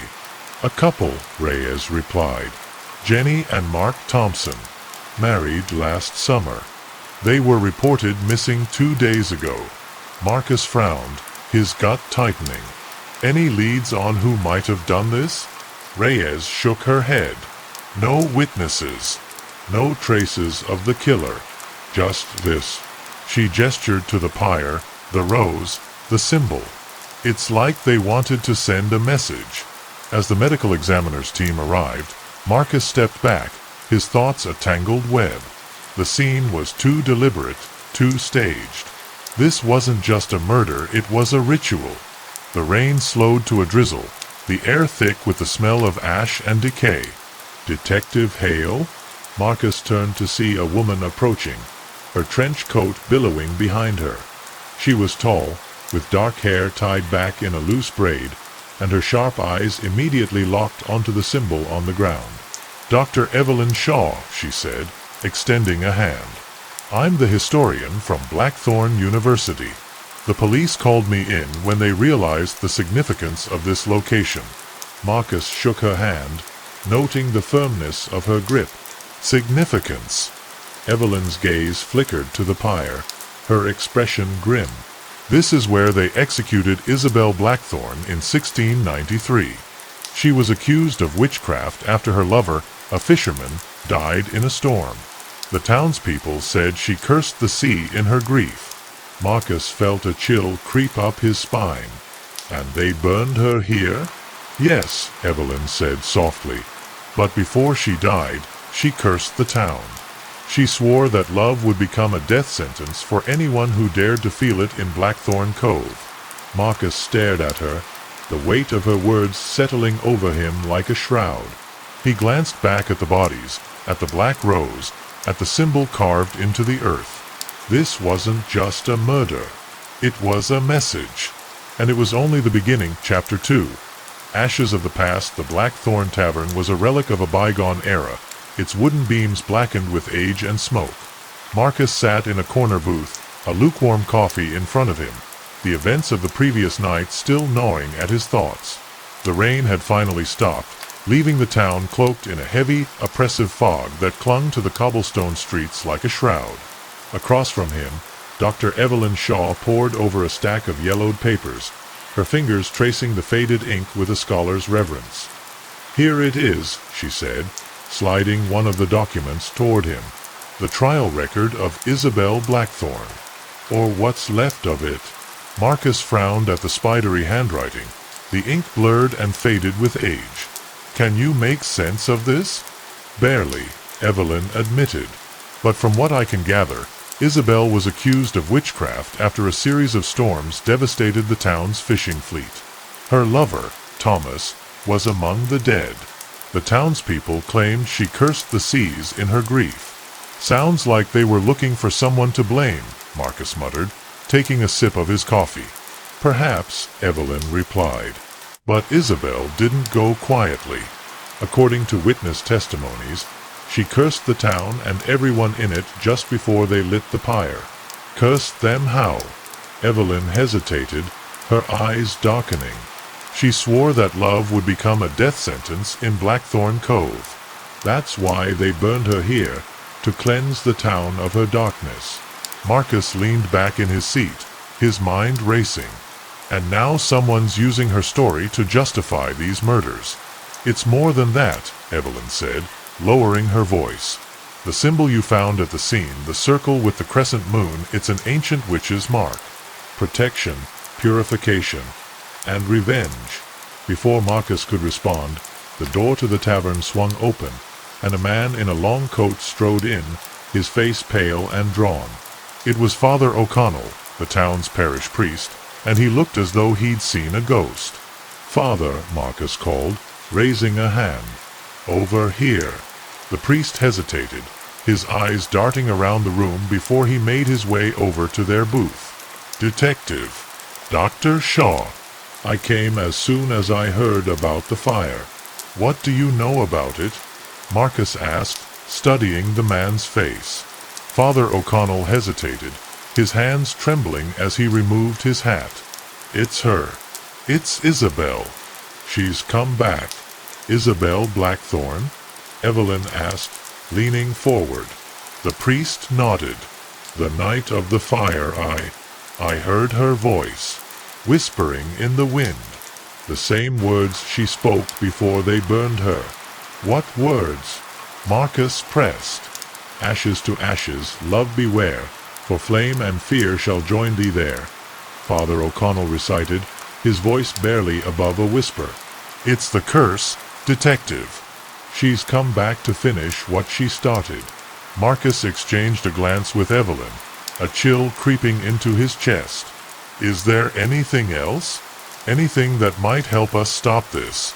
A couple, Reyes replied. Jenny and Mark Thompson. Married last summer. They were reported missing 2 days ago. Marcus frowned, his gut tightening. Any leads on who might have done this? Reyes shook her head. No witnesses. No traces of the killer. Just this. She gestured to the pyre, the rose, the symbol. It's like they wanted to send a message. As the medical examiner's team arrived, Marcus stepped back, his thoughts a tangled web. The scene was too deliberate, too staged. This wasn't just a murder, it was a ritual. The rain slowed to a drizzle, the air thick with the smell of ash and decay. Detective Hale? Marcus turned to see a woman approaching, her trench coat billowing behind her. She was tall, with dark hair tied back in a loose braid, and her sharp eyes immediately locked onto the symbol on the ground. Dr. Evelyn Shaw, she said, extending a hand. I'm the historian from Blackthorn University. The police called me in when they realized the significance of this location. Marcus shook her hand, noting the firmness of her grip. Significance. Evelyn's gaze flickered to the pyre, her expression grim. This is where they executed Isabel Blackthorn in 1693. She was accused of witchcraft after her lover, a fisherman, died in a storm. The townspeople said she cursed the sea in her grief. Marcus felt a chill creep up his spine. And they burned her here? Yes, Evelyn said softly. But before she died, she cursed the town. She swore that love would become a death sentence for anyone who dared to feel it in Blackthorn Cove. Marcus stared at her, the weight of her words settling over him like a shroud. He glanced back at the bodies, at the black rose, at the symbol carved into the earth. This wasn't just a murder. It was a message. And it was only the beginning. Chapter 2. Ashes of the past. The Blackthorn Tavern was a relic of a bygone era, its wooden beams blackened with age and smoke. Marcus sat in a corner booth, a lukewarm coffee in front of him, the events of the previous night still gnawing at his thoughts. The rain had finally stopped, leaving the town cloaked in a heavy, oppressive fog that clung to the cobblestone streets like a shroud. Across from him, Dr. Evelyn Shaw pored over a stack of yellowed papers, her fingers tracing the faded ink with a scholar's reverence. "Here it is," she said, sliding one of the documents toward him. "The trial record of Isabel Blackthorne. Or what's left of it." Marcus frowned at the spidery handwriting, the ink blurred and faded with age. "Can you make sense of this?" "Barely," Evelyn admitted. "But from what I can gather, Isabel was accused of witchcraft after a series of storms devastated the town's fishing fleet. Her lover, Thomas, was among the dead. The townspeople claimed she cursed the seas in her grief." "Sounds like they were looking for someone to blame," Marcus muttered, taking a sip of his coffee. "Perhaps," Evelyn replied. "But Isabel didn't go quietly. According to witness testimonies, she cursed the town and everyone in it just before they lit the pyre." "Cursed them how?" Evelyn hesitated, her eyes darkening. "She swore that love would become a death sentence in Blackthorn Cove. That's why they burned her here, to cleanse the town of her darkness." Marcus leaned back in his seat, his mind racing. "And now someone's using her story to justify these murders." "It's more than that," Evelyn said, lowering her voice. "The symbol you found at the scene, the circle with the crescent moon, it's an ancient witch's mark. Protection, purification, and revenge." Before Marcus could respond, the door to the tavern swung open, and a man in a long coat strode in, his face pale and drawn. It was Father O'Connell, the town's parish priest, and he looked as though he'd seen a ghost. "Father," Marcus called, raising a hand. "Over here." The priest hesitated, his eyes darting around the room before he made his way over to their booth. "Detective Dr. Shaw. I came as soon as I heard about the fire." "What do you know about it?" Marcus asked, studying the man's face. Father O'Connell hesitated, his hands trembling as he removed his hat. "It's her. It's Isabel. She's come back." "Isabel Blackthorne?" Evelyn asked, leaning forward. The priest nodded. "The night of the fire I heard her voice, whispering in the wind. The same words she spoke before they burned her." "What words?" Marcus pressed. "Ashes to ashes, love beware, for flame and fear shall join thee there," Father O'Connell recited, his voice barely above a whisper. "It's the curse, detective. She's come back to finish what she started." Marcus exchanged a glance with Evelyn, a chill creeping into his chest. "Is there anything else? Anything that might help us stop this?"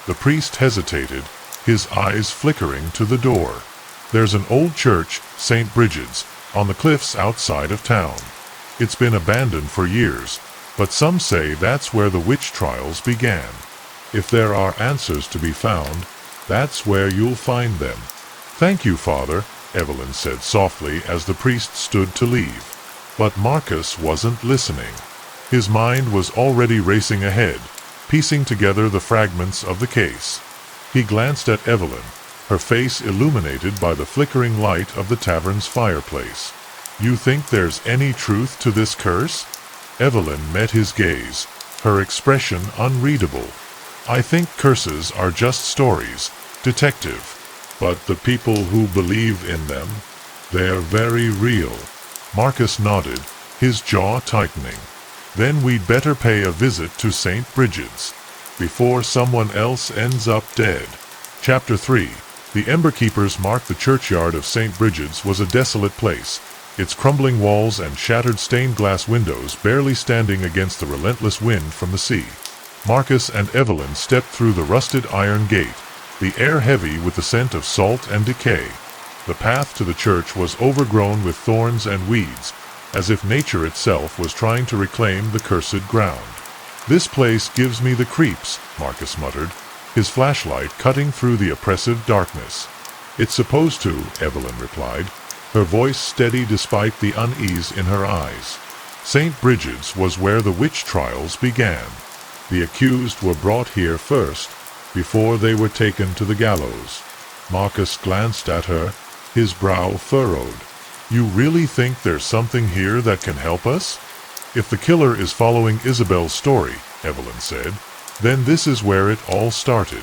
The priest hesitated, his eyes flickering to the door. "There's an old church, St. Bridget's, on the cliffs outside of town. It's been abandoned for years, but some say that's where the witch trials began. If there are answers to be found, that's where you'll find them." "Thank you, Father," Evelyn said softly as the priest stood to leave. But Marcus wasn't listening. His mind was already racing ahead, piecing together the fragments of the case. He glanced at Evelyn, her face illuminated by the flickering light of the tavern's fireplace. "You think there's any truth to this curse?" Evelyn met his gaze, her expression unreadable. "I think curses are just stories, detective. But the people who believe in them, they're very real." Marcus nodded, his jaw tightening. "Then we'd better pay a visit to St. Bridget's, before someone else ends up dead." Chapter 3. The Ember Keepers marked the churchyard of St. Bridget's was a desolate place, its crumbling walls and shattered stained glass windows barely standing against the relentless wind from the sea. Marcus and Evelyn stepped through the rusted iron gate, the air heavy with the scent of salt and decay. The path to the church was overgrown with thorns and weeds, as if nature itself was trying to reclaim the cursed ground. "This place gives me the creeps," Marcus muttered, his flashlight cutting through the oppressive darkness. "It's supposed to," Evelyn replied, her voice steady despite the unease in her eyes. St. Bridget's was where the witch trials began. The accused were brought here first, before they were taken to the gallows. Marcus glanced at her, his brow furrowed. You really think there's something here that can help us? If the killer is following Isabel's story, Evelyn said, then this is where it all started.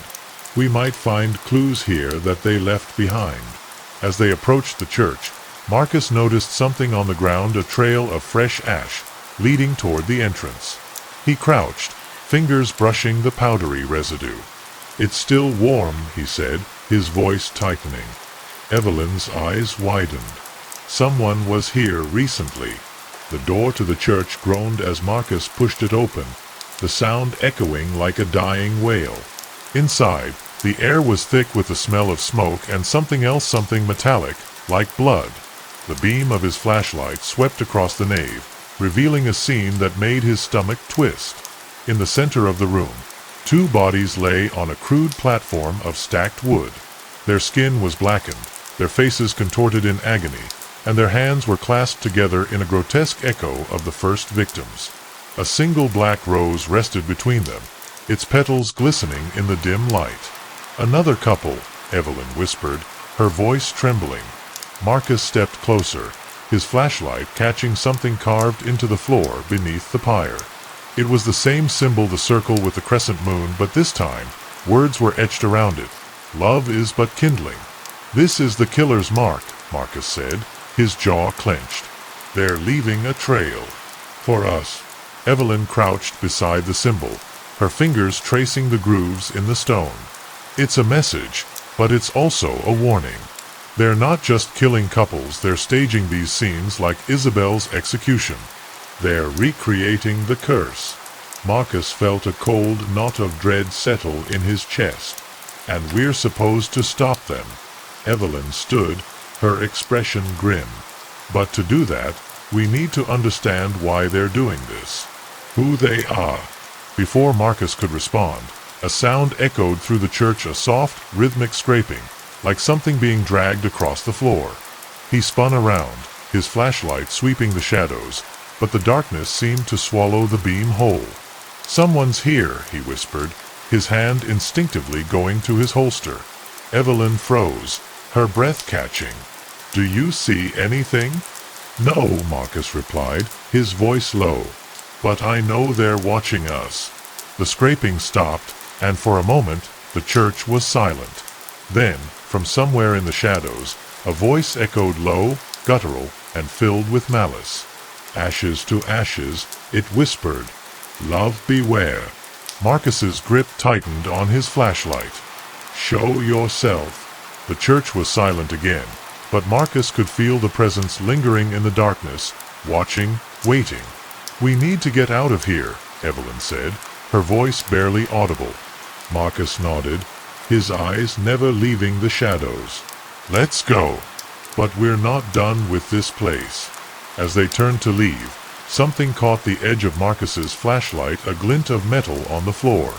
We might find clues here that they left behind. As they approached the church, Marcus noticed something on the ground, a trail of fresh ash, leading toward the entrance. He crouched, fingers brushing the powdery residue. It's still warm, he said, his voice tightening. Evelyn's eyes widened. Someone was here recently. The door to the church groaned as Marcus pushed it open, the sound echoing like a dying wail. Inside, the air was thick with the smell of smoke and something else, something metallic, like blood. The beam of his flashlight swept across the nave, revealing a scene that made his stomach twist. In the center of the room, two bodies lay on a crude platform of stacked wood. Their skin was blackened, their faces contorted in agony, and their hands were clasped together in a grotesque echo of the first victims. A single black rose rested between them, its petals glistening in the dim light. Another couple, Evelyn whispered, her voice trembling. Marcus stepped closer, his flashlight catching something carved into the floor beneath the pyre. It was the same symbol, the circle with the crescent moon, but this time, words were etched around it. Love is but kindling. This is the killer's mark, Marcus said, his jaw clenched. They're leaving a trail. For us. Evelyn crouched beside the symbol, her fingers tracing the grooves in the stone. It's a message, but it's also a warning. They're not just killing couples, they're staging these scenes like Isabel's execution. They're recreating the curse. Marcus felt a cold knot of dread settle in his chest. And we're supposed to stop them. Evelyn stood, her expression grim. But to do that, we need to understand why they're doing this. Who they are. Before Marcus could respond, a sound echoed through the church, a soft, rhythmic scraping, like something being dragged across the floor. He spun around, his flashlight sweeping the shadows, but the darkness seemed to swallow the beam whole. Someone's here, he whispered, his hand instinctively going to his holster. Evelyn froze, her breath catching. Do you see anything? No, Marcus replied, his voice low. But I know they're watching us. The scraping stopped, and for a moment, the church was silent. Then, from somewhere in the shadows, a voice echoed low, guttural, and filled with malice. Ashes to ashes, it whispered. Love beware. Marcus's grip tightened on his flashlight. Show yourself. The church was silent again, but Marcus could feel the presence lingering in the darkness, watching, waiting. We need to get out of here, Evelyn said, her voice barely audible. Marcus nodded, his eyes never leaving the shadows. Let's go. But we're not done with this place. As they turned to leave, something caught the edge of Marcus's flashlight, a glint of metal on the floor.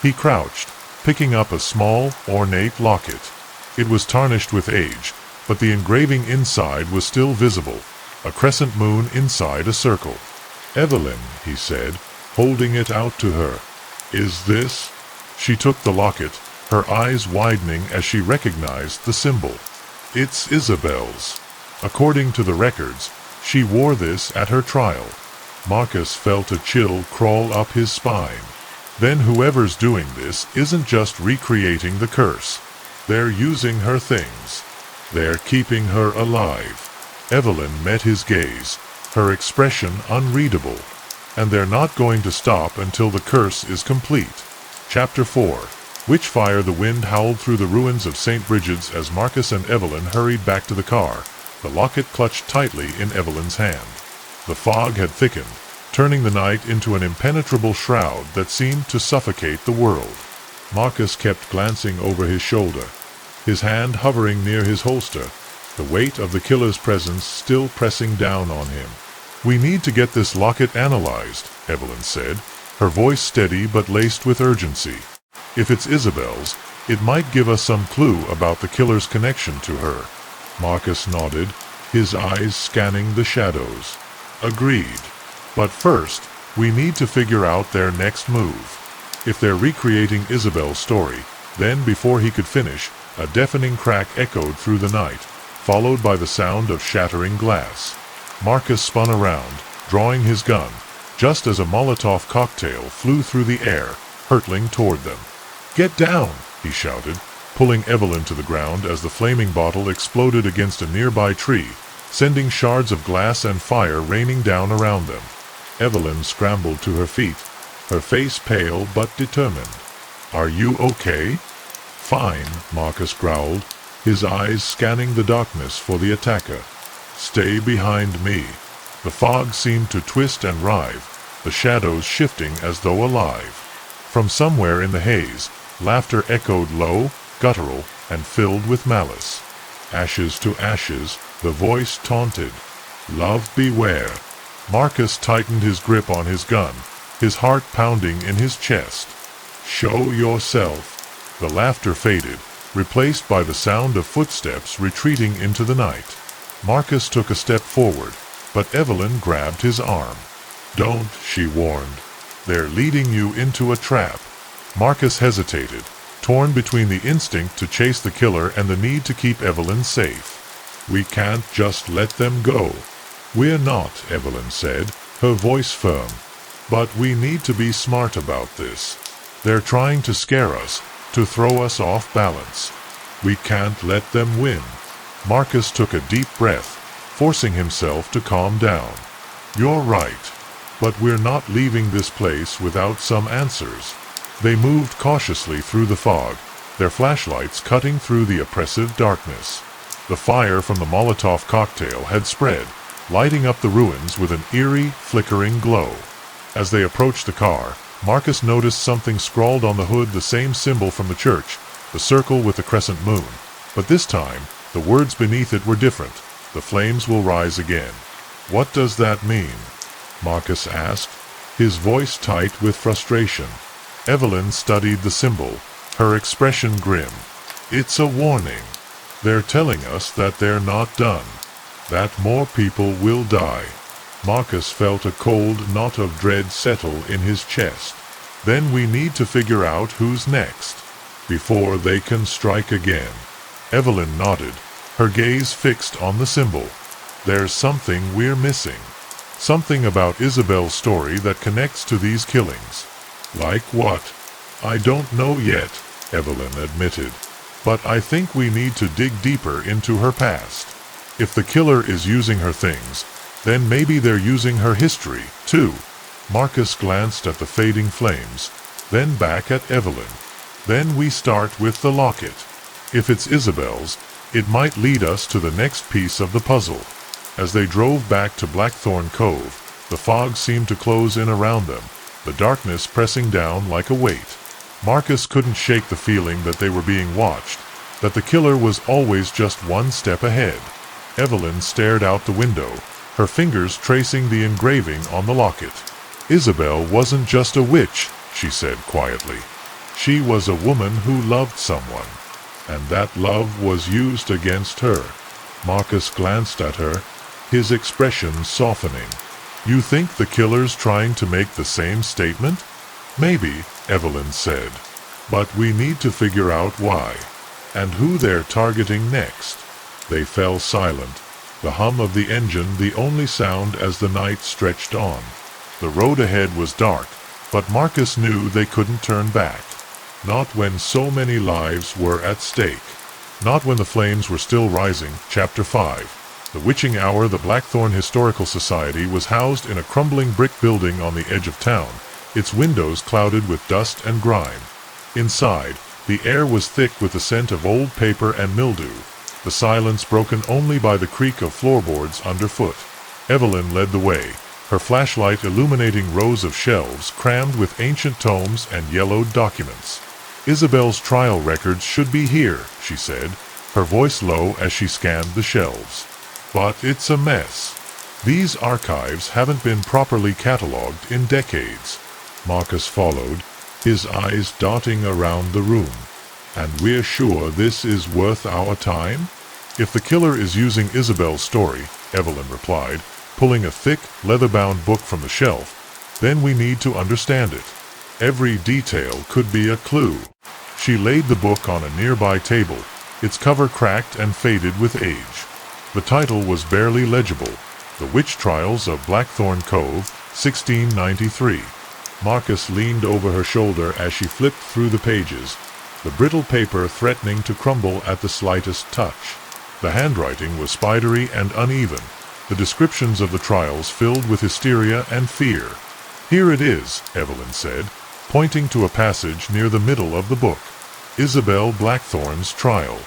He crouched, picking up a small, ornate locket. It was tarnished with age, but the engraving inside was still visible, a crescent moon inside a circle. Evelyn, he said, holding it out to her. Is this? She took the locket, her eyes widening as she recognized the symbol. It's Isabel's. According to the records, she wore this at her trial. Marcus felt a chill crawl up his spine. Then whoever's doing this isn't just recreating the curse. They're using her things. They're keeping her alive. Evelyn met his gaze, her expression unreadable. And they're not going to stop until the curse is complete. Chapter 4. Witchfire. The wind howled through the ruins of St. Bridget's as Marcus and Evelyn hurried back to the car, the locket clutched tightly in Evelyn's hand. The fog had thickened, turning the night into an impenetrable shroud that seemed to suffocate the world. Marcus kept glancing over his shoulder, his hand hovering near his holster, the weight of the killer's presence still pressing down on him. We need to get this locket analyzed, Evelyn said, her voice steady but laced with urgency. If it's Isabel's, it might give us some clue about the killer's connection to her. Marcus nodded, his eyes scanning the shadows. Agreed. But first, we need to figure out their next move. If they're recreating Isabel's story, Then, before he could finish, a deafening crack echoed through the night, followed by the sound of shattering glass. Marcus spun around, drawing his gun, just as a Molotov cocktail flew through the air, hurtling toward them. "Get down!" he shouted, pulling Evelyn to the ground as the flaming bottle exploded against a nearby tree, sending shards of glass and fire raining down around them. Evelyn scrambled to her feet, her face pale but determined. "Are you okay?" "Fine," Marcus growled, his eyes scanning the darkness for the attacker. "Stay behind me." The fog seemed to twist and writhe, the shadows shifting as though alive. From somewhere in the haze, laughter echoed low, guttural, and filled with malice. "Ashes to ashes," the voice taunted. "Love beware." Marcus tightened his grip on his gun, his heart pounding in his chest. "Show yourself." The laughter faded, replaced by the sound of footsteps retreating into the night. Marcus took a step forward, but Evelyn grabbed his arm. "Don't," she warned. "They're leading you into a trap." Marcus hesitated, torn between the instinct to chase the killer and the need to keep Evelyn safe. "We can't just let them go." "We're not," Evelyn said, her voice firm. "But we need to be smart about this. They're trying to scare us, to throw us off balance. We can't let them win." Marcus took a deep breath, forcing himself to calm down. "You're right. But we're not leaving this place without some answers." They moved cautiously through the fog, their flashlights cutting through the oppressive darkness. The fire from the Molotov cocktail had spread, lighting up the ruins with an eerie, flickering glow. As they approached the car, Marcus noticed something scrawled on the hood, the same symbol from the church, the circle with the crescent moon. But this time, the words beneath it were different. "The flames will rise again." "What does that mean?" Marcus asked, his voice tight with frustration. Evelyn studied the symbol, her expression grim. "It's a warning. They're telling us that they're not done, that more people will die." Marcus felt a cold knot of dread settle in his chest. "Then we need to figure out who's next, before they can strike again." Evelyn nodded, her gaze fixed on the symbol. "There's something we're missing. Something about Isabel's story that connects to these killings." "Like what?" "I don't know yet," Evelyn admitted. "But I think we need to dig deeper into her past. If the killer is using her things, then maybe they're using her history, too." Marcus glanced at the fading flames, then back at Evelyn. "Then we start with the locket. If it's Isabel's, it might lead us to the next piece of the puzzle." As they drove back to Blackthorn Cove, the fog seemed to close in around them, the darkness pressing down like a weight. Marcus couldn't shake the feeling that they were being watched, that the killer was always just one step ahead. Evelyn stared out the window, her fingers tracing the engraving on the locket. "Isabel wasn't just a witch," she said quietly. "She was a woman who loved someone, and that love was used against her." Marcus glanced at her, his expression softening. "You think the killer's trying to make the same statement?" "Maybe," Evelyn said. "But we need to figure out why, and who they're targeting next." They fell silent, the hum of the engine the only sound as the night stretched on. The road ahead was dark, but Marcus knew they couldn't turn back. Not when so many lives were at stake. Not when the flames were still rising. Chapter 5. The witching hour. The Blackthorn Historical Society was housed in a crumbling brick building on the edge of town, its windows clouded with dust and grime. Inside, the air was thick with the scent of old paper and mildew, the silence broken only by the creak of floorboards underfoot. Evelyn led the way, her flashlight illuminating rows of shelves crammed with ancient tomes and yellowed documents. "Isabel's trial records should be here," she said, her voice low as she scanned the shelves. "But it's a mess. These archives haven't been properly catalogued in decades." Marcus followed, his eyes darting around the room. "And we're sure this is worth our time?" "If the killer is using Isabel's story," Evelyn replied, pulling a thick, leather-bound book from the shelf, "then we need to understand it. Every detail could be a clue." She laid the book on a nearby table, its cover cracked and faded with age. The title was barely legible: The Witch Trials of Blackthorn Cove, 1693. Marcus leaned over her shoulder as she flipped through the pages, the brittle paper threatening to crumble at the slightest touch. The handwriting was spidery and uneven, the descriptions of the trials filled with hysteria and fear. "Here it is," Evelyn said, pointing to a passage near the middle of the book. "Isabel Blackthorn's trial."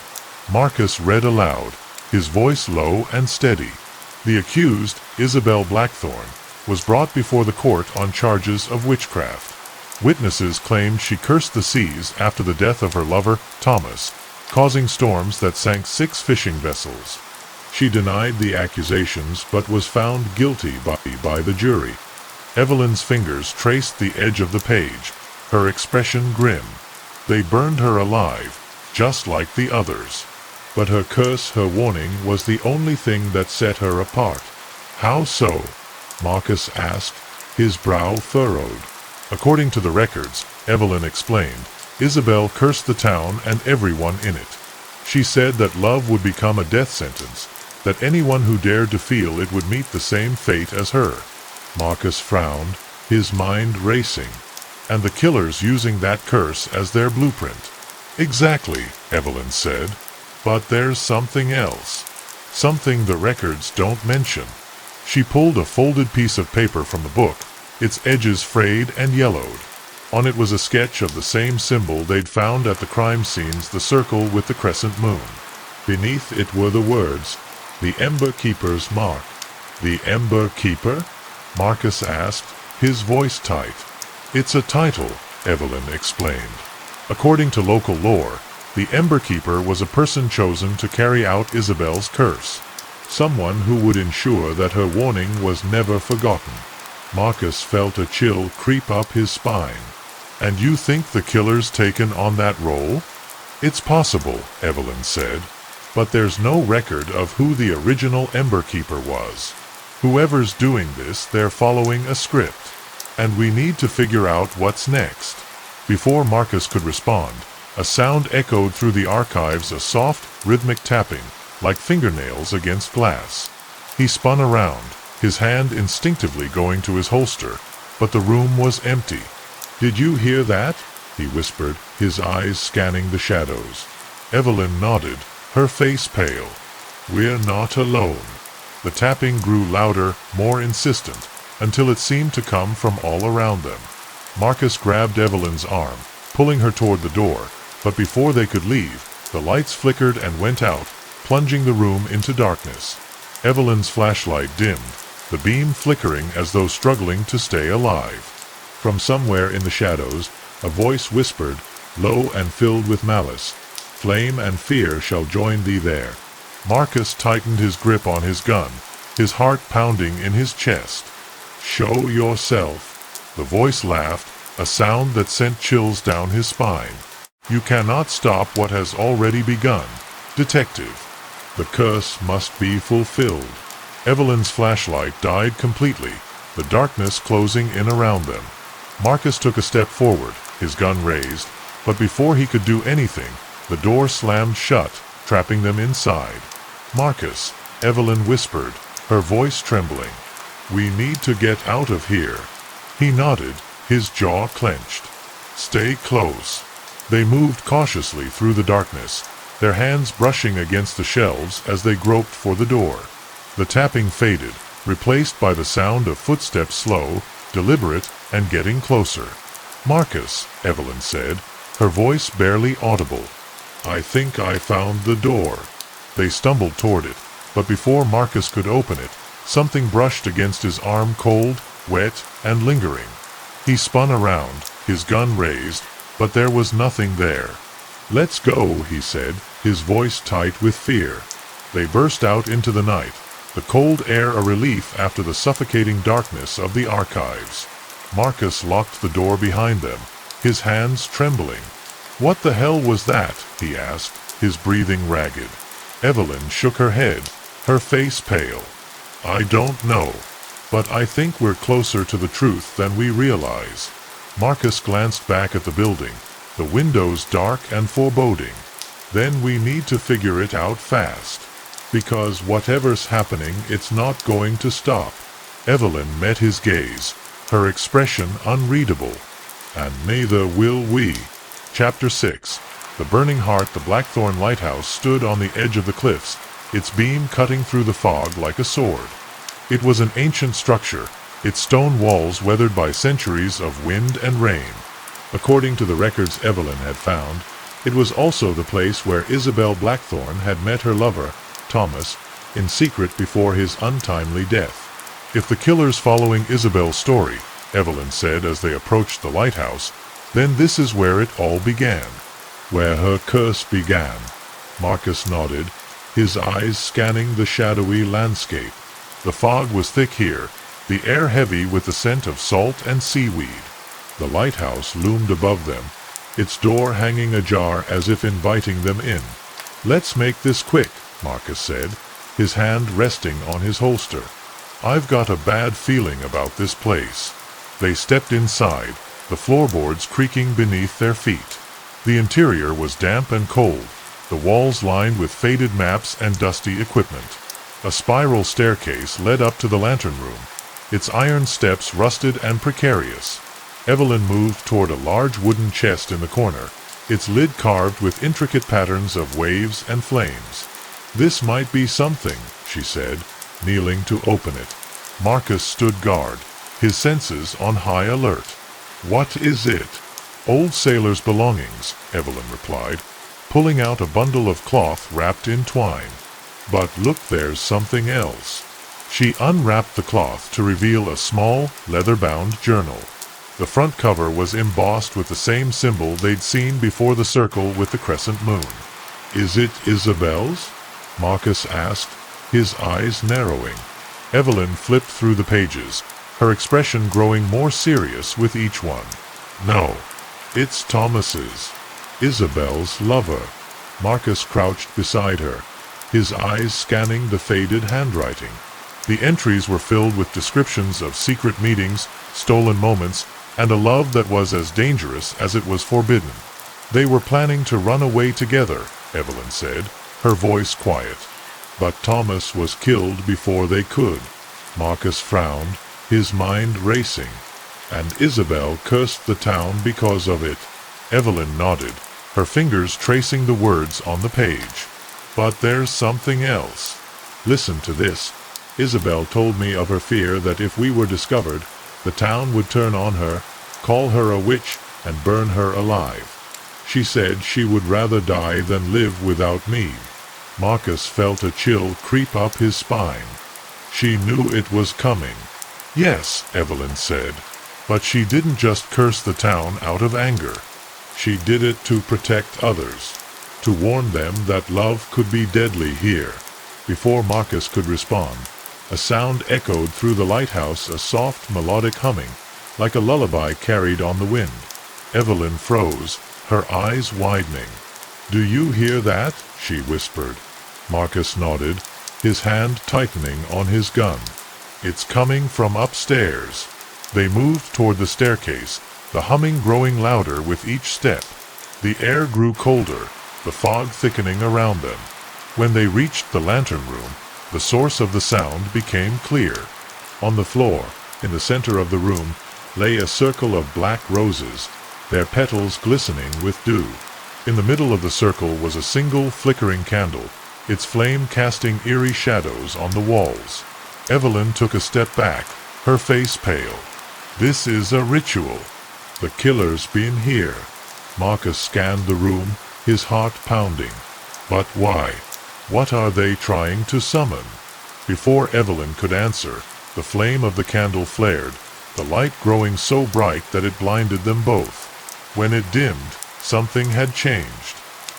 Marcus read aloud, his voice low and steady. "The accused, Isabel Blackthorn, was brought before the court on charges of witchcraft. Witnesses claimed she cursed the seas after the death of her lover, Thomas, causing storms that sank 6 fishing vessels. She denied the accusations but was found guilty by the jury." Evelyn's fingers traced the edge of the page, her expression grim. "They burned her alive, just like the others. But her curse, her warning, was the only thing that set her apart." "How so?" Marcus asked, his brow furrowed. "According to the records," Evelyn explained, "Isabel cursed the town and everyone in it. She said that love would become a death sentence, that anyone who dared to feel it would meet the same fate as her." Marcus frowned, his mind racing. "And the killers using that curse as their blueprint." "Exactly," Evelyn said. "But there's something else. Something the records don't mention." She pulled a folded piece of paper from the book, its edges frayed and yellowed. On it was a sketch of the same symbol they'd found at the crime scenes, the circle with the crescent moon. Beneath it were the words, "The Ember Keeper's Mark." "The Ember Keeper?" Marcus asked, his voice tight. "It's a title," Evelyn explained. "According to local lore, the Ember Keeper was a person chosen to carry out Isabel's curse. Someone who would ensure that her warning was never forgotten." Marcus felt a chill creep up his spine. "And you think the killer's taken on that role?" "It's possible," Evelyn said. "But there's no record of who the original Ember Keeper was. Whoever's doing this, they're following a script. And we need to figure out what's next." Before Marcus could respond, a sound echoed through the archives, a soft, rhythmic tapping, like fingernails against glass. He spun around, his hand instinctively going to his holster, but the room was empty. "Did you hear that?" he whispered, his eyes scanning the shadows. Evelyn nodded, her face pale. "We're not alone." The tapping grew louder, more insistent, until it seemed to come from all around them. Marcus grabbed Evelyn's arm, pulling her toward the door, but before they could leave, the lights flickered and went out, plunging the room into darkness. Evelyn's flashlight dimmed, the beam flickering as though struggling to stay alive. From somewhere in the shadows, a voice whispered, low and filled with malice, "Flame and fear shall join thee there." Marcus tightened his grip on his gun, his heart pounding in his chest. "Show yourself." The voice laughed, a sound that sent chills down his spine. "You cannot stop what has already begun, detective. The curse must be fulfilled." Evelyn's flashlight died completely, the darkness closing in around them. Marcus took a step forward, his gun raised, but before he could do anything, the door slammed shut, trapping them inside. "Marcus," Evelyn whispered, her voice trembling. "We need to get out of here." He nodded, his jaw clenched. "Stay close." They moved cautiously through the darkness, their hands brushing against the shelves as they groped for the door. The tapping faded, replaced by the sound of footsteps, slow, deliberate, and getting closer. "Marcus," Evelyn said, her voice barely audible. "I think I found the door." They stumbled toward it, but before Marcus could open it, something brushed against his arm, cold, wet, and lingering. He spun around, his gun raised, but there was nothing there. "Let's go," he said, his voice tight with fear. They burst out into the night, the cold air a relief after the suffocating darkness of the archives. Marcus locked the door behind them, his hands trembling. "What the hell was that?" he asked, his breathing ragged. Evelyn shook her head, her face pale. "I don't know, but I think we're closer to the truth than we realize." Marcus glanced back at the building, the windows dark and foreboding. Then we need to figure it out fast. Because whatever's happening, it's not going to stop. Evelyn met his gaze, her expression unreadable. And neither will we. Chapter 6. The Burning Heart. The Blackthorn Lighthouse stood on the edge of the cliffs, its beam cutting through the fog like a sword. It was an ancient structure, its stone walls weathered by centuries of wind and rain. According to the records Evelyn had found, it was also the place where Isabel Blackthorn had met her lover, Thomas, in secret before his untimely death. If the killer's following Isabel's story, Evelyn said as they approached the lighthouse, then this is where it all began. Where her curse began. Marcus nodded, his eyes scanning the shadowy landscape. The fog was thick here, the air heavy with the scent of salt and seaweed. The lighthouse loomed above them, its door hanging ajar as if inviting them in. "Let's make this quick," Marcus said, his hand resting on his holster. "I've got a bad feeling about this place." They stepped inside, the floorboards creaking beneath their feet. The interior was damp and cold, the walls lined with faded maps and dusty equipment. A spiral staircase led up to the lantern room, its iron steps rusted and precarious. Evelyn moved toward a large wooden chest in the corner, its lid carved with intricate patterns of waves and flames. "This might be something," she said, kneeling to open it. Marcus stood guard, his senses on high alert. "What is it?" "Old sailor's belongings," Evelyn replied, pulling out a bundle of cloth wrapped in twine. "But look, there's something else." She unwrapped the cloth to reveal a small, leather-bound journal. The front cover was embossed with the same symbol they'd seen before the circle with the crescent moon. "Is it Isabel's?" Marcus asked, his eyes narrowing. Evelyn flipped through the pages, her expression growing more serious with each one. "No, it's Thomas's. Isabel's lover." Marcus crouched beside her, his eyes scanning the faded handwriting. The entries were filled with descriptions of secret meetings, stolen moments, and a love that was as dangerous as it was forbidden. "They were planning to run away together," Evelyn said, her voice quiet. "But Thomas was killed before they could." Marcus frowned, his mind racing. "And Isabel cursed the town because of it." Evelyn nodded, her fingers tracing the words on the page. "But there's something else. Listen to this. Isabel told me of her fear that if we were discovered, the town would turn on her, call her a witch, and burn her alive. She said she would rather die than live without me." Marcus felt a chill creep up his spine. She knew it was coming. "Yes," Evelyn said. "But she didn't just curse the town out of anger. She did it to protect others, to warn them that love could be deadly here." Before Marcus could respond, a sound echoed through the lighthouse, a soft melodic humming, like a lullaby carried on the wind. Evelyn froze, her eyes widening. "Do you hear that?" she whispered. Marcus nodded, his hand tightening on his gun. "It's coming from upstairs." They moved toward the staircase, the humming growing louder with each step. The air grew colder, the fog thickening around them. When they reached the lantern room, the source of the sound became clear. On the floor, in the center of the room, lay a circle of black roses, their petals glistening with dew. In the middle of the circle was a single flickering candle, its flame casting eerie shadows on the walls. Evelyn took a step back, her face pale. "This is a ritual. The killer's been here." Marcus scanned the room, his heart pounding. "But why? What are they trying to summon?" Before Evelyn could answer, the flame of the candle flared, the light growing so bright that it blinded them both. When it dimmed, something had changed.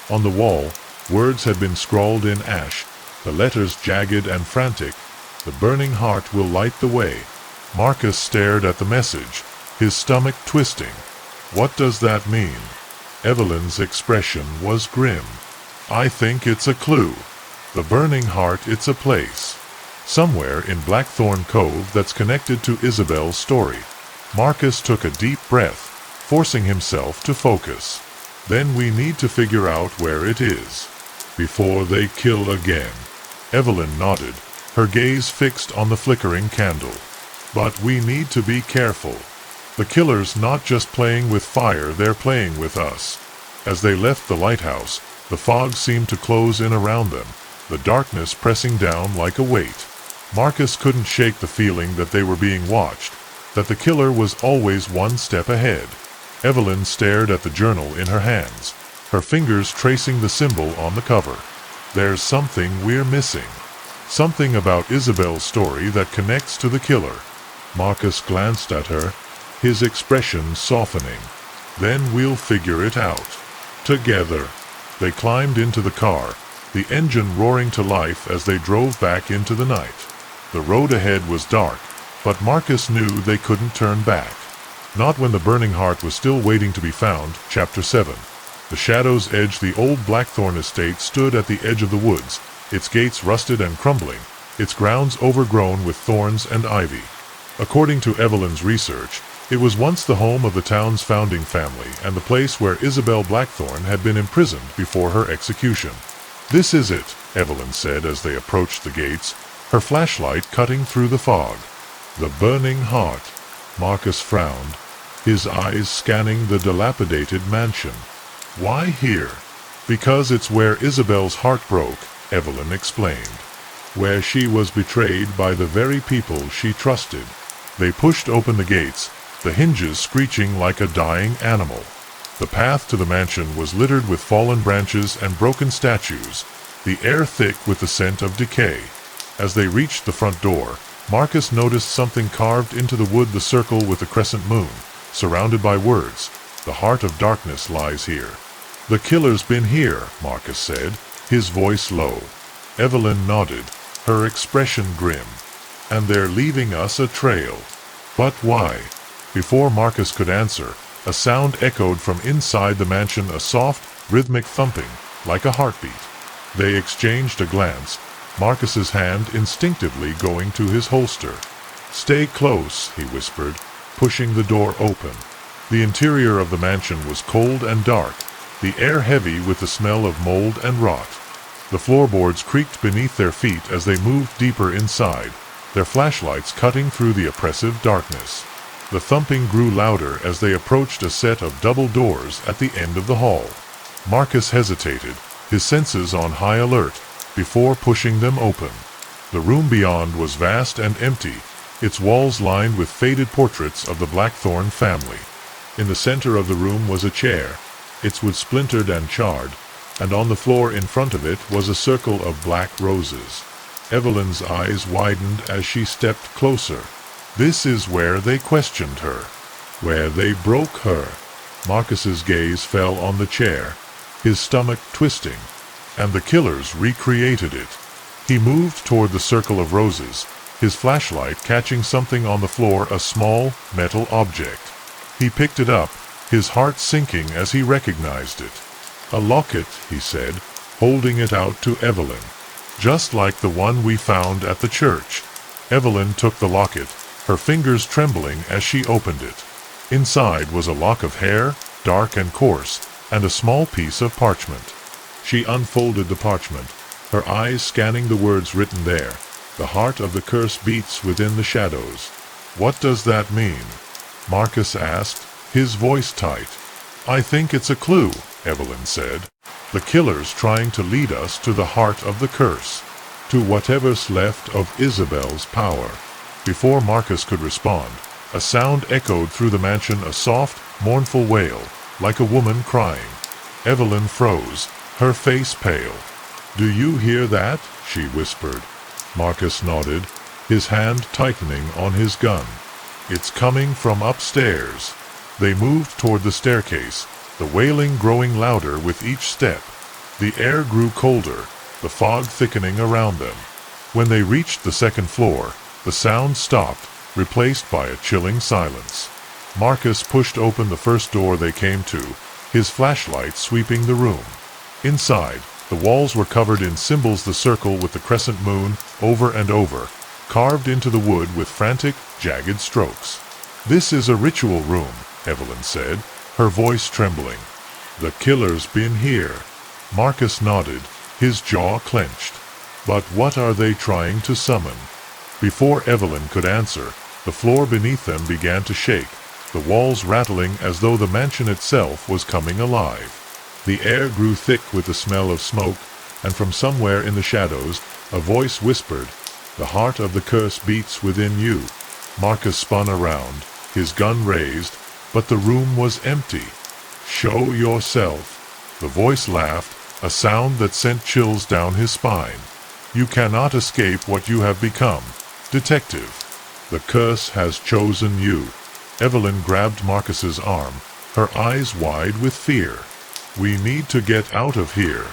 On the wall, words had been scrawled in ash, the letters jagged and frantic. "The burning heart will light the way." Marcus stared at the message, his stomach twisting. "What does that mean?" Evelyn's expression was grim. "I think it's a clue. The burning heart, it's a place. Somewhere in Blackthorn Cove that's connected to Isabel's story." Marcus took a deep breath, forcing himself to focus. Then we need to figure out where it is, before they kill again. Evelyn nodded, her gaze fixed on the flickering candle. But we need to be careful. The killer's not just playing with fire, they're playing with us. As they left the lighthouse, the fog seemed to close in around them, the darkness pressing down like a weight. Marcus couldn't shake the feeling that they were being watched, that the killer was always one step ahead. Evelyn stared at the journal in her hands, her fingers tracing the symbol on the cover. There's something we're missing. Something about Isabel's story that connects to the killer. Marcus glanced at her, his expression softening. Then we'll figure it out. Together. They climbed into the car, the engine roaring to life as they drove back into the night. The road ahead was dark, but Marcus knew they couldn't turn back. Not when the burning heart was still waiting to be found. Chapter 7. The shadows edged the old Blackthorn estate stood at the edge of the woods, its gates rusted and crumbling, its grounds overgrown with thorns and ivy. According to Evelyn's research, it was once the home of the town's founding family and the place where Isabel Blackthorn had been imprisoned before her execution. "This is it," Evelyn said as they approached the gates, her flashlight cutting through the fog. "The burning heart." Marcus frowned, his eyes scanning the dilapidated mansion. "Why here?" "Because it's where Isabel's heart broke," Evelyn explained. "Where she was betrayed by the very people she trusted." They pushed open the gates, the hinges screeching like a dying animal. The path to the mansion was littered with fallen branches and broken statues, the air thick with the scent of decay. As they reached the front door, Marcus noticed something carved into the wood, the circle with the crescent moon, surrounded by words. "The heart of darkness lies here." "The killer's been here," Marcus said, his voice low. Evelyn nodded, her expression grim. "And they're leaving us a trail." "But why?" Before Marcus could answer, a sound echoed from inside the mansion, a soft, rhythmic thumping, like a heartbeat. They exchanged a glance, Marcus's hand instinctively going to his holster. "Stay close," he whispered, pushing the door open. The interior of the mansion was cold and dark, the air heavy with the smell of mold and rot. The floorboards creaked beneath their feet as they moved deeper inside, their flashlights cutting through the oppressive darkness. The thumping grew louder as they approached a set of double doors at the end of the hall. Marcus hesitated, his senses on high alert, before pushing them open. The room beyond was vast and empty, its walls lined with faded portraits of the Blackthorn family. In the center of the room was a chair, its wood splintered and charred, and on the floor in front of it was a circle of black roses. Evelyn's eyes widened as she stepped closer. This is where they questioned her, where they broke her. Marcus's gaze fell on the chair, his stomach twisting, and the killers recreated it. He moved toward the circle of roses, his flashlight catching something on the floor, a small, metal object. He picked it up, his heart sinking as he recognized it. "A locket," he said, holding it out to Evelyn. "Just like the one we found at the church." Evelyn took the locket, her fingers trembling as she opened it. Inside was a lock of hair, dark and coarse, and a small piece of parchment. She unfolded the parchment, her eyes scanning the words written there. "The heart of the curse beats within the shadows." "What does that mean?" Marcus asked, his voice tight. "I think it's a clue," Evelyn said. "The killer's trying to lead us to the heart of the curse, to whatever's left of Isabel's power." Before Marcus could respond, a sound echoed through the mansion, a soft, mournful wail, like a woman crying. Evelyn froze, her face pale. "Do you hear that?" she whispered. Marcus nodded, his hand tightening on his gun. "It's coming from upstairs." They moved toward the staircase, the wailing growing louder with each step. The air grew colder, the fog thickening around them. When they reached the second floor, the sound stopped, replaced by a chilling silence. Marcus pushed open the first door they came to, his flashlight sweeping the room. Inside, the walls were covered in symbols, the circle with the crescent moon, over and over, carved into the wood with frantic, jagged strokes. "This is a ritual room," Evelyn said, her voice trembling. The killer's been here. Marcus nodded, his jaw clenched. But what are they trying to summon? Before Evelyn could answer, the floor beneath them began to shake, the walls rattling as though the mansion itself was coming alive. The air grew thick with the smell of smoke, and from somewhere in the shadows, a voice whispered, "The heart of the curse beats within you." Marcus spun around, his gun raised, but the room was empty. "Show yourself." The voice laughed, a sound that sent chills down his spine. "You cannot escape what you have become, detective. The curse has chosen you." Evelyn grabbed Marcus's arm, her eyes wide with fear. "We need to get out of here."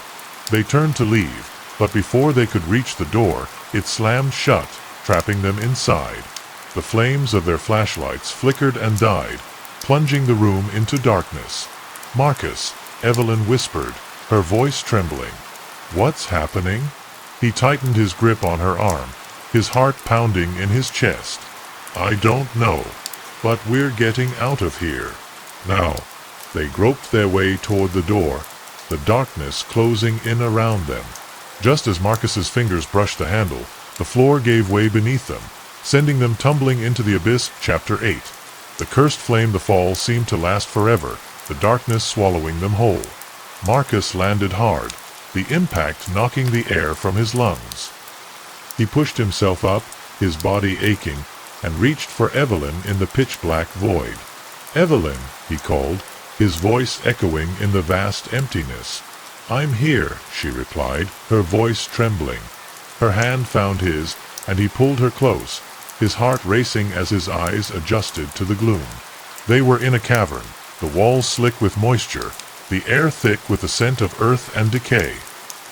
They turned to leave, but before they could reach the door, it slammed shut, trapping them inside. The flames of their flashlights flickered and died, plunging the room into darkness. "Marcus," Evelyn whispered, her voice trembling. "What's happening?" He tightened his grip on her arm, his heart pounding in his chest. "I don't know, but we're getting out of here. Now." They groped their way toward the door, the darkness closing in around them. Just as Marcus's fingers brushed the handle, the floor gave way beneath them, sending them tumbling into the abyss. Chapter 8. The cursed flame. The fall seemed to last forever, the darkness swallowing them whole. Marcus landed hard, the impact knocking the air from his lungs. He pushed himself up, his body aching, and reached for Evelyn in the pitch-black void. "Evelyn," he called, his voice echoing in the vast emptiness. "I'm here," she replied, her voice trembling. Her hand found his, and he pulled her close, his heart racing as his eyes adjusted to the gloom. They were in a cavern, the walls slick with moisture, the air thick with the scent of earth and decay.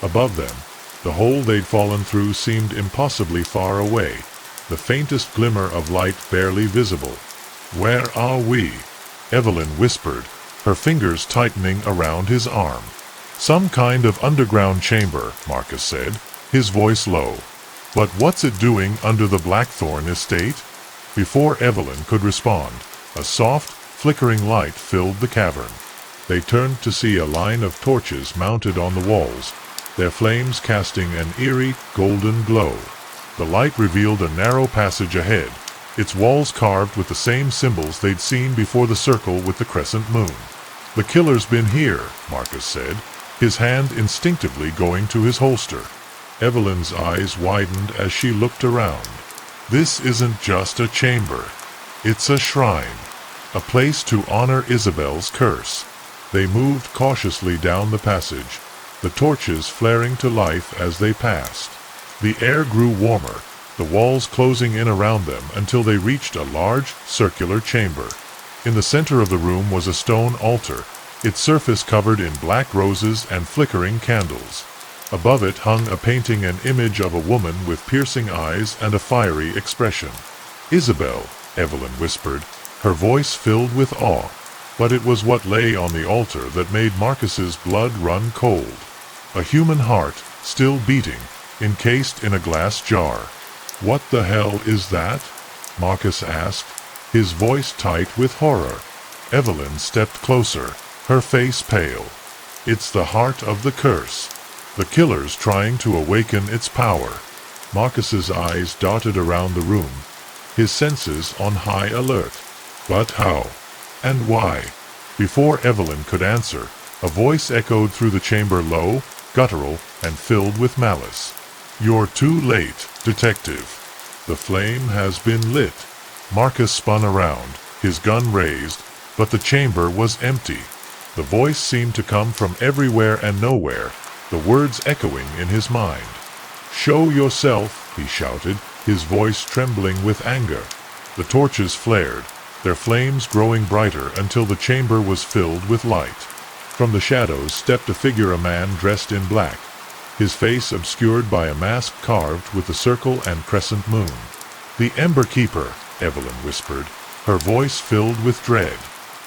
Above them, the hole they'd fallen through seemed impossibly far away, the faintest glimmer of light barely visible. "Where are we?" Evelyn whispered, her fingers tightening around his arm. "Some kind of underground chamber," Marcus said, his voice low. "But what's it doing under the Blackthorn estate?" Before Evelyn could respond, a soft, flickering light filled the cavern. They turned to see a line of torches mounted on the walls, their flames casting an eerie, golden glow. The light revealed a narrow passage ahead, its walls carved with the same symbols they'd seen before the circle with the crescent moon. "The killer's been here," Marcus said, his hand instinctively going to his holster. Evelyn's eyes widened as she looked around. "This isn't just a chamber. It's a shrine, a place to honor Isabel's curse." They moved cautiously down the passage, the torches flaring to life as they passed. The air grew warmer, the walls closing in around them until they reached a large, circular chamber. In the center of the room was a stone altar, its surface covered in black roses and flickering candles. Above it hung a painting, an image of a woman with piercing eyes and a fiery expression. "Isabel," Evelyn whispered, her voice filled with awe. But it was what lay on the altar that made Marcus's blood run cold. A human heart, still beating, encased in a glass jar. "What the hell is that?" Marcus asked, his voice tight with horror. Evelyn stepped closer, her face pale. "It's the heart of the curse. The killer's trying to awaken its power." Marcus's eyes darted around the room, his senses on high alert. "But how? And why?" Before Evelyn could answer, a voice echoed through the chamber, low, guttural, and filled with malice. "You're too late, detective. The flame has been lit." Marcus spun around, his gun raised, but the chamber was empty. The voice seemed to come from everywhere and nowhere, the words echoing in his mind. "Show yourself," he shouted, his voice trembling with anger. The torches flared, their flames growing brighter until the chamber was filled with light. From the shadows stepped a figure, a man dressed in black, his face obscured by a mask carved with the circle and crescent moon. "The Ember Keeper," Evelyn whispered, her voice filled with dread.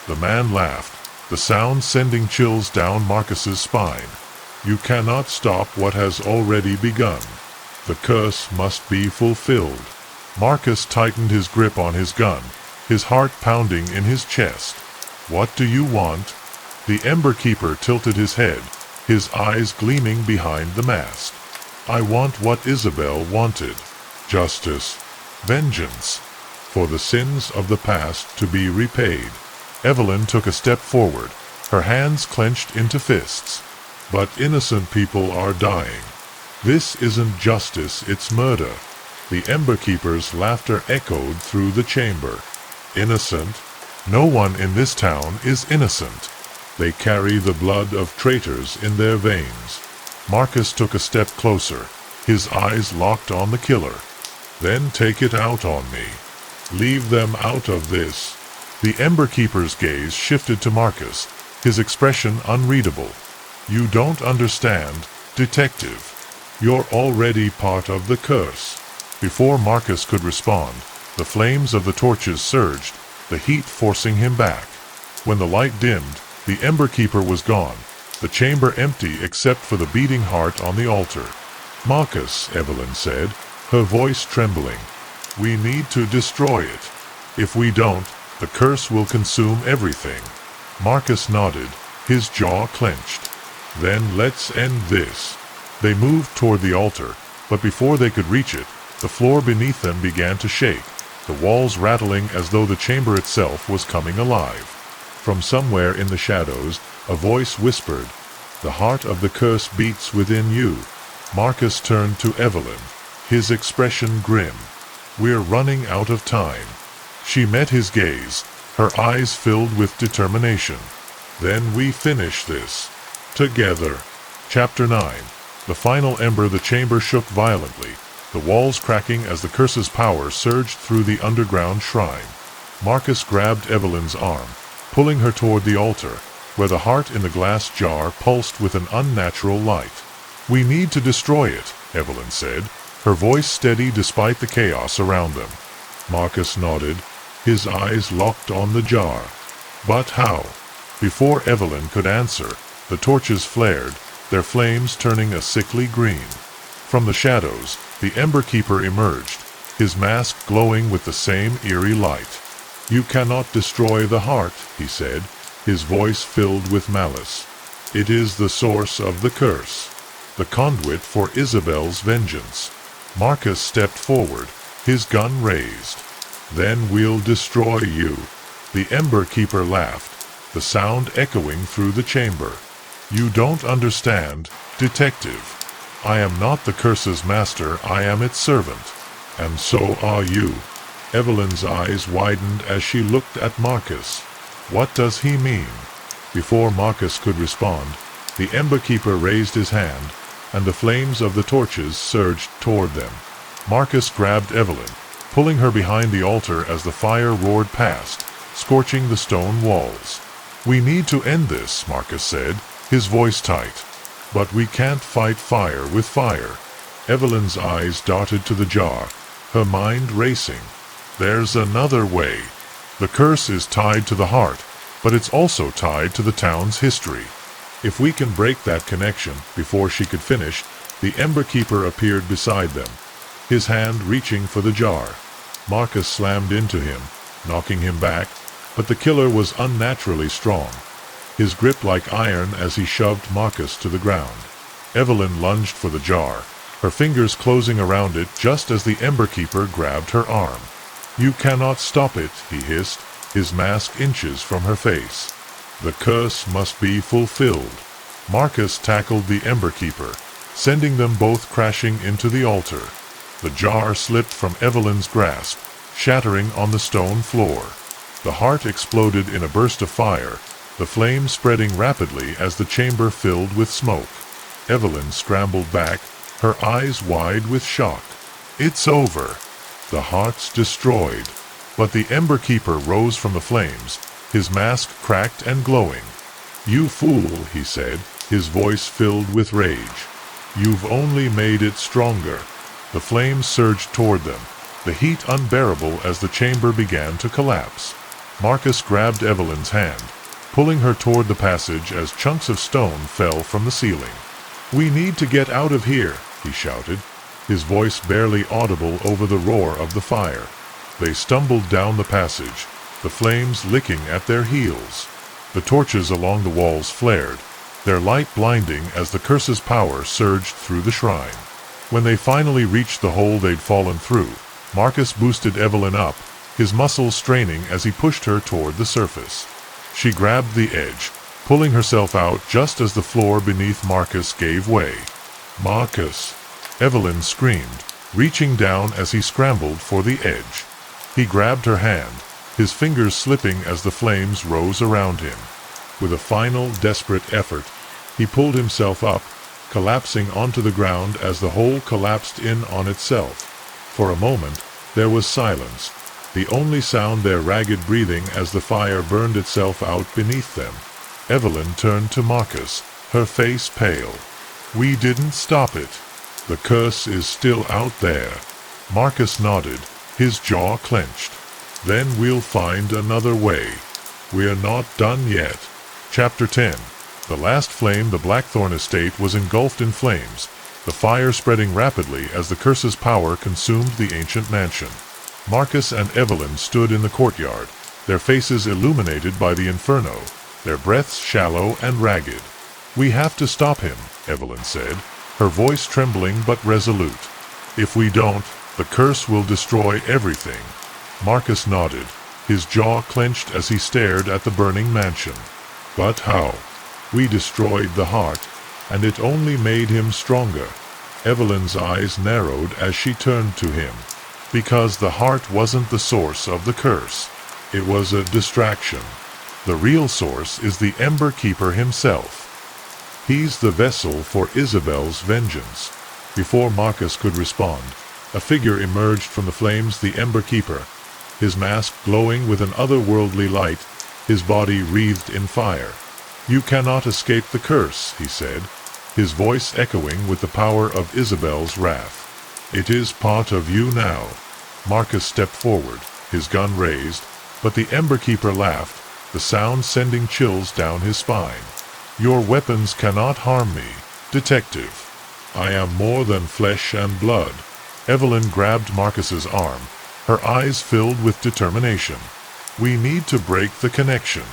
The man laughed, the sound sending chills down Marcus's spine. "You cannot stop what has already begun. The curse must be fulfilled." Marcus tightened his grip on his gun, his heart pounding in his chest. "What do you want?" The Ember Keeper tilted his head, his eyes gleaming behind the mask. I want what Isabel wanted. Justice. Vengeance. For the sins of the past to be repaid. Evelyn took a step forward, her hands clenched into fists. But innocent people are dying. This isn't justice, it's murder. The Ember Keeper's laughter echoed through the chamber. Innocent? No one in this town is innocent. They carry the blood of traitors in their veins. Marcus took a step closer, his eyes locked on the killer. Then take it out on me. Leave them out of this. The Ember Keeper's gaze shifted to Marcus, his expression unreadable. You don't understand, detective. You're already part of the curse. Before Marcus could respond, the flames of the torches surged, the heat forcing him back. When the light dimmed, the Ember Keeper was gone, the chamber empty except for the beating heart on the altar. Marcus, Evelyn said, her voice trembling. We need to destroy it. If we don't, the curse will consume everything. Marcus nodded, his jaw clenched. Then let's end this. They moved toward the altar, but before they could reach it, the floor beneath them began to shake, the walls rattling as though the chamber itself was coming alive. From somewhere in the shadows, a voice whispered, "The heart of the curse beats within you." Marcus turned to Evelyn, his expression grim. We're running out of time. She met his gaze, her eyes filled with determination. Then we finish this. Together. Chapter 9. The final ember. The chamber shook violently, the walls cracking as the curse's power surged through the underground shrine. Marcus grabbed Evelyn's arm, pulling her toward the altar, where the heart in the glass jar pulsed with an unnatural light. We need to destroy it, Evelyn said, her voice steady despite the chaos around them. Marcus nodded, his eyes locked on the jar. But how? Before Evelyn could answer, the torches flared, their flames turning a sickly green. From the shadows, the Ember Keeper emerged, his mask glowing with the same eerie light. You cannot destroy the heart, he said, his voice filled with malice. It is the source of the curse, the conduit for Isabel's vengeance. Marcus stepped forward, his gun raised. Then we'll destroy you. The Ember Keeper laughed, the sound echoing through the chamber. You don't understand, detective. I am not the curse's master, I am its servant. And so are you. Evelyn's eyes widened as she looked at Marcus. What does he mean? Before Marcus could respond, the Ember Keeper raised his hand, and the flames of the torches surged toward them. Marcus grabbed Evelyn, pulling her behind the altar as the fire roared past, scorching the stone walls. We need to end this, Marcus said, his voice tight. But we can't fight fire with fire. Evelyn's eyes darted to the jar, her mind racing. There's another way. The curse is tied to the heart, but it's also tied to the town's history. If we can break that connection, before she could finish, the Ember Keeper appeared beside them, his hand reaching for the jar. Marcus slammed into him, knocking him back, but the killer was unnaturally strong, his grip like iron as he shoved Marcus to the ground. Evelyn lunged for the jar, her fingers closing around it just as the Ember Keeper grabbed her arm. You cannot stop it, he hissed, his mask inches from her face. The curse must be fulfilled. Marcus tackled the Ember Keeper, sending them both crashing into the altar. The jar slipped from Evelyn's grasp, shattering on the stone floor. The heart exploded in a burst of fire, the flames spreading rapidly as the chamber filled with smoke. Evelyn scrambled back, her eyes wide with shock. It's over. The heart's destroyed. But the Ember Keeper rose from the flames, his mask cracked and glowing. You fool, he said, his voice filled with rage. You've only made it stronger. The flames surged toward them, the heat unbearable as the chamber began to collapse. Marcus grabbed Evelyn's hand, pulling her toward the passage as chunks of stone fell from the ceiling. We need to get out of here, he shouted, his voice barely audible over the roar of the fire. They stumbled down the passage, the flames licking at their heels. The torches along the walls flared, their light blinding as the curse's power surged through the shrine. When they finally reached the hole they'd fallen through, Marcus boosted Evelyn up, his muscles straining as he pushed her toward the surface. She grabbed the edge, pulling herself out just as the floor beneath Marcus gave way. "Marcus!" Evelyn screamed, reaching down as he scrambled for the edge. He grabbed her hand, his fingers slipping as the flames rose around him. With a final, desperate effort, he pulled himself up, collapsing onto the ground as the hole collapsed in on itself. For a moment, there was silence, the only sound their ragged breathing as the fire burned itself out beneath them. Evelyn turned to Marcus, her face pale. "We didn't stop it. The curse is still out there." Marcus nodded, his jaw clenched. "Then we'll find another way. We're not done yet." Chapter 10. The last flame. The Blackthorn estate was engulfed in flames, the fire spreading rapidly as the curse's power consumed the ancient mansion. Marcus and Evelyn stood in the courtyard, their faces illuminated by the inferno, their breaths shallow and ragged. "We have to stop him," Evelyn said, her voice trembling but resolute. "If we don't, the curse will destroy everything." Marcus nodded, his jaw clenched as he stared at the burning mansion. "But how? We destroyed the heart, and it only made him stronger." Evelyn's eyes narrowed as she turned to him. "Because the heart wasn't the source of the curse. It was a distraction. The real source is the Ember Keeper himself. He's the vessel for Isabel's vengeance." Before Marcus could respond, a figure emerged from the flames, the Ember Keeper, his mask glowing with an otherworldly light, his body wreathed in fire. "You cannot escape the curse," he said, his voice echoing with the power of Isabel's wrath. "It is part of you now." Marcus stepped forward, his gun raised, but the Ember Keeper laughed, the sound sending chills down his spine. "Your weapons cannot harm me, detective. I am more than flesh and blood." Evelyn grabbed Marcus's arm, her eyes filled with determination. "We need to break the connection.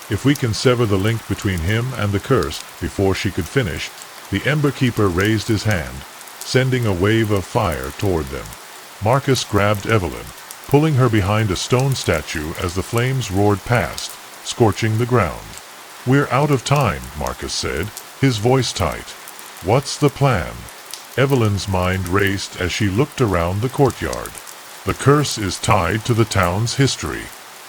If we can sever the link between him and the curse." Before she could finish, the Ember Keeper raised his hand, sending a wave of fire toward them. Marcus grabbed Evelyn, pulling her behind a stone statue as the flames roared past, scorching the ground. "We're out of time," Marcus said, his voice tight. "What's the plan?" Evelyn's mind raced as she looked around the courtyard. "The curse is tied to the town's history.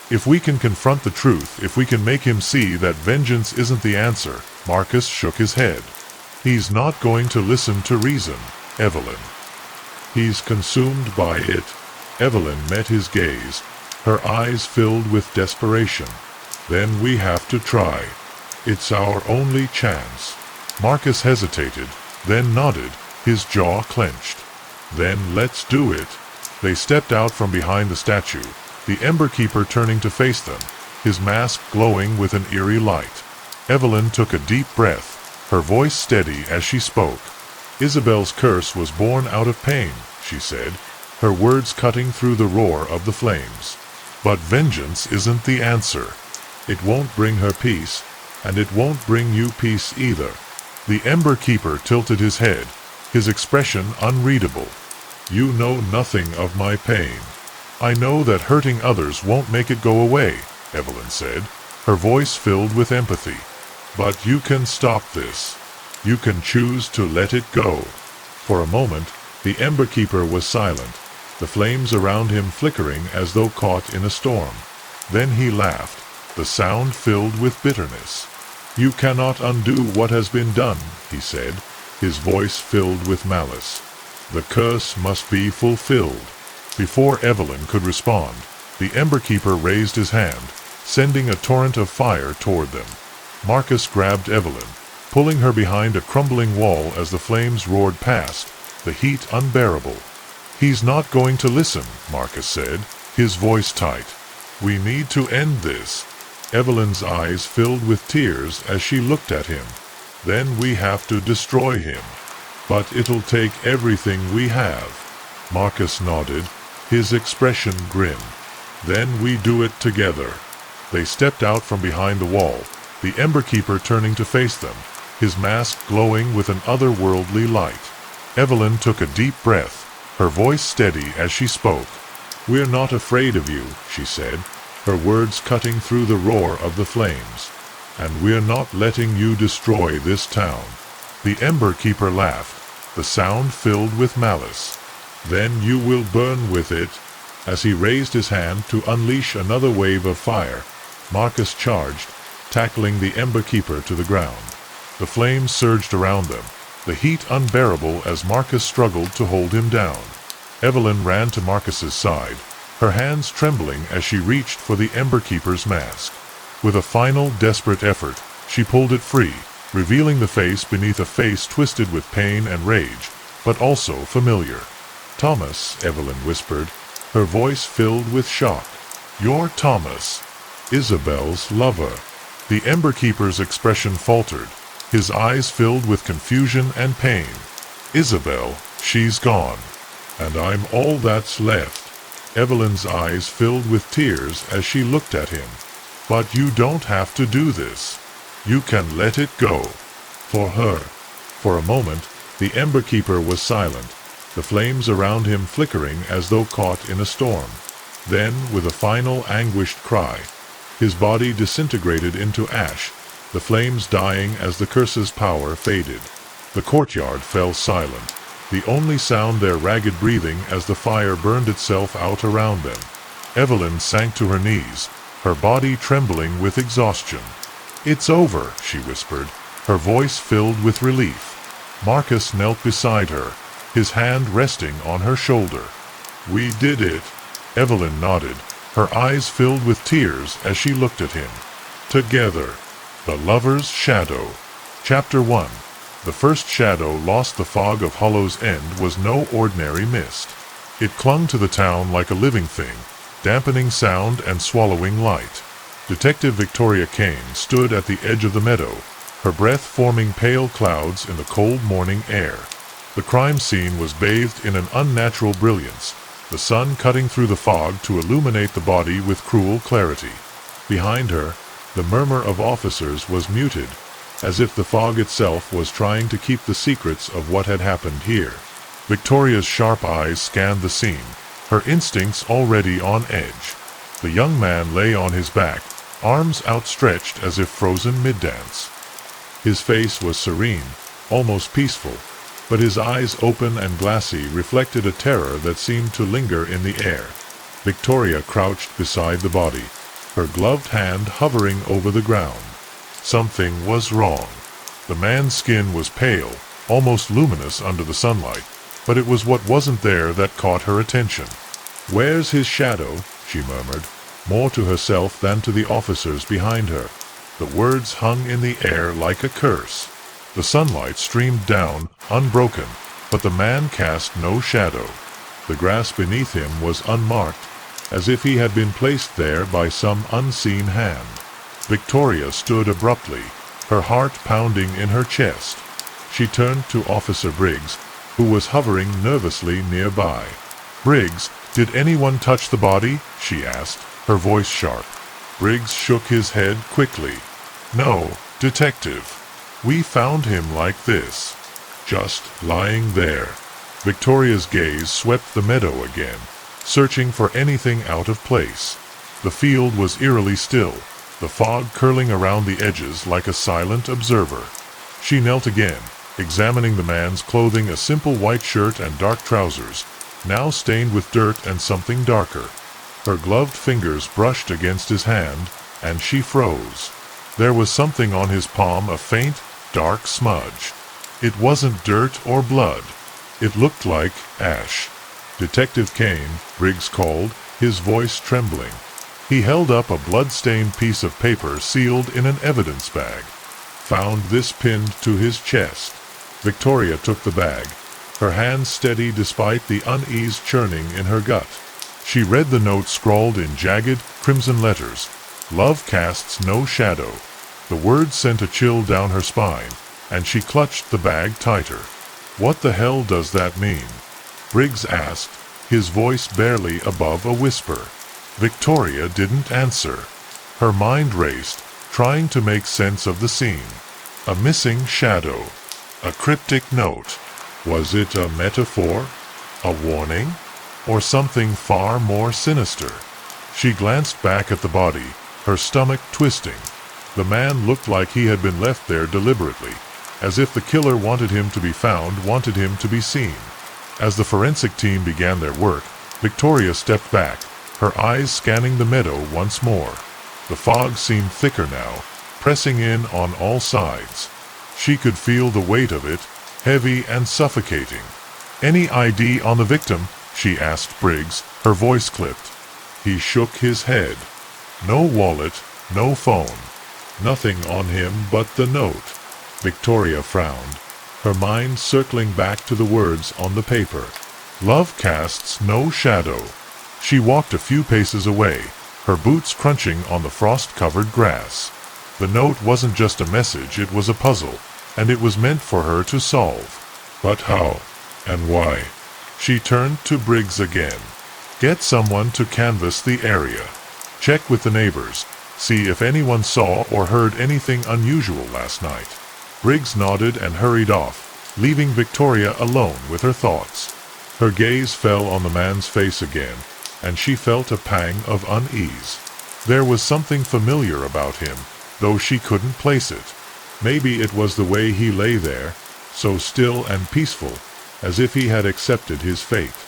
If we can confront the truth, if we can make him see that vengeance isn't the answer." Marcus shook his head. "He's not going to listen to reason, Evelyn. He's consumed by it." Evelyn met his gaze, her eyes filled with desperation. "Then we have to try. It's our only chance." Marcus hesitated, then nodded, his jaw clenched. "Then let's do it." They stepped out from behind the statue, the Ember Keeper turning to face them, his mask glowing with an eerie light. Evelyn took a deep breath, her voice steady as she spoke. "Isabel's curse was born out of pain," she said, her words cutting through the roar of the flames. "But vengeance isn't the answer. It won't bring her peace, and it won't bring you peace either." The Ember Keeper tilted his head, his expression unreadable. "You know nothing of my pain." "I know that hurting others won't make it go away," Evelyn said, her voice filled with empathy. "But you can stop this. You can choose to let it go." For a moment, the Ember Keeper was silent, the flames around him flickering as though caught in a storm. Then he laughed, the sound filled with bitterness. "You cannot undo what has been done," he said, his voice filled with malice. "The curse must be fulfilled." Before Evelyn could respond, the Ember Keeper raised his hand, sending a torrent of fire toward them. Marcus grabbed Evelyn, pulling her behind a crumbling wall as the flames roared past, the heat unbearable. "He's not going to listen," Marcus said, his voice tight. "We need to end this." Evelyn's eyes filled with tears as she looked at him. "Then we have to destroy him. But it'll take everything we have." Marcus nodded, his expression grim. "Then we do it together." They stepped out from behind the wall, the Ember Keeper turning to face them, his mask glowing with an otherworldly light. Evelyn took a deep breath, her voice steady as she spoke. "We're not afraid of you," she said, her words cutting through the roar of the flames. "And we're not letting you destroy this town." The Ember Keeper laughed, the sound filled with malice. "Then you will burn with it." As he raised his hand to unleash another wave of fire, Marcus charged, tackling the Ember Keeper to the ground. The flames surged around them, the heat unbearable as Marcus struggled to hold him down. Evelyn ran to Marcus's side, her hands trembling as she reached for the Ember Keeper's mask. With a final desperate effort, she pulled it free, revealing the face beneath a face twisted with pain and rage, but also familiar. "Thomas," Evelyn whispered, her voice filled with shock. "You're Thomas, Isabel's lover." The Ember Keeper's expression faltered, his eyes filled with confusion and pain. "Isabel, she's gone. And I'm all that's left." Evelyn's eyes filled with tears as she looked at him. "But you don't have to do this. You can let it go. For her." For a moment, the Ember Keeper was silent, the flames around him flickering as though caught in a storm. Then, with a final anguished cry, his body disintegrated into ash, the flames dying as the curse's power faded. The courtyard fell silent, the only sound their ragged breathing as the fire burned itself out around them. Evelyn sank to her knees, her body trembling with exhaustion. "It's over," she whispered, her voice filled with relief. Marcus knelt beside her, his hand resting on her shoulder. "We did it." Evelyn nodded, her eyes filled with tears as she looked at him. "Together." The Lover's Shadow. Chapter 1. The first shadow lost. The fog of Hollow's End was no ordinary mist. It clung to the town like a living thing, dampening sound and swallowing light. Detective Victoria Kane stood at the edge of the meadow, her breath forming pale clouds in the cold morning air. The crime scene was bathed in an unnatural brilliance, the sun cutting through the fog to illuminate the body with cruel clarity. Behind her, the murmur of officers was muted, as if the fog itself was trying to keep the secrets of what had happened here. Victoria's sharp eyes scanned the scene, her instincts already on edge. The young man lay on his back, arms outstretched as if frozen mid-dance. His face was serene, almost peaceful, but his eyes open and glassy reflected a terror that seemed to linger in the air. Victoria crouched beside the body, her gloved hand hovering over the ground. Something was wrong. The man's skin was pale, almost luminous under the sunlight, but it was what wasn't there that caught her attention. "Where's his shadow?" she murmured, more to herself than to the officers behind her. The words hung in the air like a curse. The sunlight streamed down, unbroken, but the man cast no shadow. The grass beneath him was unmarked, as if he had been placed there by some unseen hand. Victoria stood abruptly, her heart pounding in her chest. She turned to Officer Briggs, who was hovering nervously nearby. "Briggs, did anyone touch the body?" she asked, her voice sharp. Briggs shook his head quickly. "No, Detective. We found him like this, just lying there." Victoria's gaze swept the meadow again, searching for anything out of place. The field was eerily still, the fog curling around the edges like a silent observer. She knelt again, examining the man's clothing, a simple white shirt and dark trousers, now stained with dirt and something darker. Her gloved fingers brushed against his hand, and she froze. There was something on his palm, a faint, dark smudge. It wasn't dirt or blood. It looked like ash. "Detective Kane," Briggs called, his voice trembling. He held up a blood-stained piece of paper sealed in an evidence bag. "Found this pinned to his chest." Victoria took the bag, her hands steady despite the unease churning in her gut. She read the note scrawled in jagged, crimson letters. "Love casts no shadow." The words sent a chill down her spine, and she clutched the bag tighter. "What the hell does that mean?" Briggs asked, his voice barely above a whisper. Victoria didn't answer. Her mind raced, trying to make sense of the scene. A missing shadow. A cryptic note. Was it a metaphor? A warning? Or something far more sinister? She glanced back at the body, her stomach twisting. The man looked like he had been left there deliberately, as if the killer wanted him to be found, wanted him to be seen. As the forensic team began their work, Victoria stepped back, her eyes scanning the meadow once more. The fog seemed thicker now, pressing in on all sides. She could feel the weight of it, heavy and suffocating. "Any ID on the victim?" she asked Briggs, her voice clipped. He shook his head. No wallet, no phone. Nothing on him but the note. Victoria frowned, her mind circling back to the words on the paper. Love casts no shadow. She walked a few paces away, her boots crunching on the frost-covered grass. The note wasn't just a message, it was a puzzle, and it was meant for her to solve. But how? And why? She turned to Briggs again. "Get someone to canvass the area. Check with the neighbors. See if anyone saw or heard anything unusual last night." Briggs nodded and hurried off, leaving Victoria alone with her thoughts. Her gaze fell on the man's face again, and she felt a pang of unease. There was something familiar about him, though she couldn't place it. Maybe it was the way he lay there, so still and peaceful, as if he had accepted his fate.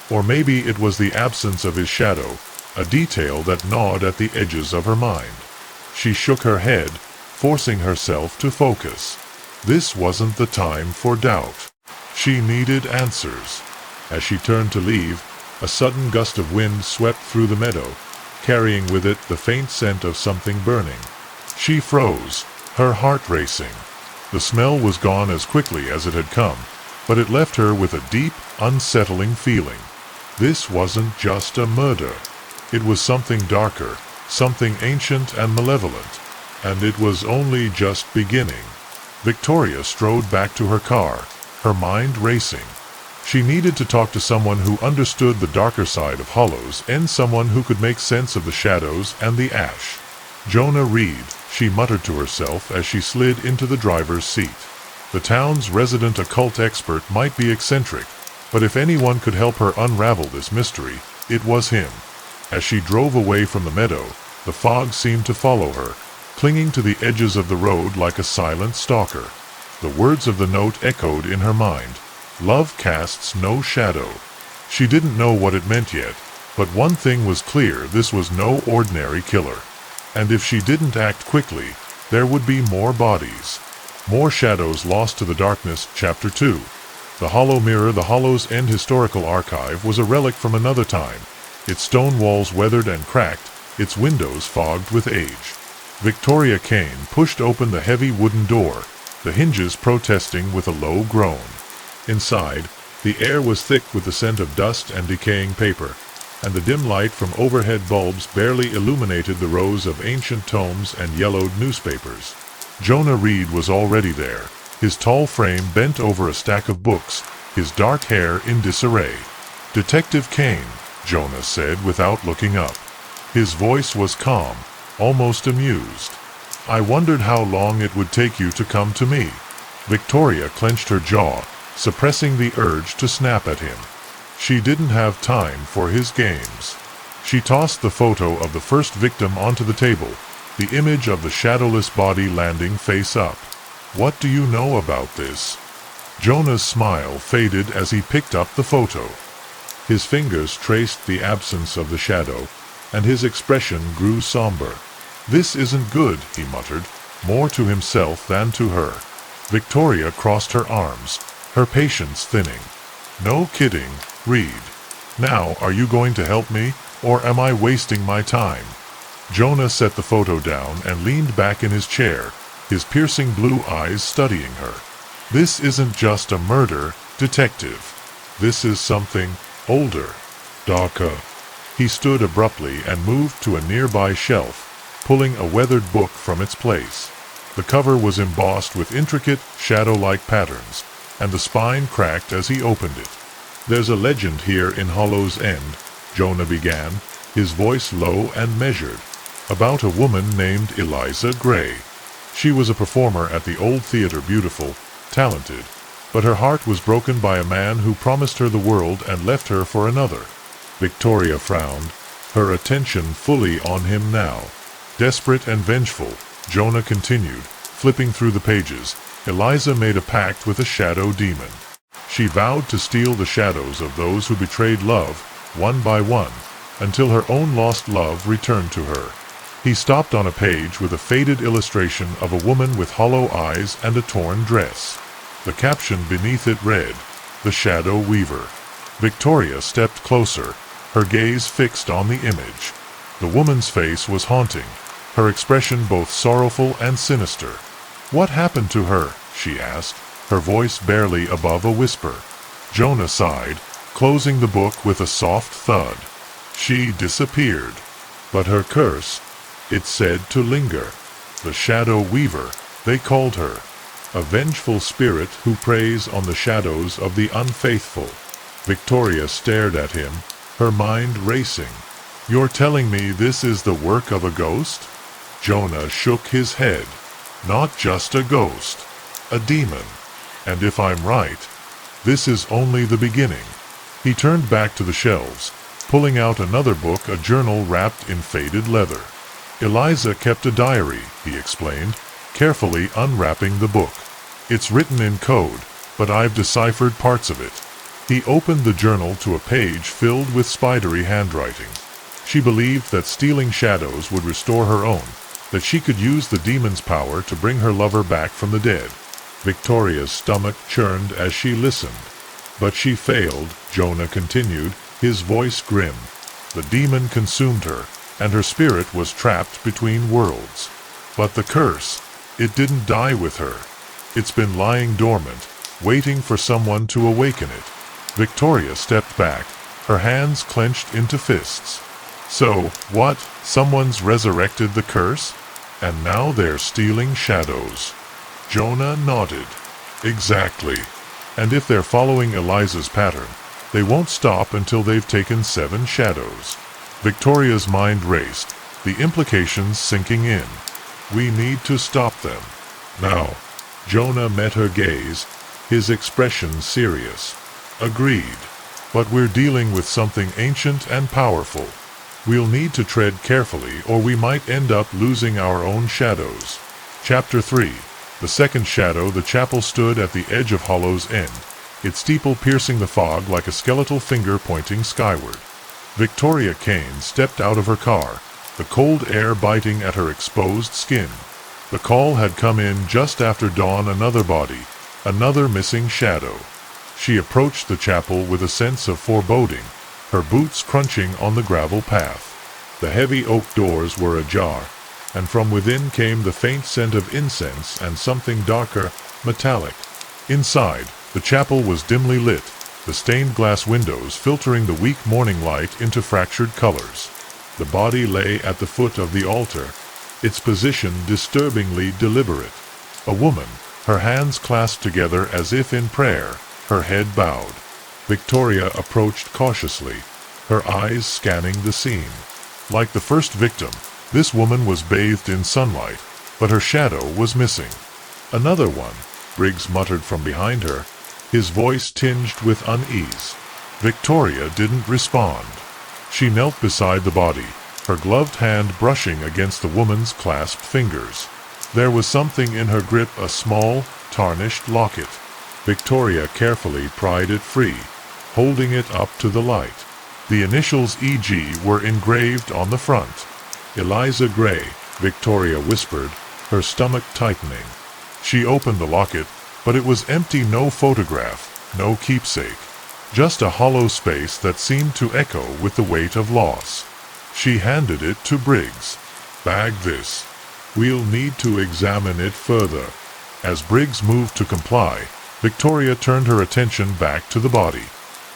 Or maybe it was the absence of his shadow, a detail that gnawed at the edges of her mind. She shook her head, forcing herself to focus. This wasn't the time for doubt. She needed answers. As she turned to leave, a sudden gust of wind swept through the meadow, carrying with it the faint scent of something burning. She froze, her heart racing. The smell was gone as quickly as it had come, but it left her with a deep, unsettling feeling. This wasn't just a murder. It was something darker, something ancient and malevolent, and it was only just beginning. Victoria strode back to her car, her mind racing. She needed to talk to someone who understood the darker side of Hollows and someone who could make sense of the shadows and the ash. Jonah Reed, she muttered to herself as she slid into the driver's seat. The town's resident occult expert might be eccentric, but if anyone could help her unravel this mystery, it was him. As she drove away from the meadow, the fog seemed to follow her, clinging to the edges of the road like a silent stalker. The words of the note echoed in her mind. Love casts no shadow. She didn't know what it meant yet, but one thing was clear: this was no ordinary killer. And if she didn't act quickly, there would be more bodies. More shadows lost to the darkness. Chapter 2. The Hollow Mirror. The Hollow's End Historical Archive was a relic from another time, its stone walls weathered and cracked, its windows fogged with age. Victoria Kane pushed open the heavy wooden door, the hinges protesting with a low groan. Inside, the air was thick with the scent of dust and decaying paper, and the dim light from overhead bulbs barely illuminated the rows of ancient tomes and yellowed newspapers. Jonah Reed was already there, his tall frame bent over a stack of books, his dark hair in disarray. "Detective Kane," Jonah said without looking up. His voice was calm, almost amused. "I wondered how long it would take you to come to me." Victoria clenched her jaw, suppressing the urge to snap at him. She didn't have time for his games. She tossed the photo of the first victim onto the table, the image of the shadowless body landing face up. "What do you know about this?" Jonah's smile faded as he picked up the photo. His fingers traced the absence of the shadow, and his expression grew somber. "This isn't good," he muttered, more to himself than to her. Victoria crossed her arms, her patience thinning. "No kidding, Reed. Now, are you going to help me, or am I wasting my time?" Jonah set the photo down and leaned back in his chair, his piercing blue eyes studying her. "This isn't just a murder, detective. This is something older, darker." He stood abruptly and moved to a nearby shelf, pulling a weathered book from its place. The cover was embossed with intricate, shadow-like patterns, and the spine cracked as he opened it. "There's a legend here in Hollow's End," Jonah began, his voice low and measured. About a woman named Eliza Gray. She was a performer at the Old Theater, beautiful, talented, but her heart was broken by a man who promised her the world and left her for another. Victoria frowned, her attention fully on him now. Desperate and vengeful, Jonah continued, flipping through the pages. Eliza made a pact with a shadow demon. She vowed to steal the shadows of those who betrayed love, one by one, until her own lost love returned to her. He stopped on a page with a faded illustration of a woman with hollow eyes and a torn dress. The caption beneath it read, "The Shadow Weaver." Victoria stepped closer, her gaze fixed on the image. The woman's face was haunting, her expression both sorrowful and sinister. "What happened to her?" she asked, her voice barely above a whisper. Jonah sighed, closing the book with a soft thud. "She disappeared. But her curse, it's said to linger. The Shadow Weaver, they called her. A vengeful spirit who preys on the shadows of the unfaithful." Victoria stared at him, her mind racing. "You're telling me this is the work of a ghost?" Jonah shook his head. "Not just a ghost. A demon. And if I'm right, this is only the beginning." He turned back to the shelves, pulling out another book, a journal wrapped in faded leather. "Eliza kept a diary," he explained, carefully unwrapping the book. "It's written in code, but I've deciphered parts of it." He opened the journal to a page filled with spidery handwriting. She believed that stealing shadows would restore her own, that she could use the demon's power to bring her lover back from the dead. Victoria's stomach churned as she listened. "But she failed," Jonah continued, his voice grim. "The demon consumed her, and her spirit was trapped between worlds. But the curse, it didn't die with her. It's been lying dormant, waiting for someone to awaken it." Victoria stepped back, her hands clenched into fists. "So, what? Someone's resurrected the curse? And now they're stealing shadows?" Jonah nodded. "Exactly. And if they're following Eliza's pattern, they won't stop until they've taken 7 shadows." Victoria's mind raced, the implications sinking in. "We need to stop them. Now." Jonah met her gaze, his expression serious. "Agreed. But we're dealing with something ancient and powerful. We'll need to tread carefully or we might end up losing our own shadows." Chapter 3. The second shadow. The chapel stood at the edge of Hollow's End, its steeple piercing the fog like a skeletal finger pointing skyward. Victoria Kane stepped out of her car, the cold air biting at her exposed skin. The call had come in just after dawn, another body, another missing shadow. She approached the chapel with a sense of foreboding, her boots crunching on the gravel path. The heavy oak doors were ajar, and from within came the faint scent of incense and something darker, metallic. Inside, the chapel was dimly lit, the stained glass windows filtering the weak morning light into fractured colors. The body lay at the foot of the altar, its position disturbingly deliberate. A woman, her hands clasped together as if in prayer, her head bowed. Victoria approached cautiously, her eyes scanning the scene. Like the first victim, this woman was bathed in sunlight, but her shadow was missing. "Another one," Briggs muttered from behind her, his voice tinged with unease. Victoria didn't respond. She knelt beside the body, her gloved hand brushing against the woman's clasped fingers. There was something in her grip, a small, tarnished locket. Victoria carefully pried it free, holding it up to the light. The initials E.G. were engraved on the front. "Eliza Gray," Victoria whispered, her stomach tightening. She opened the locket, but it was empty, no photograph, no keepsake. Just a hollow space that seemed to echo with the weight of loss. She handed it to Briggs. "Bag this. We'll need to examine it further." As Briggs moved to comply, Victoria turned her attention back to the body.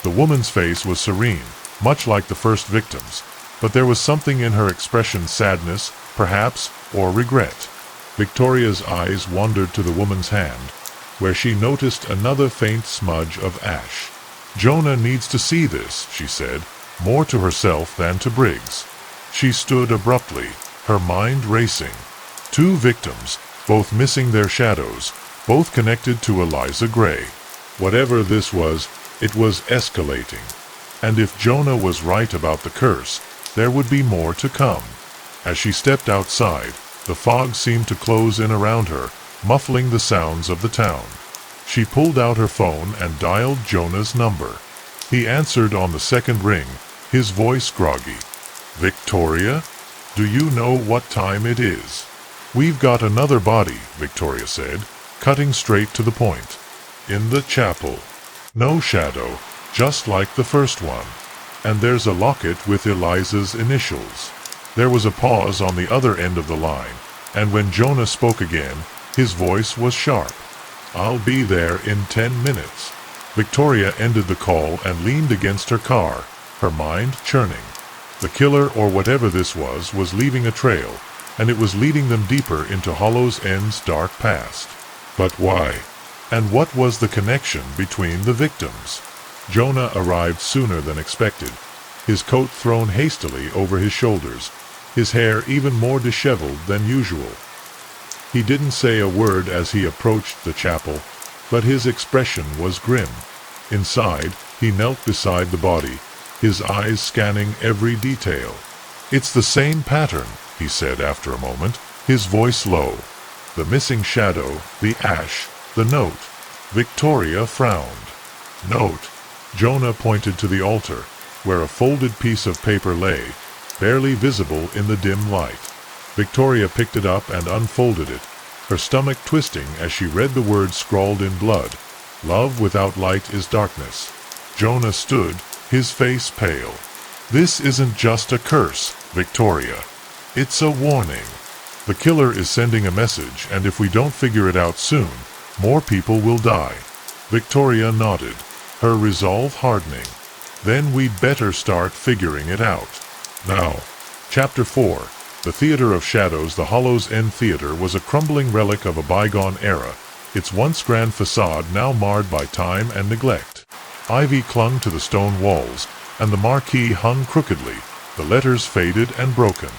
The woman's face was serene, much like the first victim's, but there was something in her expression, sadness, perhaps, or regret. Victoria's eyes wandered to the woman's hand, where she noticed another faint smudge of ash. "Jonah needs to see this," she said, more to herself than to Briggs. She stood abruptly, her mind racing. Two victims, both missing their shadows, both connected to Eliza Gray. Whatever this was, it was escalating. And if Jonah was right about the curse, there would be more to come. As she stepped outside, the fog seemed to close in around her, muffling the sounds of the town. She pulled out her phone and dialed Jonah's number. He answered on the second ring, his voice groggy. "Victoria? Do you know what time it is?" "We've got another body," Victoria said, cutting straight to the point. "In the chapel. No shadow, just like the first one. And there's a locket with Eliza's initials." There was a pause on the other end of the line, and when Jonah spoke again, his voice was sharp. "I'll be there in 10 minutes. Victoria ended the call and leaned against her car, her mind churning. The killer, or whatever this was leaving a trail, and it was leading them deeper into Hollow's End's dark past. But why? And what was the connection between the victims? Jonah arrived sooner than expected, his coat thrown hastily over his shoulders, his hair even more disheveled than usual. He didn't say a word as he approached the chapel, but his expression was grim. Inside, he knelt beside the body, his eyes scanning every detail. "It's the same pattern," he said after a moment, his voice low. "The missing shadow, the ash, the note." Victoria frowned. "Note." Jonah pointed to the altar, where a folded piece of paper lay, barely visible in the dim light. Victoria picked it up and unfolded it, her stomach twisting as she read the words scrawled in blood. "Love without light is darkness." Jonah stood, his face pale. "This isn't just a curse, Victoria. It's a warning. The killer is sending a message, and if we don't figure it out soon, more people will die." Victoria nodded, her resolve hardening. "Then we'd better start figuring it out. Now." Chapter 4. The Theater of Shadows. The Hollow's End Theater was a crumbling relic of a bygone era, its once grand facade now marred by time and neglect. Ivy clung to the stone walls, and the marquee hung crookedly, the letters faded and broken.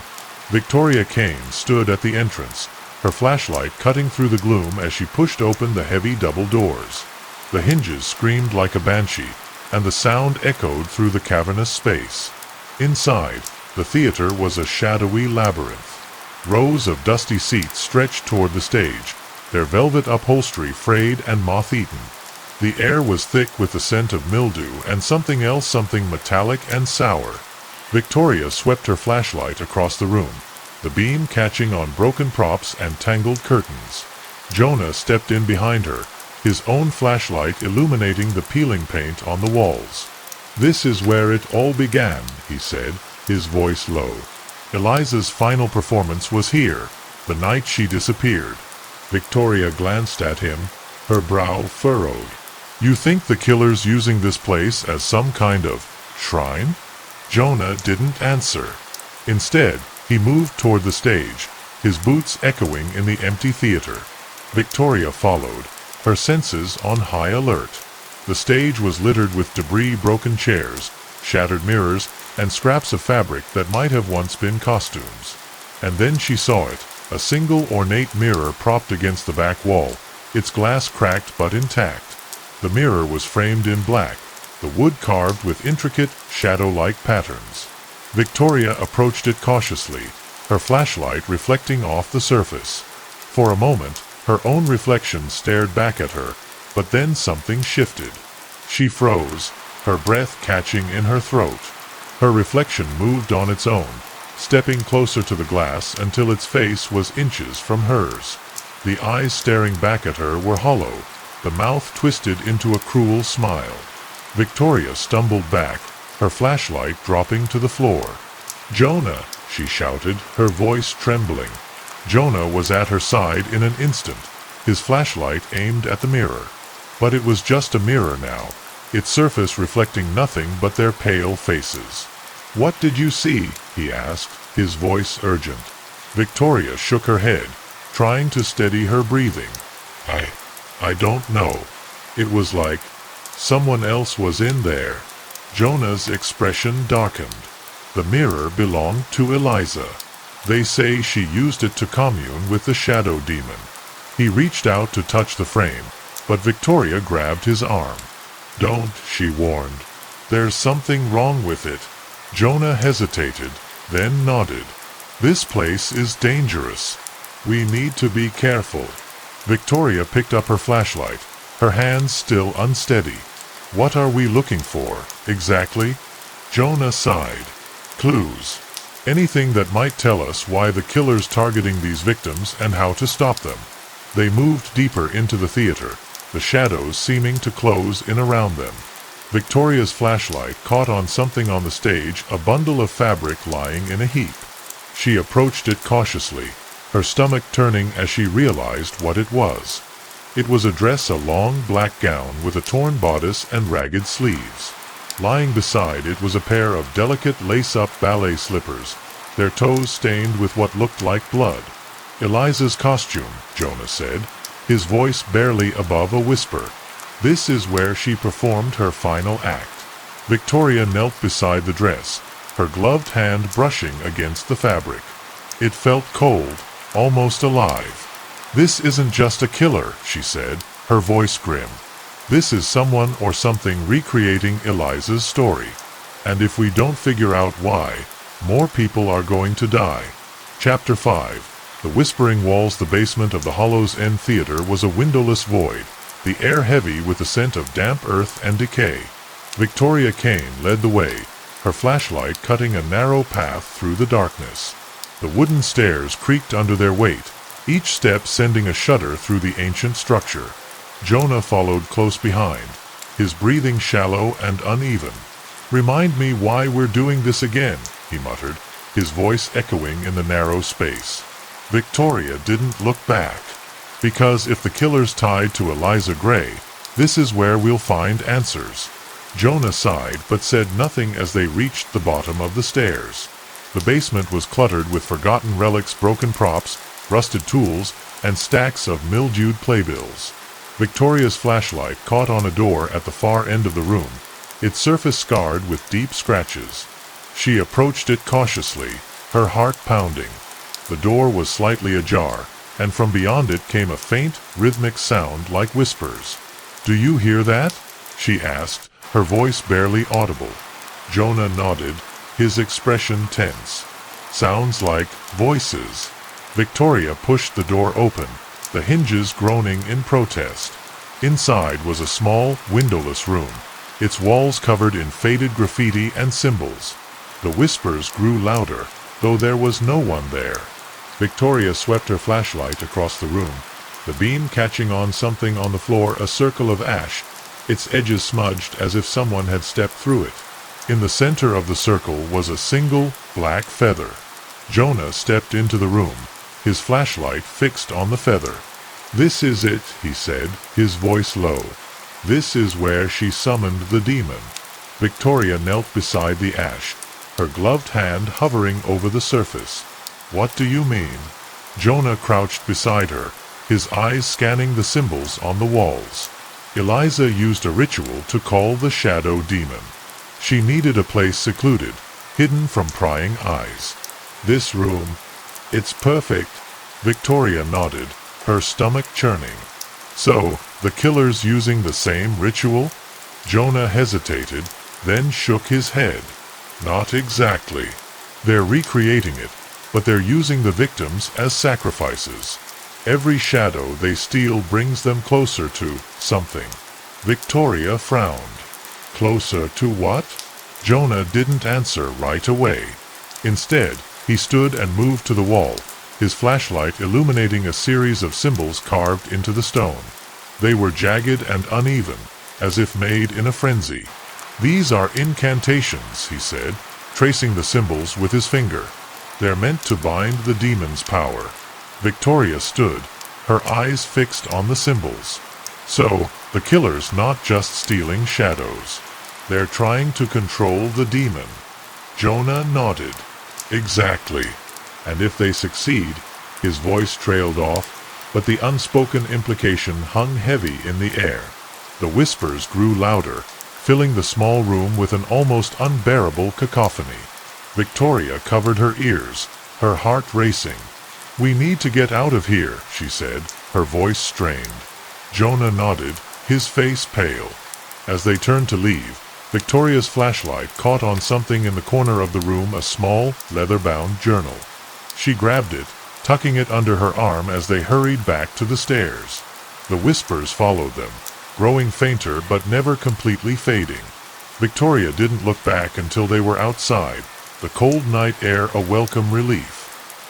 Victoria Kane stood at the entrance, her flashlight cutting through the gloom as she pushed open the heavy double doors. The hinges screamed like a banshee, and the sound echoed through the cavernous space. Inside, the theater was a shadowy labyrinth. Rows of dusty seats stretched toward the stage, their velvet upholstery frayed and moth-eaten. The air was thick with the scent of mildew and something else, something metallic and sour. Victoria swept her flashlight across the room, the beam catching on broken props and tangled curtains. Jonah stepped in behind her, his own flashlight illuminating the peeling paint on the walls. "This is where it all began," he said, his voice low. "Eliza's final performance was here, the night she disappeared." Victoria glanced at him, her brow furrowed. "You think the killer's using this place as some kind of shrine?" Jonah didn't answer. Instead, he moved toward the stage, his boots echoing in the empty theater. Victoria followed, her senses on high alert. The stage was littered with debris, broken chairs, shattered mirrors, and scraps of fabric that might have once been costumes. And then she saw it, a single ornate mirror propped against the back wall, its glass cracked but intact. The mirror was framed in black, the wood carved with intricate, shadow-like patterns. Victoria approached it cautiously, her flashlight reflecting off the surface. For a moment, her own reflection stared back at her, but then something shifted. She froze, her breath catching in her throat. Her reflection moved on its own, stepping closer to the glass until its face was inches from hers. The eyes staring back at her were hollow, the mouth twisted into a cruel smile. Victoria stumbled back, her flashlight dropping to the floor. "Jonah!" she shouted, her voice trembling. Jonah was at her side in an instant, his flashlight aimed at the mirror. But it was just a mirror now, its surface reflecting nothing but their pale faces. "What did you see?" he asked, his voice urgent. Victoria shook her head, trying to steady her breathing. I don't know. It was like someone else was in there." Jonah's expression darkened. The mirror belonged to Eliza. They say she used it to commune with the shadow demon. He reached out to touch the frame, but Victoria grabbed his arm. Don't, she warned. There's something wrong with it. Jonah hesitated, then nodded. This place is dangerous. We need to be careful. Victoria picked up her flashlight, her hands still unsteady. What are we looking for, exactly? Jonah sighed. Clues. Anything that might tell us why the killer's targeting these victims and how to stop them. They moved deeper into the theater, the shadows seeming to close in around them. Victoria's flashlight caught on something on the stage, a bundle of fabric lying in a heap. She approached it cautiously, her stomach turning as she realized what it was. It was a dress, a long black gown with a torn bodice and ragged sleeves. Lying beside it was a pair of delicate lace-up ballet slippers, their toes stained with what looked like blood. Eliza's costume, Jonah said, his voice barely above a whisper. This is where she performed her final act. Victoria knelt beside the dress, her gloved hand brushing against the fabric. It felt cold, almost alive. This isn't just a killer, she said, her voice grim. This is someone or something recreating Eliza's story. And if we don't figure out why, more people are going to die. Chapter 5. The Whispering Walls. The basement of the Hollow's End Theater was a windowless void, the air heavy with the scent of damp earth and decay. Victoria Kane led the way, her flashlight cutting a narrow path through the darkness. The wooden stairs creaked under their weight, each step sending a shudder through the ancient structure. Jonah followed close behind, his breathing shallow and uneven. "Remind me why we're doing this again," he muttered, his voice echoing in the narrow space. Victoria didn't look back. Because if the killer's tied to Eliza Gray, this is where we'll find answers. Jonah sighed but said nothing as they reached the bottom of the stairs. The basement was cluttered with forgotten relics, broken props, rusted tools, and stacks of mildewed playbills. Victoria's flashlight caught on a door at the far end of the room, its surface scarred with deep scratches. She approached it cautiously, her heart pounding. The door was slightly ajar, and from beyond it came a faint, rhythmic sound like whispers. "Do you hear that?" she asked, her voice barely audible. Jonah nodded, his expression tense. "Sounds like voices." Victoria pushed the door open, the hinges groaning in protest. Inside was a small, windowless room, its walls covered in faded graffiti and symbols. The whispers grew louder, though there was no one there. Victoria swept her flashlight across the room, the beam catching on something on the floor, a circle of ash, its edges smudged as if someone had stepped through it. In the center of the circle was a single, black feather. Jonah stepped into the room, his flashlight fixed on the feather. "This is it," he said, his voice low. "This is where she summoned the demon." Victoria knelt beside the ash, her gloved hand hovering over the surface. "What do you mean?" Jonah crouched beside her, his eyes scanning the symbols on the walls. Eliza used a ritual to call the shadow demon. She needed a place secluded, hidden from prying eyes. "This room, it's perfect." Victoria nodded, her stomach churning. "So, the killer's using the same ritual?" Jonah hesitated, then shook his head. "Not exactly. They're recreating it, but they're using the victims as sacrifices. Every shadow they steal brings them closer to something." Victoria frowned. "Closer to what?" Jonah didn't answer right away. Instead, he stood and moved to the wall, his flashlight illuminating a series of symbols carved into the stone. They were jagged and uneven, as if made in a frenzy. "These are incantations," he said, tracing the symbols with his finger. "They're meant to bind the demon's power." Victoria stood, her eyes fixed on the symbols. "So, the killer's not just stealing shadows. They're trying to control the demon." Jonah nodded. "Exactly. And if they succeed," his voice trailed off, but the unspoken implication hung heavy in the air. The whispers grew louder, filling the small room with an almost unbearable cacophony. Victoria covered her ears, her heart racing. "We need to get out of here," she said, her voice strained. Jonah nodded, his face pale. As they turned to leave, Victoria's flashlight caught on something in the corner of the room, a small, leather-bound journal. She grabbed it, tucking it under her arm as they hurried back to the stairs. The whispers followed them, growing fainter but never completely fading. Victoria didn't look back until they were outside, the cold night air a welcome relief.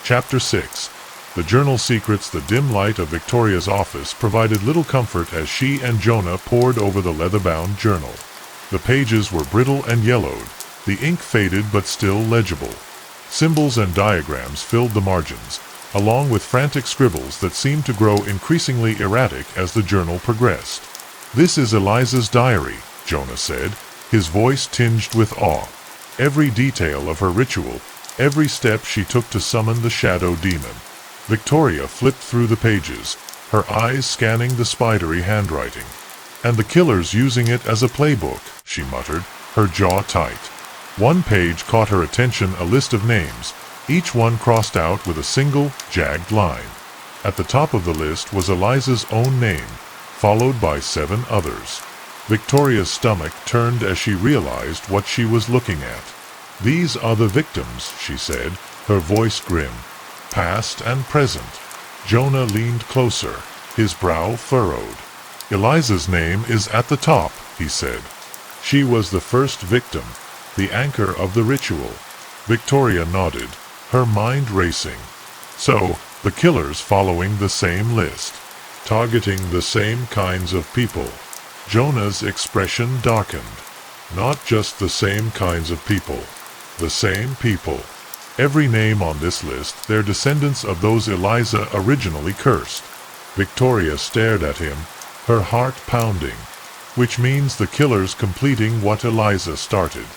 Chapter 6. The journal secrets. The dim light of Victoria's office provided little comfort as she and Jonah pored over the leather-bound journal. The pages were brittle and yellowed, the ink faded but still legible. Symbols and diagrams filled the margins, along with frantic scribbles that seemed to grow increasingly erratic as the journal progressed. "This is Eliza's diary," Jonah said, his voice tinged with awe. Every detail of her ritual, every step she took to summon the shadow demon. Victoria flipped through the pages, her eyes scanning the spidery handwriting. "And the killer's using it as a playbook," she muttered, her jaw tight. One page caught her attention, a list of names, each one crossed out with a single, jagged line. At the top of the list was Eliza's own name, followed by 7 others. Victoria's stomach turned as she realized what she was looking at. "These are the victims," she said, her voice grim. "Past and present." Jonah leaned closer, his brow furrowed. "Eliza's name is at the top," he said. "She was the first victim, the anchor of the ritual." Victoria nodded, her mind racing. "So, the killer's following the same list, targeting the same kinds of people." Jonah's expression darkened. "Not just the same kinds of people. The same people. Every name on this list, they're descendants of those Eliza originally cursed." Victoria stared at him, her heart pounding. "Which means the killer's completing what Eliza started."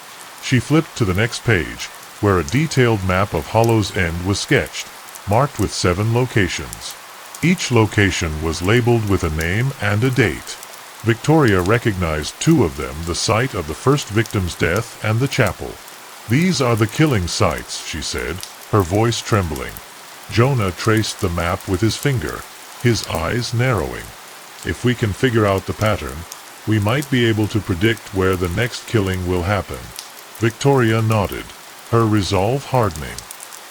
She flipped to the next page, where a detailed map of Hollow's End was sketched, marked with 7 locations. Each location was labeled with a name and a date. Victoria recognized 2 of them, the site of the first victim's death and the chapel. "These are the killing sites," she said, her voice trembling. Jonah traced the map with his finger, his eyes narrowing. "If we can figure out the pattern, we might be able to predict where the next killing will happen." Victoria nodded, her resolve hardening.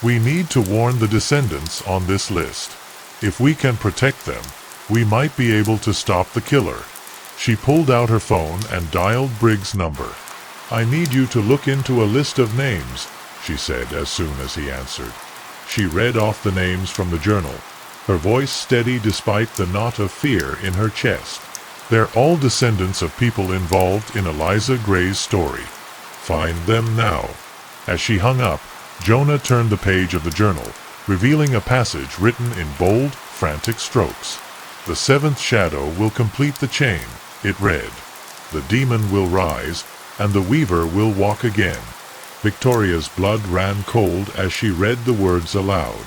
"We need to warn the descendants on this list. If we can protect them, we might be able to stop the killer." She pulled out her phone and dialed Briggs' number. "I need you to look into a list of names," she said as soon as he answered. She read off the names from the journal, her voice steady despite the knot of fear in her chest. "They're all descendants of people involved in Eliza Gray's story. Find them now." As she hung up, Jonah turned the page of the journal, revealing a passage written in bold, frantic strokes. "The 7th shadow will complete the chain," it read. "The demon will rise, and the weaver will walk again." Victoria's blood ran cold as she read the words aloud.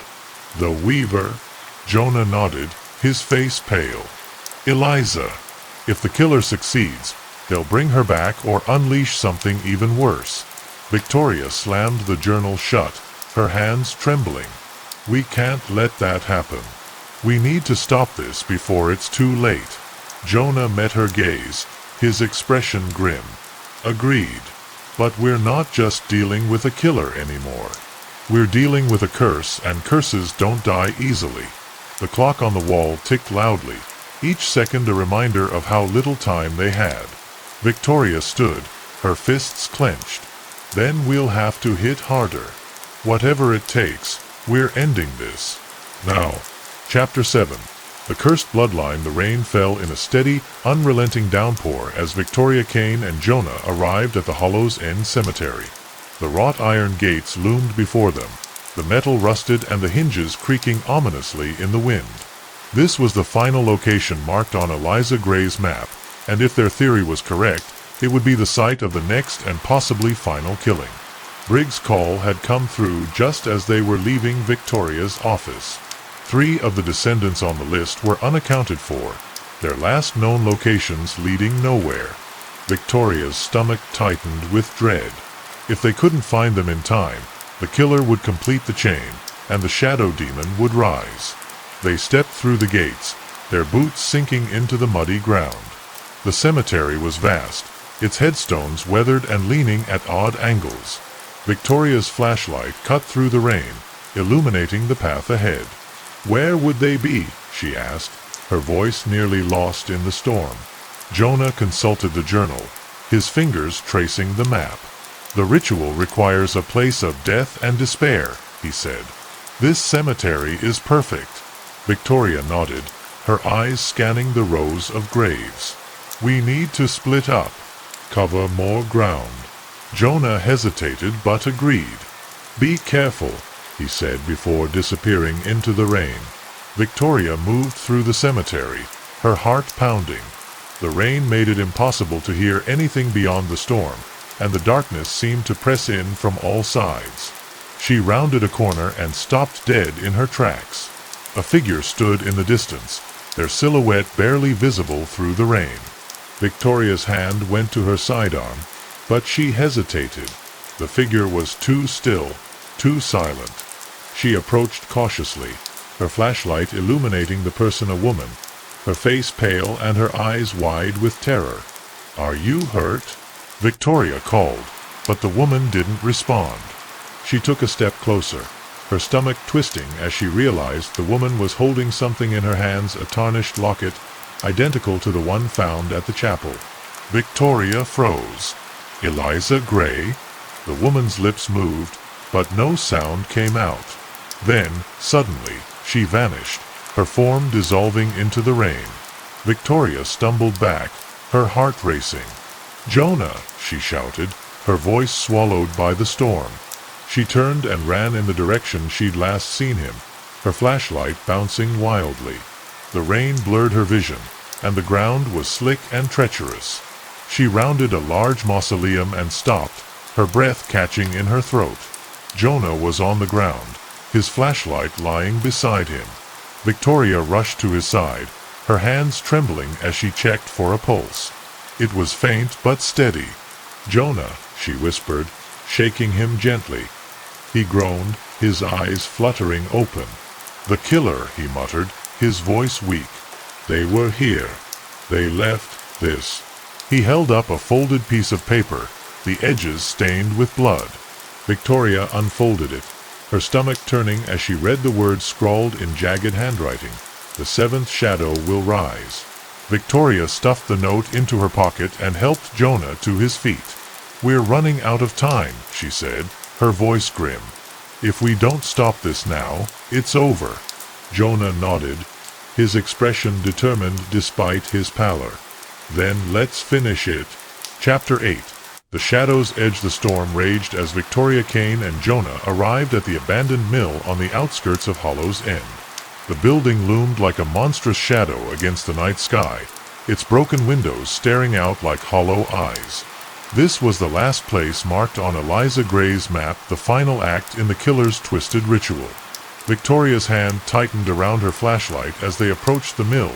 "The weaver?" Jonah nodded, his face pale. "Eliza. If the killer succeeds, they'll bring her back or unleash something even worse." Victoria slammed the journal shut, her hands trembling. "We can't let that happen. We need to stop this before it's too late." Jonah met her gaze, his expression grim. "Agreed. But we're not just dealing with a killer anymore. We're dealing with a curse, and curses don't die easily." The clock on the wall ticked loudly, each second a reminder of how little time they had. Victoria stood, her fists clenched. "Then we'll have to hit harder. Whatever it takes, we're ending this. Now." Chapter 7. The Cursed Bloodline. The rain fell in a steady, unrelenting downpour as Victoria Kane and Jonah arrived at the Hollow's End Cemetery. The wrought iron gates loomed before them, the metal rusted and the hinges creaking ominously in the wind. This was the final location marked on Eliza Gray's map, and if their theory was correct, it would be the site of the next and possibly final killing. Briggs' call had come through just as they were leaving Victoria's office. 3 of the descendants on the list were unaccounted for, their last known locations leading nowhere. Victoria's stomach tightened with dread. If they couldn't find them in time, the killer would complete the chain, and the shadow demon would rise. They stepped through the gates, their boots sinking into the muddy ground. The cemetery was vast, its headstones weathered and leaning at odd angles. Victoria's flashlight cut through the rain, illuminating the path ahead. "Where would they be?" she asked, her voice nearly lost in the storm. Jonah consulted the journal, his fingers tracing the map. "The ritual requires a place of death and despair," he said. "This cemetery is perfect." Victoria nodded, her eyes scanning the rows of graves. "We need to split up, cover more ground." Jonah hesitated but agreed. "Be careful," he said before disappearing into the rain. Victoria moved through the cemetery, her heart pounding. The rain made it impossible to hear anything beyond the storm, and the darkness seemed to press in from all sides. She rounded a corner and stopped dead in her tracks. A figure stood in the distance, their silhouette barely visible through the rain. Victoria's hand went to her sidearm, but she hesitated. The figure was too still, too silent. She approached cautiously, her flashlight illuminating the person a woman, her face pale and her eyes wide with terror. "Are you hurt?" Victoria called, but the woman didn't respond. She took a step closer, her stomach twisting as she realized the woman was holding something in her hands, a tarnished locket, identical to the one found at the chapel. Victoria froze. "Eliza Gray?" The woman's lips moved, but no sound came out. Then, suddenly, she vanished, her form dissolving into the rain. Victoria stumbled back, her heart racing. "Jonah!" she shouted, her voice swallowed by the storm. She turned and ran in the direction she'd last seen him, her flashlight bouncing wildly. The rain blurred her vision, and the ground was slick and treacherous. She rounded a large mausoleum and stopped, her breath catching in her throat. Jonah was on the ground, his flashlight lying beside him. Victoria rushed to his side, her hands trembling as she checked for a pulse. It was faint but steady. "Jonah," she whispered, shaking him gently. He groaned, his eyes fluttering open. "The killer," he muttered, his voice weak. "They were here. They left this." He held up a folded piece of paper, the edges stained with blood. Victoria unfolded it, her stomach turning as she read the words scrawled in jagged handwriting. "The seventh shadow will rise." Victoria stuffed the note into her pocket and helped Jonah to his feet. "We're running out of time," she said, her voice grim. "If we don't stop this now, it's over." Jonah nodded, his expression determined despite his pallor. "Then let's finish it." Chapter 8. The shadows edged the storm raged as Victoria Kane and Jonah arrived at the abandoned mill on the outskirts of Hollow's End. The building loomed like a monstrous shadow against the night sky, its broken windows staring out like hollow eyes. This was the last place marked on Eliza Gray's map, the final act in the killer's twisted ritual. Victoria's hand tightened around her flashlight as they approached the mill,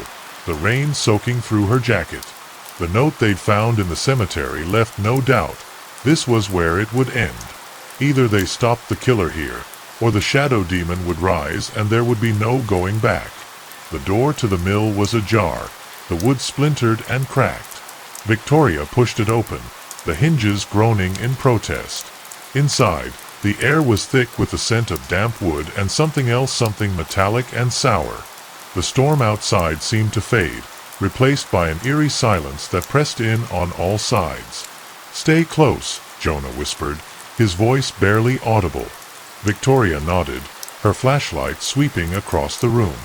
the rain soaking through her jacket. The note they'd found in the cemetery left no doubt. This was where it would end. Either they stopped the killer here, or the shadow demon would rise and there would be no going back. The door to the mill was ajar, the wood splintered and cracked. Victoria pushed it open, the hinges groaning in protest. Inside, the air was thick with the scent of damp wood and something else, something metallic and sour. The storm outside seemed to fade, replaced by an eerie silence that pressed in on all sides. "Stay close," Jonah whispered, his voice barely audible. Victoria nodded, her flashlight sweeping across the room.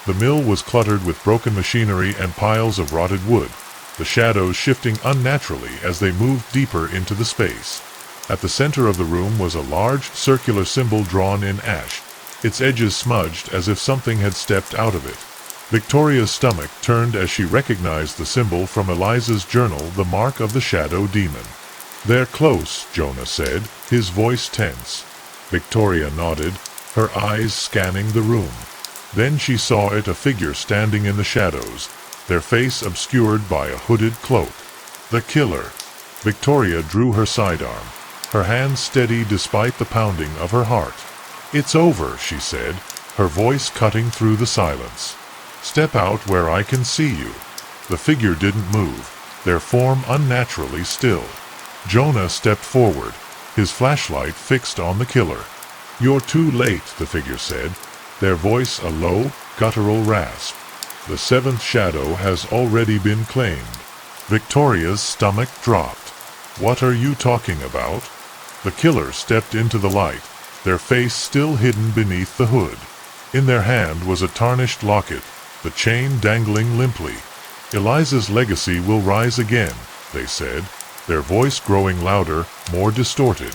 The mill was cluttered with broken machinery and piles of rotted wood, the shadows shifting unnaturally as they moved deeper into the space. At the center of the room was a large, circular symbol drawn in ash, its edges smudged as if something had stepped out of it. Victoria's stomach turned as she recognized the symbol from Eliza's journal, the mark of the shadow demon. "They're close," Jonah said, his voice tense. Victoria nodded, her eyes scanning the room. Then she saw it, a figure standing in the shadows, their face obscured by a hooded cloak. The killer. Victoria drew her sidearm, her hands steady despite the pounding of her heart. "It's over," she said, her voice cutting through the silence. "Step out where I can see you." The figure didn't move, their form unnaturally still. Jonah stepped forward, his flashlight fixed on the killer. "You're too late," the figure said, their voice a low, guttural rasp. "The seventh shadow has already been claimed." Victoria's stomach dropped. "What are you talking about?" The killer stepped into the light, their face still hidden beneath the hood. In their hand was a tarnished locket, the chain dangling limply. "Eliza's legacy will rise again," they said, their voice growing louder, more distorted.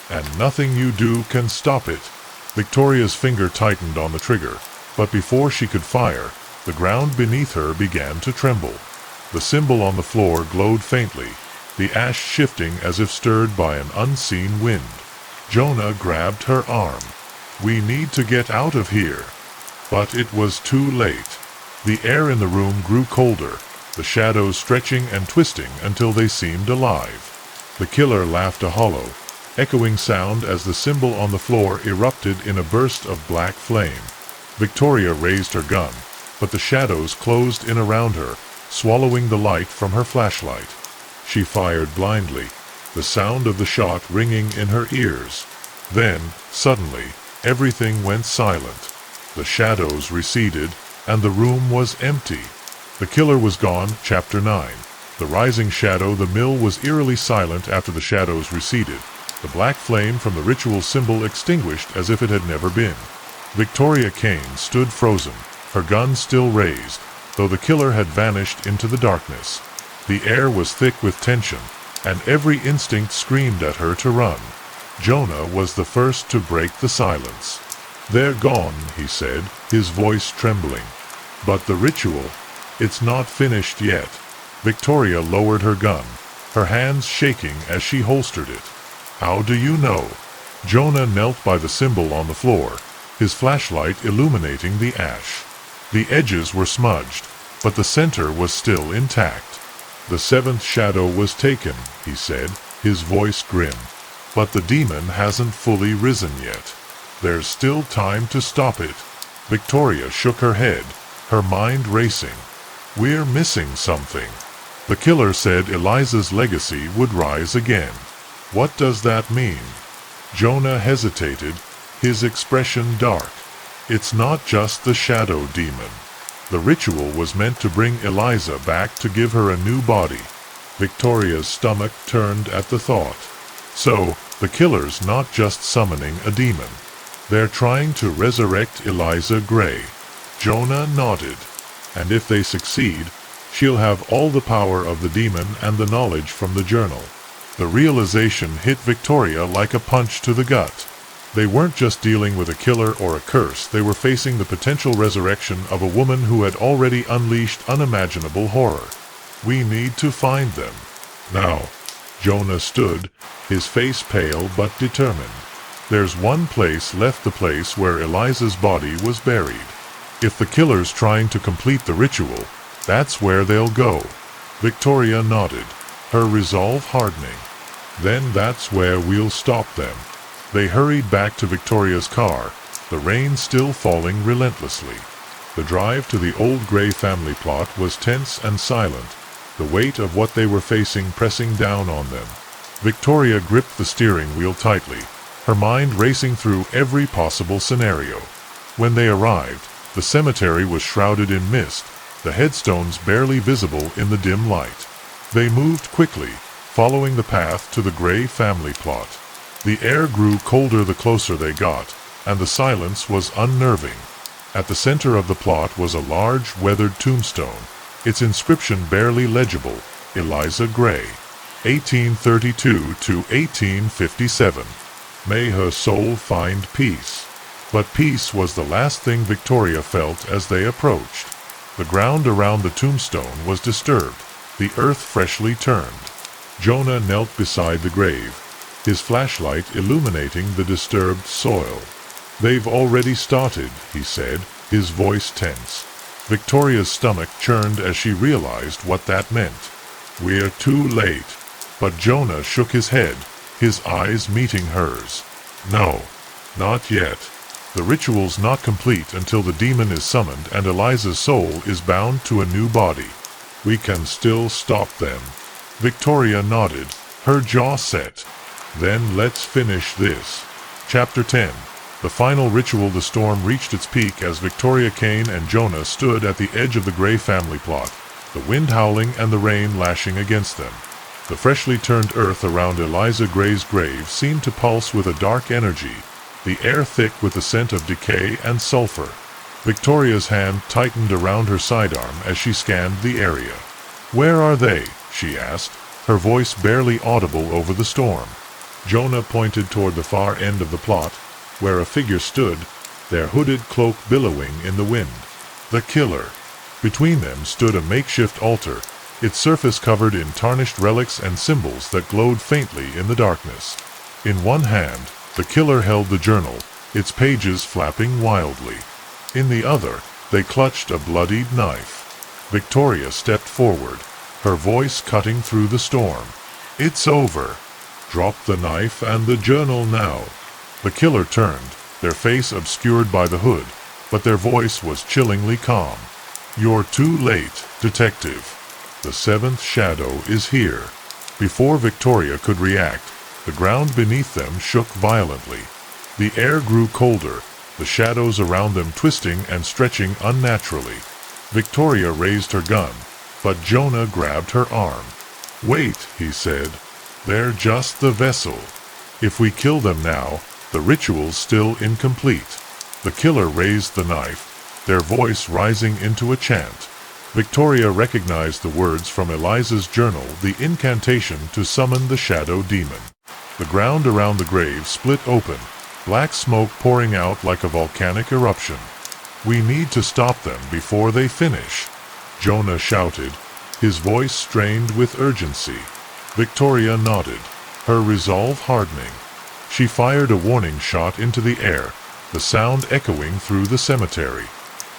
"And nothing you do can stop it." Victoria's finger tightened on the trigger, but before she could fire, the ground beneath her began to tremble. The symbol on the floor glowed faintly, the ash shifting as if stirred by an unseen wind. Jonah grabbed her arm. "We need to get out of here." But it was too late. The air in the room grew colder, the shadows stretching and twisting until they seemed alive. The killer laughed a hollow, echoing sound as the symbol on the floor erupted in a burst of black flame. Victoria raised her gun, but the shadows closed in around her, swallowing the light from her flashlight. She fired blindly, the sound of the shot ringing in her ears. Then, suddenly, everything went silent. The shadows receded, and the room was empty. The killer was gone. Chapter 9. The rising shadow. The mill was eerily silent after the shadows receded, the black flame from the ritual symbol extinguished as if it had never been. Victoria Kane stood frozen, her gun still raised, though the killer had vanished into the darkness. The air was thick with tension, and every instinct screamed at her to run. Jonah was the first to break the silence. "They're gone," he said, his voice trembling. "But the ritual, it's not finished yet." Victoria lowered her gun, her hands shaking as she holstered it. "How do you know?" Jonah knelt by the symbol on the floor, his flashlight illuminating the ash. The edges were smudged, but the center was still intact. "The seventh shadow was taken," he said, his voice grim. "But the demon hasn't fully risen yet. There's still time to stop it." Victoria shook her head, her mind racing. "We're missing something." The killer said Eliza's legacy would rise again. "What does that mean?" Jonah hesitated, his expression dark. "It's not just the shadow demon. The ritual was meant to bring Eliza back, to give her a new body." Victoria's stomach turned at the thought. "So, the killer's not just summoning a demon. They're trying to resurrect Eliza Gray." Jonah nodded. "And if they succeed, she'll have all the power of the demon and the knowledge from the journal." The realization hit Victoria like a punch to the gut. They weren't just dealing with a killer or a curse, they were facing the potential resurrection of a woman who had already unleashed unimaginable horror. "We need to find them. Now." Jonah stood, his face pale but determined. "There's one place left, the place where Eliza's body was buried. If the killer's trying to complete the ritual, that's where they'll go." Victoria nodded, her resolve hardening. "Then that's where we'll stop them." They hurried back to Victoria's car, the rain still falling relentlessly. The drive to the old Gray family plot was tense and silent, the weight of what they were facing pressing down on them. Victoria gripped the steering wheel tightly, her mind racing through every possible scenario. When they arrived, the cemetery was shrouded in mist, the headstones barely visible in the dim light. They moved quickly, following the path to the Gray family plot. The air grew colder the closer they got, and the silence was unnerving. At the center of the plot was a large, weathered tombstone, its inscription barely legible: Eliza Gray, 1832 to 1857. May her soul find peace. But peace was the last thing Victoria felt as they approached. The ground around the tombstone was disturbed, the earth freshly turned. Jonah knelt beside the grave, his flashlight illuminating the disturbed soil. "They've already started," he said, his voice tense. Victoria's stomach churned as she realized what that meant. "We're too late." But Jonah shook his head, his eyes meeting hers. "No, not yet." The ritual's not complete until the demon is summoned and Eliza's soul is bound to a new body. We can still stop them. Victoria nodded, her jaw set. Then let's finish this. Chapter 10. The final ritual. The storm reached its peak as Victoria Kane and Jonah stood at the edge of the Gray family plot, the wind howling and the rain lashing against them. The freshly turned earth around Eliza Gray's grave seemed to pulse with a dark energy, the air thick with the scent of decay and sulfur. Victoria's hand tightened around her sidearm as she scanned the area. "Where are they?" she asked, her voice barely audible over the storm. Jonah pointed toward the far end of the plot, where a figure stood, their hooded cloak billowing in the wind. The killer. Between them stood a makeshift altar, its surface covered in tarnished relics and symbols that glowed faintly in the darkness. In one hand, the killer held the journal, its pages flapping wildly. In the other, they clutched a bloodied knife. Victoria stepped forward, her voice cutting through the storm. "It's over. Drop the knife and the journal now." The killer turned, their face obscured by the hood, but their voice was chillingly calm. "You're too late, detective. The seventh shadow is here." Before Victoria could react, the ground beneath them shook violently. The air grew colder, the shadows around them twisting and stretching unnaturally. Victoria raised her gun, but Jonah grabbed her arm. "Wait," he said. "They're just the vessel. If we kill them now, the ritual's still incomplete." The killer raised the knife, their voice rising into a chant. Victoria recognized the words from Eliza's journal, the incantation to summon the shadow demon. The ground around the grave split open, black smoke pouring out like a volcanic eruption. "We need to stop them before they finish," Jonah shouted, his voice strained with urgency. Victoria nodded, her resolve hardening. She fired a warning shot into the air, the sound echoing through the cemetery.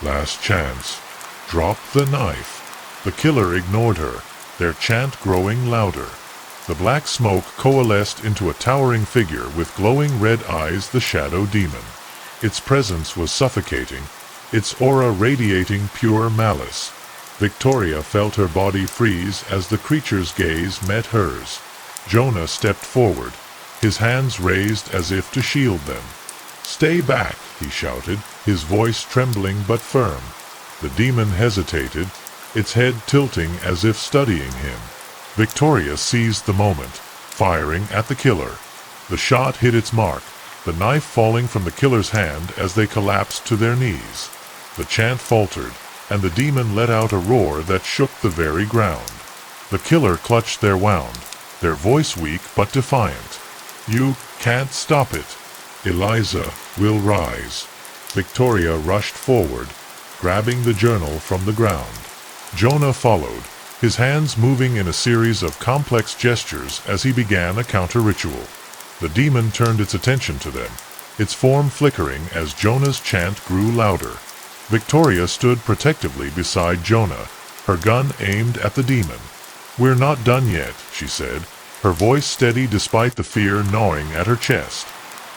"Last chance. Drop the knife." The killer ignored her, their chant growing louder. The black smoke coalesced into a towering figure with glowing red eyes, the shadow demon. Its presence was suffocating, its aura radiating pure malice. Victoria felt her body freeze as the creature's gaze met hers. Jonah stepped forward, his hands raised as if to shield them. "Stay back," he shouted, his voice trembling but firm. The demon hesitated, its head tilting as if studying him. Victoria seized the moment, firing at the killer. The shot hit its mark, the knife falling from the killer's hand as they collapsed to their knees. The chant faltered, and the demon let out a roar that shook the very ground. The killer clutched their wound, their voice weak but defiant. "You can't stop it. Eliza will rise." Victoria rushed forward, grabbing the journal from the ground. Jonah followed, his hands moving in a series of complex gestures as he began a counter-ritual. The demon turned its attention to them, its form flickering as Jonah's chant grew louder. Victoria stood protectively beside Jonah, her gun aimed at the demon. "We're not done yet," she said, her voice steady despite the fear gnawing at her chest.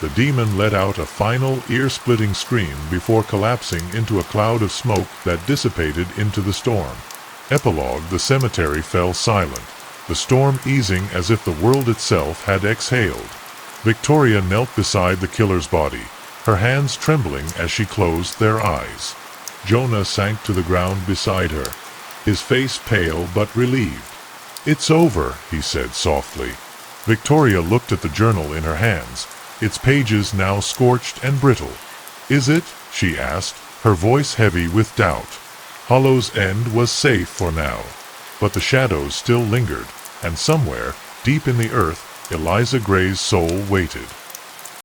The demon let out a final ear-splitting scream before collapsing into a cloud of smoke that dissipated into the storm. Epilogue: the cemetery fell silent, the storm easing as if the world itself had exhaled. Victoria knelt beside the killer's body, her hands trembling as she closed their eyes. Jonah sank to the ground beside her, his face pale but relieved. "It's over," he said softly. Victoria looked at the journal in her hands, its pages now scorched and brittle. "Is it?" she asked, her voice heavy with doubt. Hollow's End was safe for now, but the shadows still lingered, and somewhere, deep in the earth, Eliza Gray's soul waited.